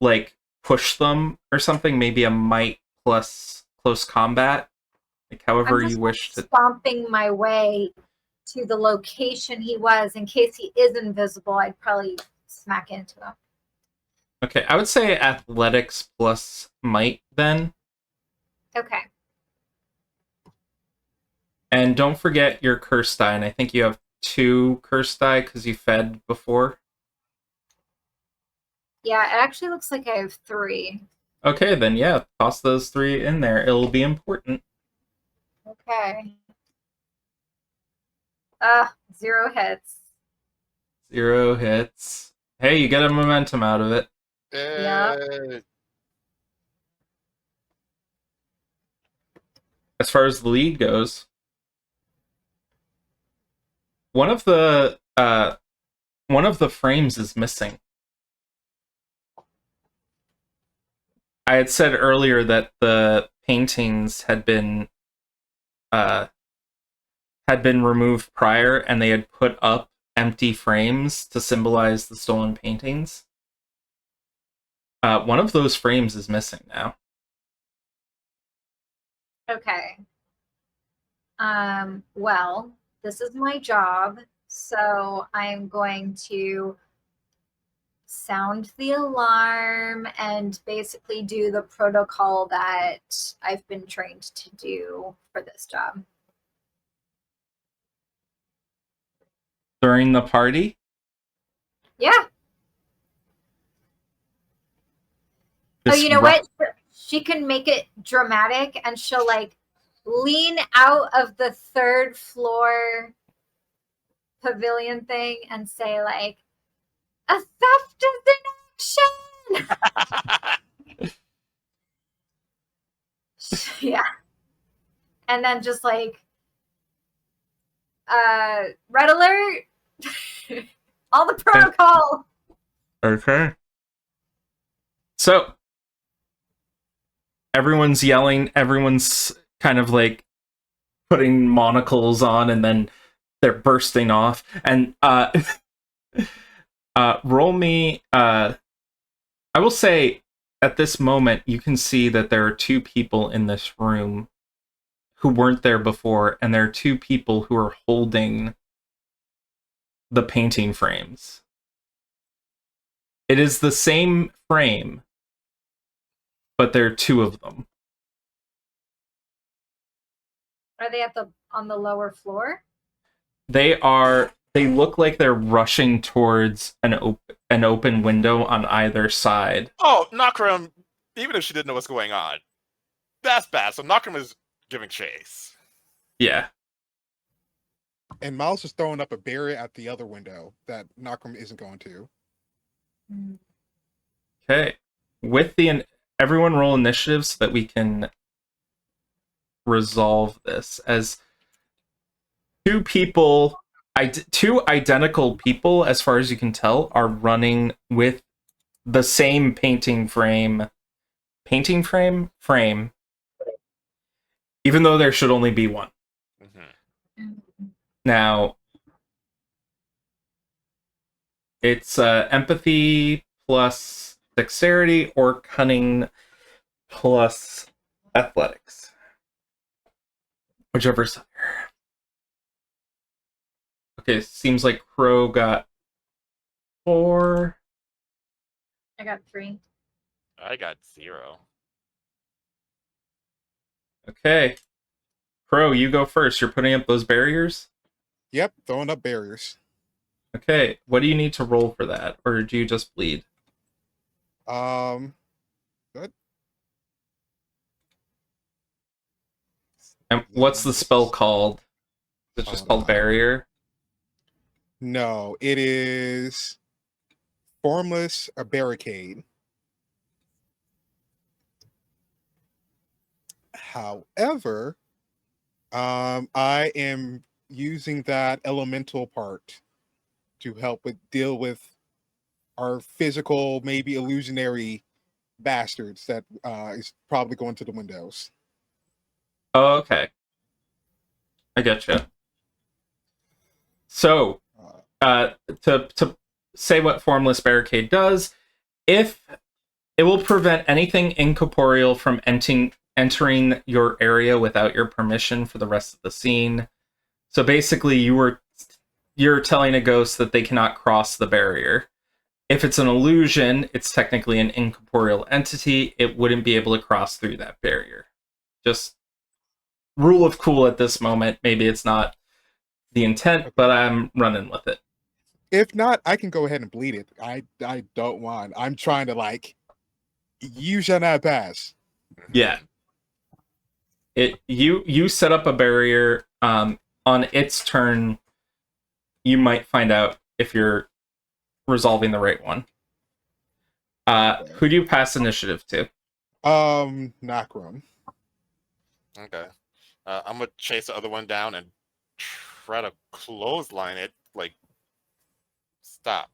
like push them or something, maybe a might plus close combat. Like however you wish to. Stomping my way to the location he was in case he is invisible. I'd probably smack into him. Okay, I would say athletics plus might then. Okay. And don't forget your curse die, and I think you have 2 curse die because you fed before. Yeah, it actually looks like I have 3. Okay, then yeah, toss those 3 in there. It'll be important. Okay. 0 hits. 0 hits. Hey, you get a momentum out of it. Yeah. As far as the lead goes, one of the frames is missing. I had said earlier that the paintings had been removed prior, and they had put up empty frames to symbolize the stolen paintings. One of those frames is missing now. Okay. Well, this is my job, so I'm going to sound the alarm and basically do the protocol that I've been trained to do for this job. During the party? Yeah. Just you know what? She can make it dramatic, and she'll like lean out of the 3rd floor pavilion thing and say like, "A theft is in action!" Yeah. And then just like, red alert, all the protocol. Okay. So, everyone's yelling, everyone's kind of like putting monocles on, and then they're bursting off. And roll me, I will say, at this moment, you can see that there are 2 people in this room who weren't there before, and there are 2 people who are holding the painting frames. It is the same frame, but there are 2 of them. Are they on the lower floor? They look like they're rushing towards an open window on either side. Oh, Nokrem, even if she didn't know what's going on, that's bad. So Nokrem is giving chase. Yeah. And Miles is throwing up a barrier at the other window that Nokrem isn't going to. Okay. Everyone roll initiative so that we can resolve this. As 2 identical people, as far as you can tell, are running with the same painting frame, even though there should only be one. Mm-hmm. Now, it's empathy plus dexterity or cunning plus athletics. Whichever's higher. Okay, seems like Krow got 4. I got 3. I got 0. Okay. Krow, you go first. You're putting up those barriers? Yep, throwing up barriers. Okay, what do you need to roll for that? Or do you just bleed? Good. And what's the spell called? Is it just called Barrier? No, it is Formless, a barricade. However, I am using that elemental part to help deal with our physical, maybe illusionary bastards that is probably going to the windows. Oh, okay. I getcha. So, to say what Formless Barricade does, if it will prevent anything incorporeal from entering your area without your permission for the rest of the scene. So basically, you're telling a ghost that they cannot cross the barrier. If it's an illusion, it's technically an incorporeal entity. It wouldn't be able to cross through that barrier. Just rule of cool at this moment. Maybe it's not the intent, but I'm running with it. If not, I can go ahead and bleed it. I don't want. I'm trying to you shall not pass. Yeah. You set up a barrier. On its turn, you might find out if you're resolving the right one. Who do you pass initiative to? Nokrem. Okay. I'm gonna chase the other one down and try to clothesline it. Like, stop.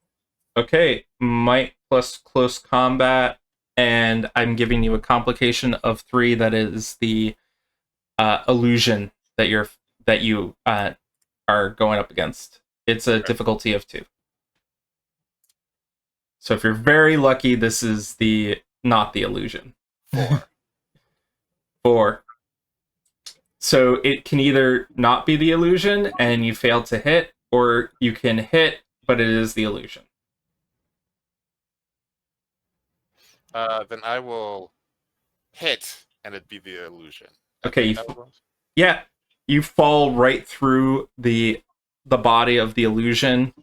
Okay, might plus close combat, and I'm giving you a complication of 3 that is the illusion that you are going up against. It's a difficulty of 2. So if you're very lucky, this is not the illusion. 4. 4. So it can either not be the illusion and you fail to hit, or you can hit, but it is the illusion. Then I will hit, and it'd be the illusion. Okay. Yeah, you fall right through the body of the illusion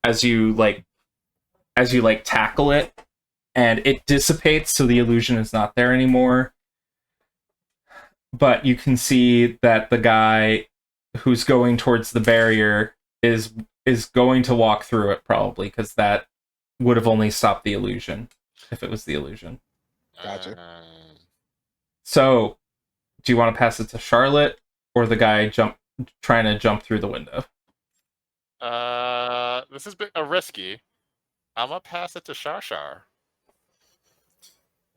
as you tackle it, and it dissipates, so the illusion is not there anymore. But you can see that the guy who's going towards the barrier is going to walk through it, probably, because that would have only stopped the illusion if it was the illusion. Gotcha. So, do you want to pass it to Charlotte or the guy trying to jump through the window? This has been risky. I'm gonna pass it to Shar.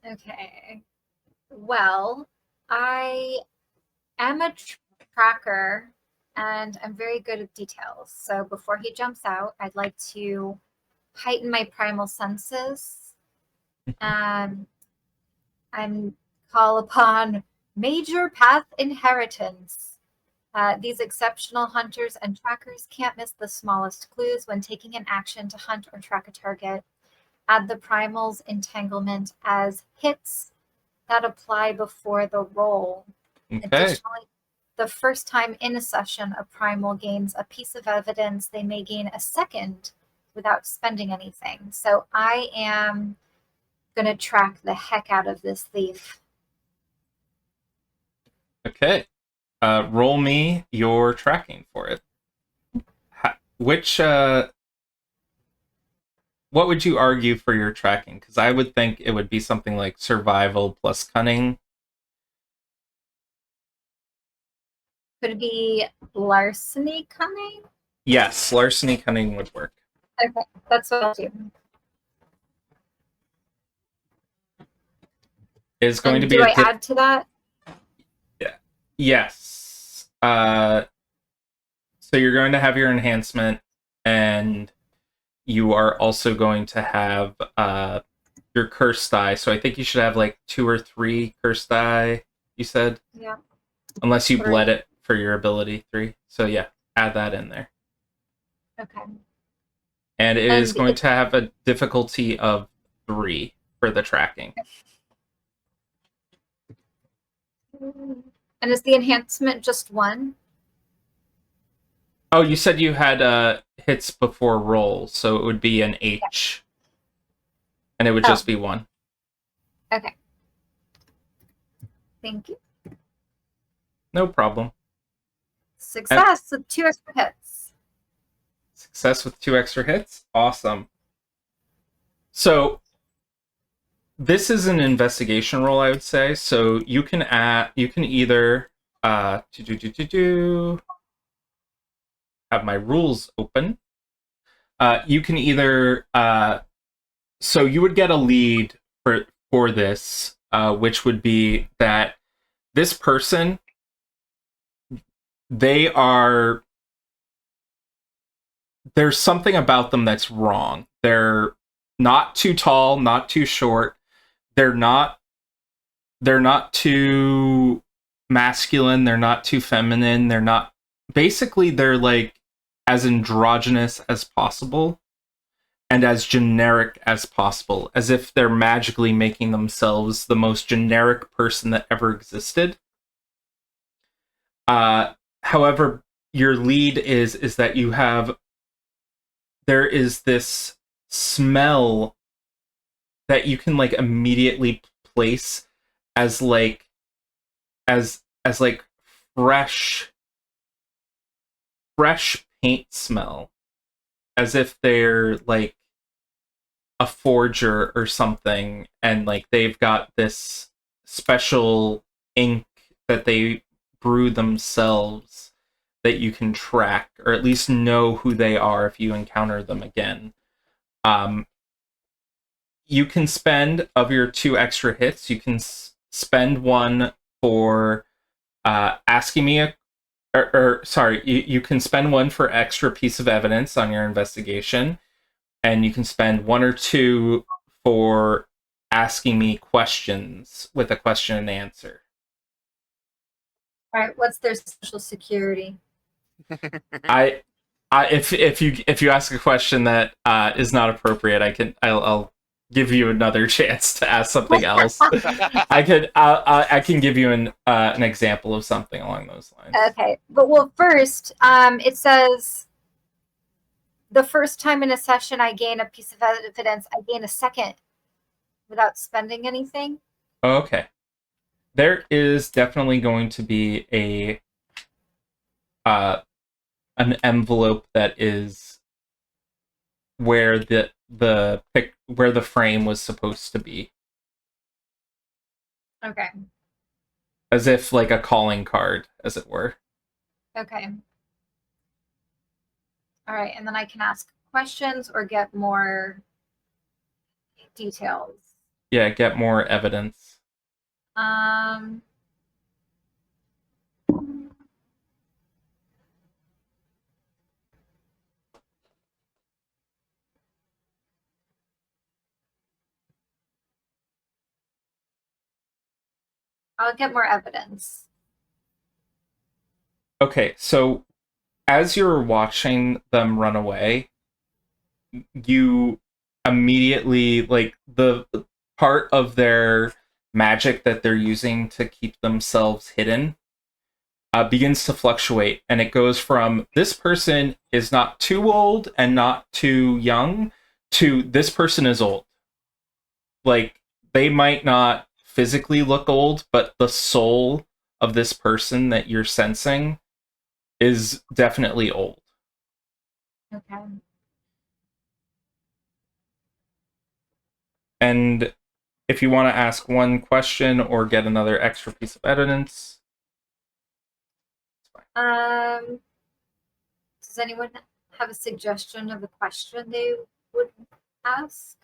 Okay. Well, I am a tracker and I'm very good at details. So before he jumps out, I'd like to heighten my primal senses. And I'm call upon major path inheritance. These exceptional hunters and trackers can't miss the smallest clues when taking an action to hunt or track a target. Add the primal's entanglement as hits that apply before the roll. Okay. Additionally, the first time in a session a primal gains a piece of evidence, they may gain a second without spending anything. So I am going to track the heck out of this thief. Okay. Roll me your tracking for it. What would you argue for your tracking? Because I would think it would be something like survival plus cunning. Could it be larceny cunning? Yes, larceny cunning would work. Okay, that's what I'll do. It's going to be. Do I add to that? Yeah. Yes. So you're going to have your enhancement, and you are also going to have your curse die. So I think you should have like 2 or 3 curse die, you said? Yeah. Unless you 3. bled it for your ability 3. So yeah, add that in there. Okay. And it is going to have a difficulty of 3 for the tracking. And is the enhancement just 1? Oh, you said you had hits before rolls, so it would be an H. And it would just be 1. Okay. Thank you. No problem. Success with 2 extra hits. Success with 2 extra hits? Awesome. So, this is an investigation roll, I would say. So you can either have my rules open. You can either so you would get a lead for this, which would be that this person, there's something about them that's wrong. They're not too tall, not too short. They're not too masculine. They're not too feminine. They're like as androgynous as possible and as generic as possible, as if they're magically making themselves the most generic person that ever existed. However, your lead is that you have there is this smell that you can like immediately place as like as like fresh paint smell, as if they're like a forger or something, and like they've got this special ink that they brew themselves that you can track, or at least know who they are if you encounter them again. You can spend, of your 2 extra hits, you can spend one for asking me you can spend one for extra piece of evidence on your investigation, and you can spend 1 or 2 for asking me questions with a question and answer. All right, what's their social security? If you ask a question that is not appropriate, I'll give you another chance to ask something else. I can give you an example of something along those lines. Okay, but well, first, it says the first time in a session I gain a piece of evidence, I gain a second without spending anything. Okay, there is definitely going to be an envelope that is where where the frame was supposed to be. Okay. As if like a calling card, as it were. Okay. All right, and then I can ask questions or get more details. Yeah, get more evidence. I'll get more evidence. Okay, so as you're watching them run away, you immediately, like, the part of their magic that they're using to keep themselves hidden begins to fluctuate, and it goes from this person is not too old and not too young to this person is old. Like, they might not physically look old, but the soul of this person that you're sensing is definitely old. Okay. And if you want to ask one question or get another extra piece of evidence, it's fine. Does anyone have a suggestion of a question they would ask?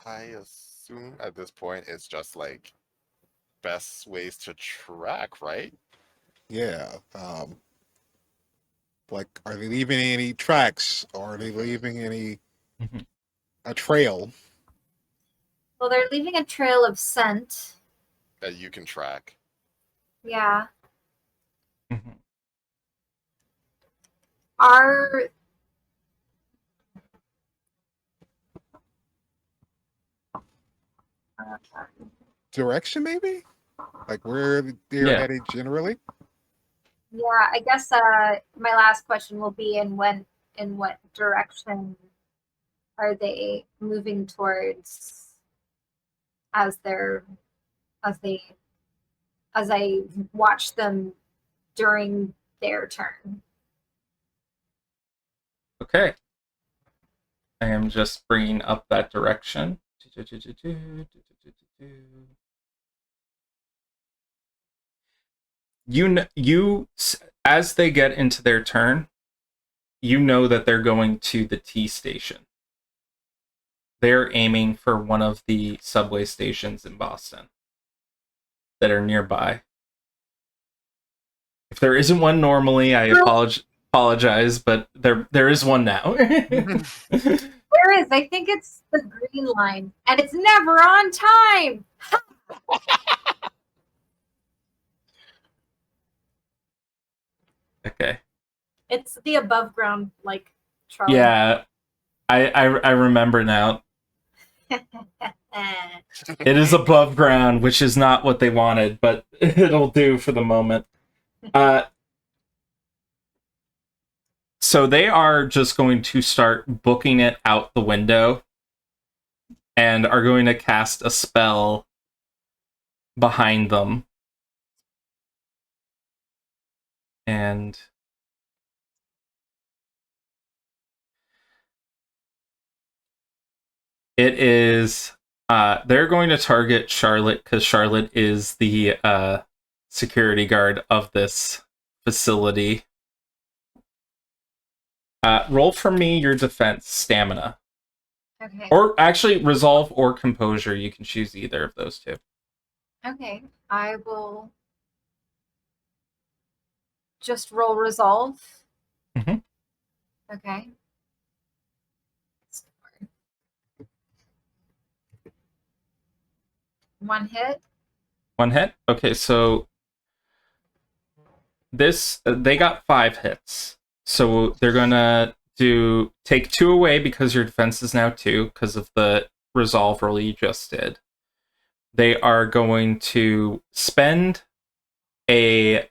I assume at this point it's just like best ways to track, right? Yeah. Like, are they leaving any tracks? Or are they leaving any a trail? Well, they're leaving a trail of scent. That you can track. Yeah. Mm-hmm. Are Direction, maybe? Like where they're Yeah. headed generally? yeah, I guess my last question will be in what direction are they moving towards as I watch them during their turn. Okay. I am just bringing up that direction. You, as they get into their turn, you know that they're going to the T station. They're aiming for one of the subway stations in Boston that are nearby. If there isn't one normally, I apologize, but there is one now. There is. I think it's the green line, and it's never on time. Okay. It's the above ground, like, Charlie. Yeah, I remember now. It is above ground, which is not what they wanted, but it'll do for the moment. So they are just going to start booking it out the window and are going to cast a spell behind them. And it is they're going to target Charlotte because Charlotte is the security guard of this facility. Roll for me your defense stamina. Okay. Or actually, resolve or composure. You can choose either of those two. Okay. I will just roll resolve. Mhm. Okay. One hit. One hit? Okay, so this they got 5 hits. So they're gonna take 2 away because your defense is now 2 because of the resolve roll you just did. They are going to spend a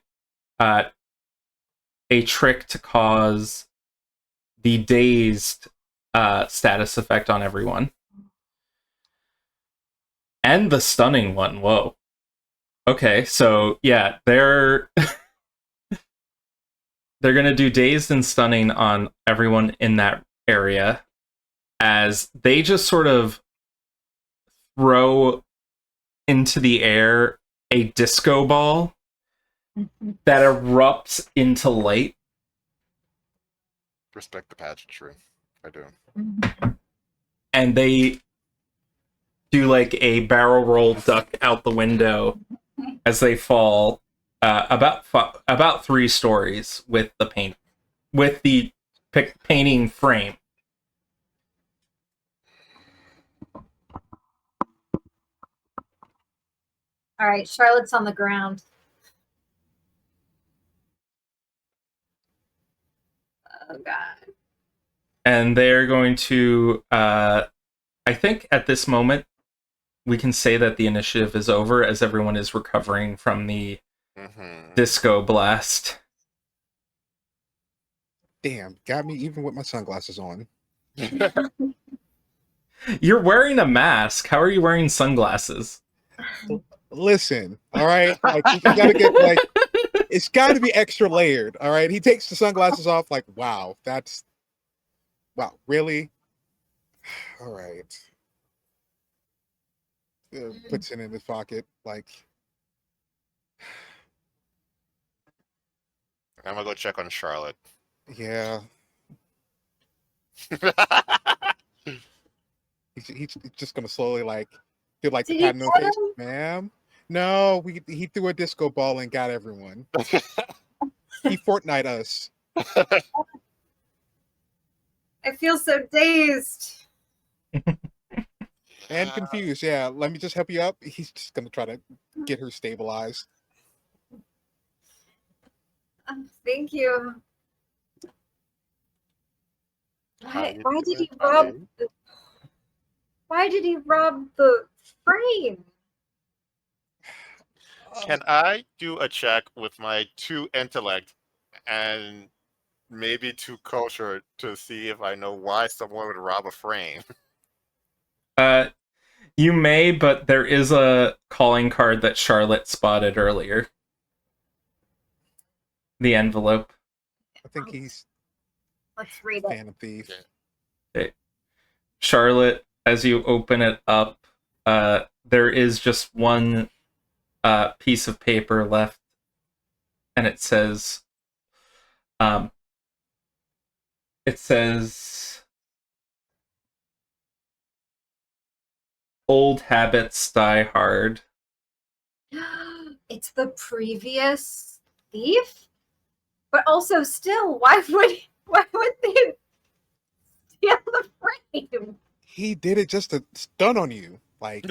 trick to cause the dazed status effect on everyone. And the stunning one. Whoa. Okay, so yeah, they're they're gonna do dazed and stunning on everyone in that area as they just sort of throw into the air a disco ball that erupts into light. Respect the pageantry. I do. And they do like a barrel roll duck out the window as they fall about 3 stories with the painting frame. All right. Charlotte's on the ground. Oh God. And they're going to I think at this moment we can say that the initiative is over as everyone is recovering from the disco blast. Damn, got me even with my sunglasses on. You're wearing a mask. How are you wearing sunglasses? Listen, all right, like you gotta get like it's got to be extra layered. All right, he takes the sunglasses off. Like, wow, really? All right. Puts it in his pocket. Like, I'm gonna go check on Charlotte. yeah, he's just gonna slowly like do like the Did pat you on get the face, him? ma'am. No, he threw a disco ball and got everyone. He Fortnite us. I feel so dazed. And confused. Yeah, let me just help you up. He's just gonna try to get her stabilized. Thank you. How you Why did doing, he rob? honey? Why did he rob the frame? Can I do a check with my 2 intellect and maybe 2 culture to see if I know why someone would rob a frame? You may, but there is a calling card that Charlotte spotted earlier. The envelope. I think he's Let's read a it. fan of thief. Okay. Charlotte, as you open it up, there is just one piece of paper left, and it says, "Old habits die hard." It's the previous thief, but also still, why would they steal the frame? He did it just to stun on you. Like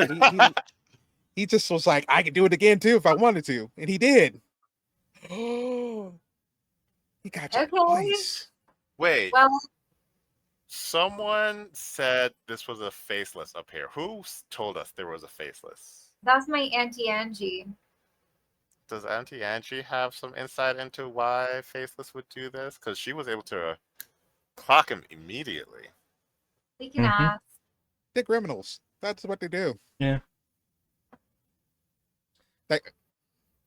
he just was like, I could do it again too if I wanted to, and he did. Oh, he got you Okay. twice. Wait, Well, someone said this was a faceless up here. Who told us there was a faceless? that's my Auntie Angie. Does Auntie Angie have some insight into why faceless would do this? Because she was able to Clock him immediately. We can Mhm. ask. They're criminals. That's what they do. Yeah. Like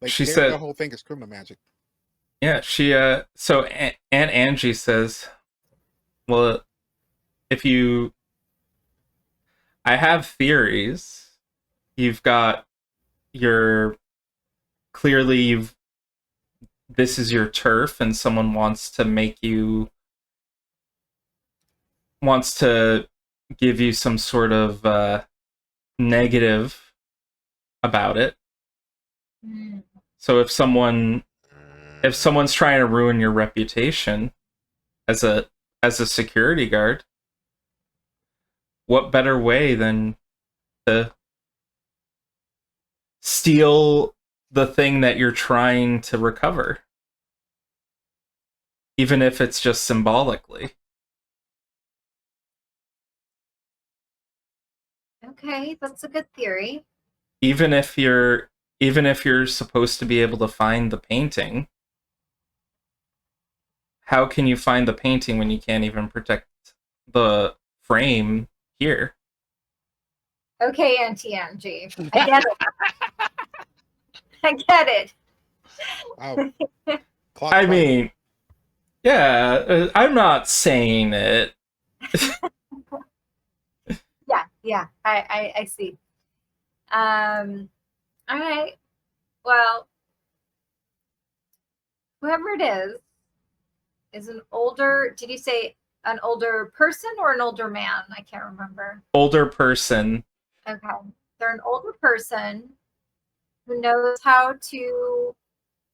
She their said, whole thing is criminal magic. yeah, so Aunt Angie says, well, if you, I have theories. You've got clearly this is your turf and someone wants to give you some sort of negative about it. Hmm. So if someone's trying to ruin your reputation as a security guard, what better way than to steal the thing that you're trying to recover, even if it's just symbolically. Okay, that's a good theory. Even if you're supposed to be able to find the painting, how can you find the painting when you can't even protect the frame here? Okay, Auntie Angie. I get it. I get it. Wow. I mean, yeah, I'm not saying it. Yeah, I see. All right. Well, whoever it is an older, did you say an older person or an older man? I can't remember. Older person. Okay. They're an older person who knows how to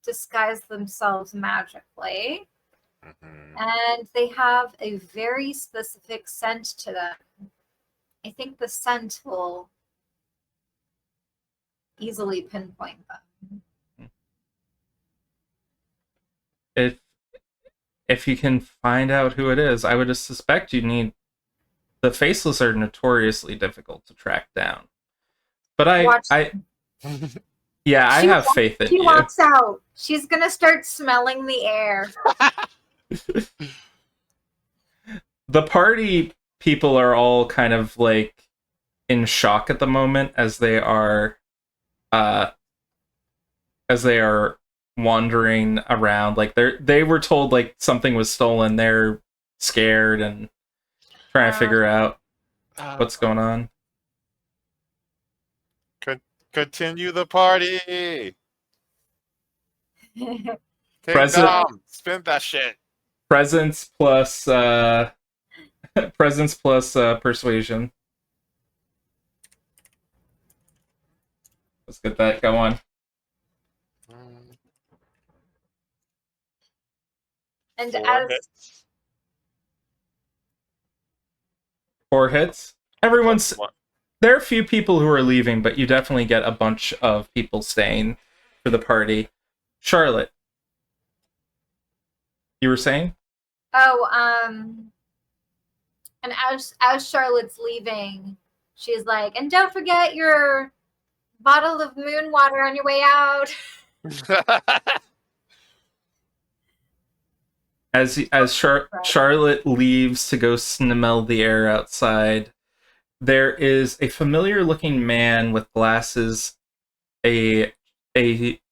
disguise themselves magically. Mhm. And they have a very specific scent to them. I think the scent will easily pinpoint them. If you can find out who it is, I would just suspect you need. The faceless are notoriously difficult to track down. But Watch. I have faith in She you. walks out. She's gonna start smelling the air. The party people are all kind of like in shock at the moment as they are wandering around. Like they were told like something was stolen. They're scared and trying to figure out what's going on. Continue the party. Hey, Present- Dom, spin that shit. Presence plus persuasion. Let's get that going. And Four as hits. 4 hits. There are a few people who are leaving, but you definitely get a bunch of people staying for the party. Charlotte, you were saying? and as Charlotte's leaving, she's like, and don't forget your bottle of moon water on your way out. As Charlotte leaves to go smell the air outside, there is a familiar looking man with glasses, a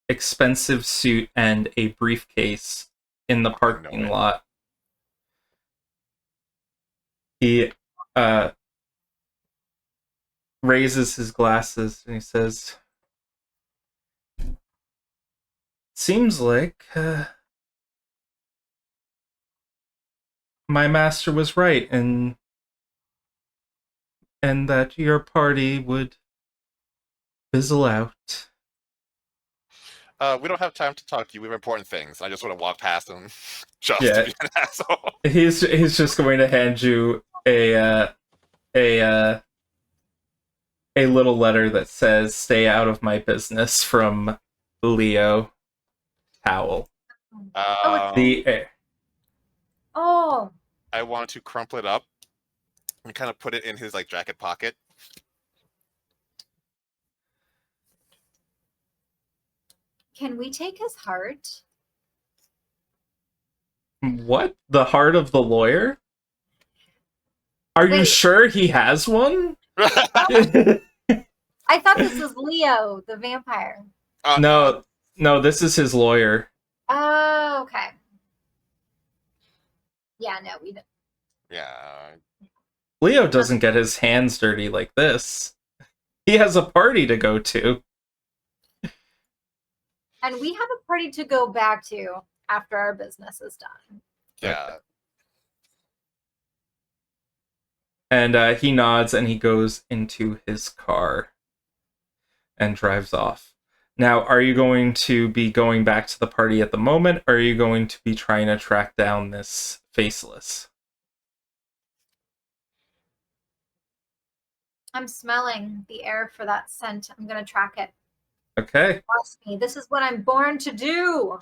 expensive suit, and a briefcase in the parking lot. He raises his glasses and he says, seems like my master was right and that your party would fizzle out. We don't have time to talk to you. We have important things. I just want to walk past him just Yeah. to be an asshole. He's just going to hand you a little letter that says "Stay out of my business" from Leo Powell. Oh, I want to crumple it up and kind of put it in his like jacket pocket. can we take his heart? What? The heart of the lawyer? Are you Wait. sure he has one? I thought this was Leo, the vampire. No, this is his lawyer. Oh, okay. Yeah, no, we don't. Yeah. Leo doesn't get his hands dirty like this. He has a party to go to. And we have a party to go back to after our business is done. Yeah. And he nods and he goes into his car and drives off. Now, are you going to be going back to the party at the moment, or are you going to be trying to track down this faceless? I'm smelling the air for that scent. I'm going to track it. Okay. Watch me. This is what I'm born to do.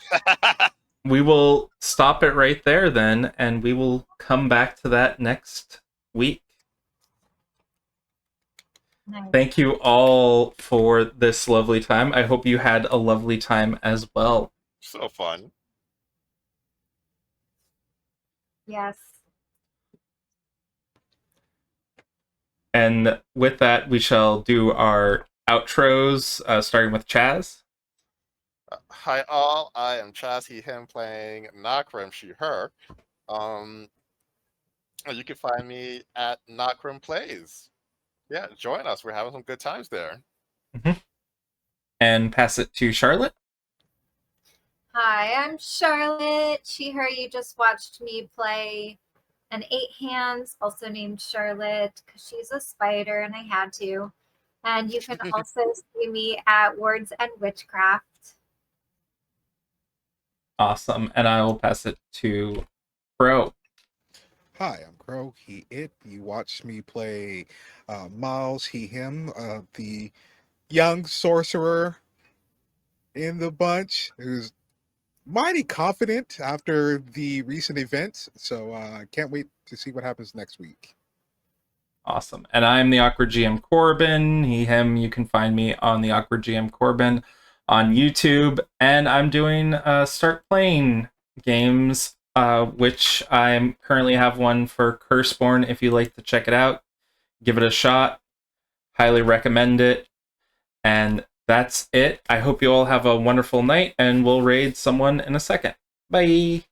We will stop it right there then, and we will come back to that next week. Nice. Thank you all for this lovely time. I hope you had a lovely time as well. So fun. Yes. And with that, we shall do our outros, starting with Chaz. Hi all, I am Chaz, he, him, playing Nokrem, she, her. You can find me at Nokrem Plays. Yeah, join us. We're having some good times there. And pass it to Charlotte. Hi, I'm Charlotte. She, her, you just watched me play an 8 hands, also named Charlotte, because she's a spider and I had to. And you can also see me at Words and Witchcraft. Awesome. And I will pass it to Krow. Hi, I'm Krow, he, it. You watched me play Miles, he, him, the young sorcerer in the bunch who's mighty confident after the recent events. So I can't wait to see what happens next week. Awesome. And I'm the Awkward GM Corbin. He, him. You can find me on the Awkward GM Corbin on YouTube. And I'm doing Startplaying.games, which I currently have one for Curseborne. If you'd like to check it out, give it a shot. Highly recommend it. And that's it. I hope you all have a wonderful night, and we'll raid someone in a second. Bye.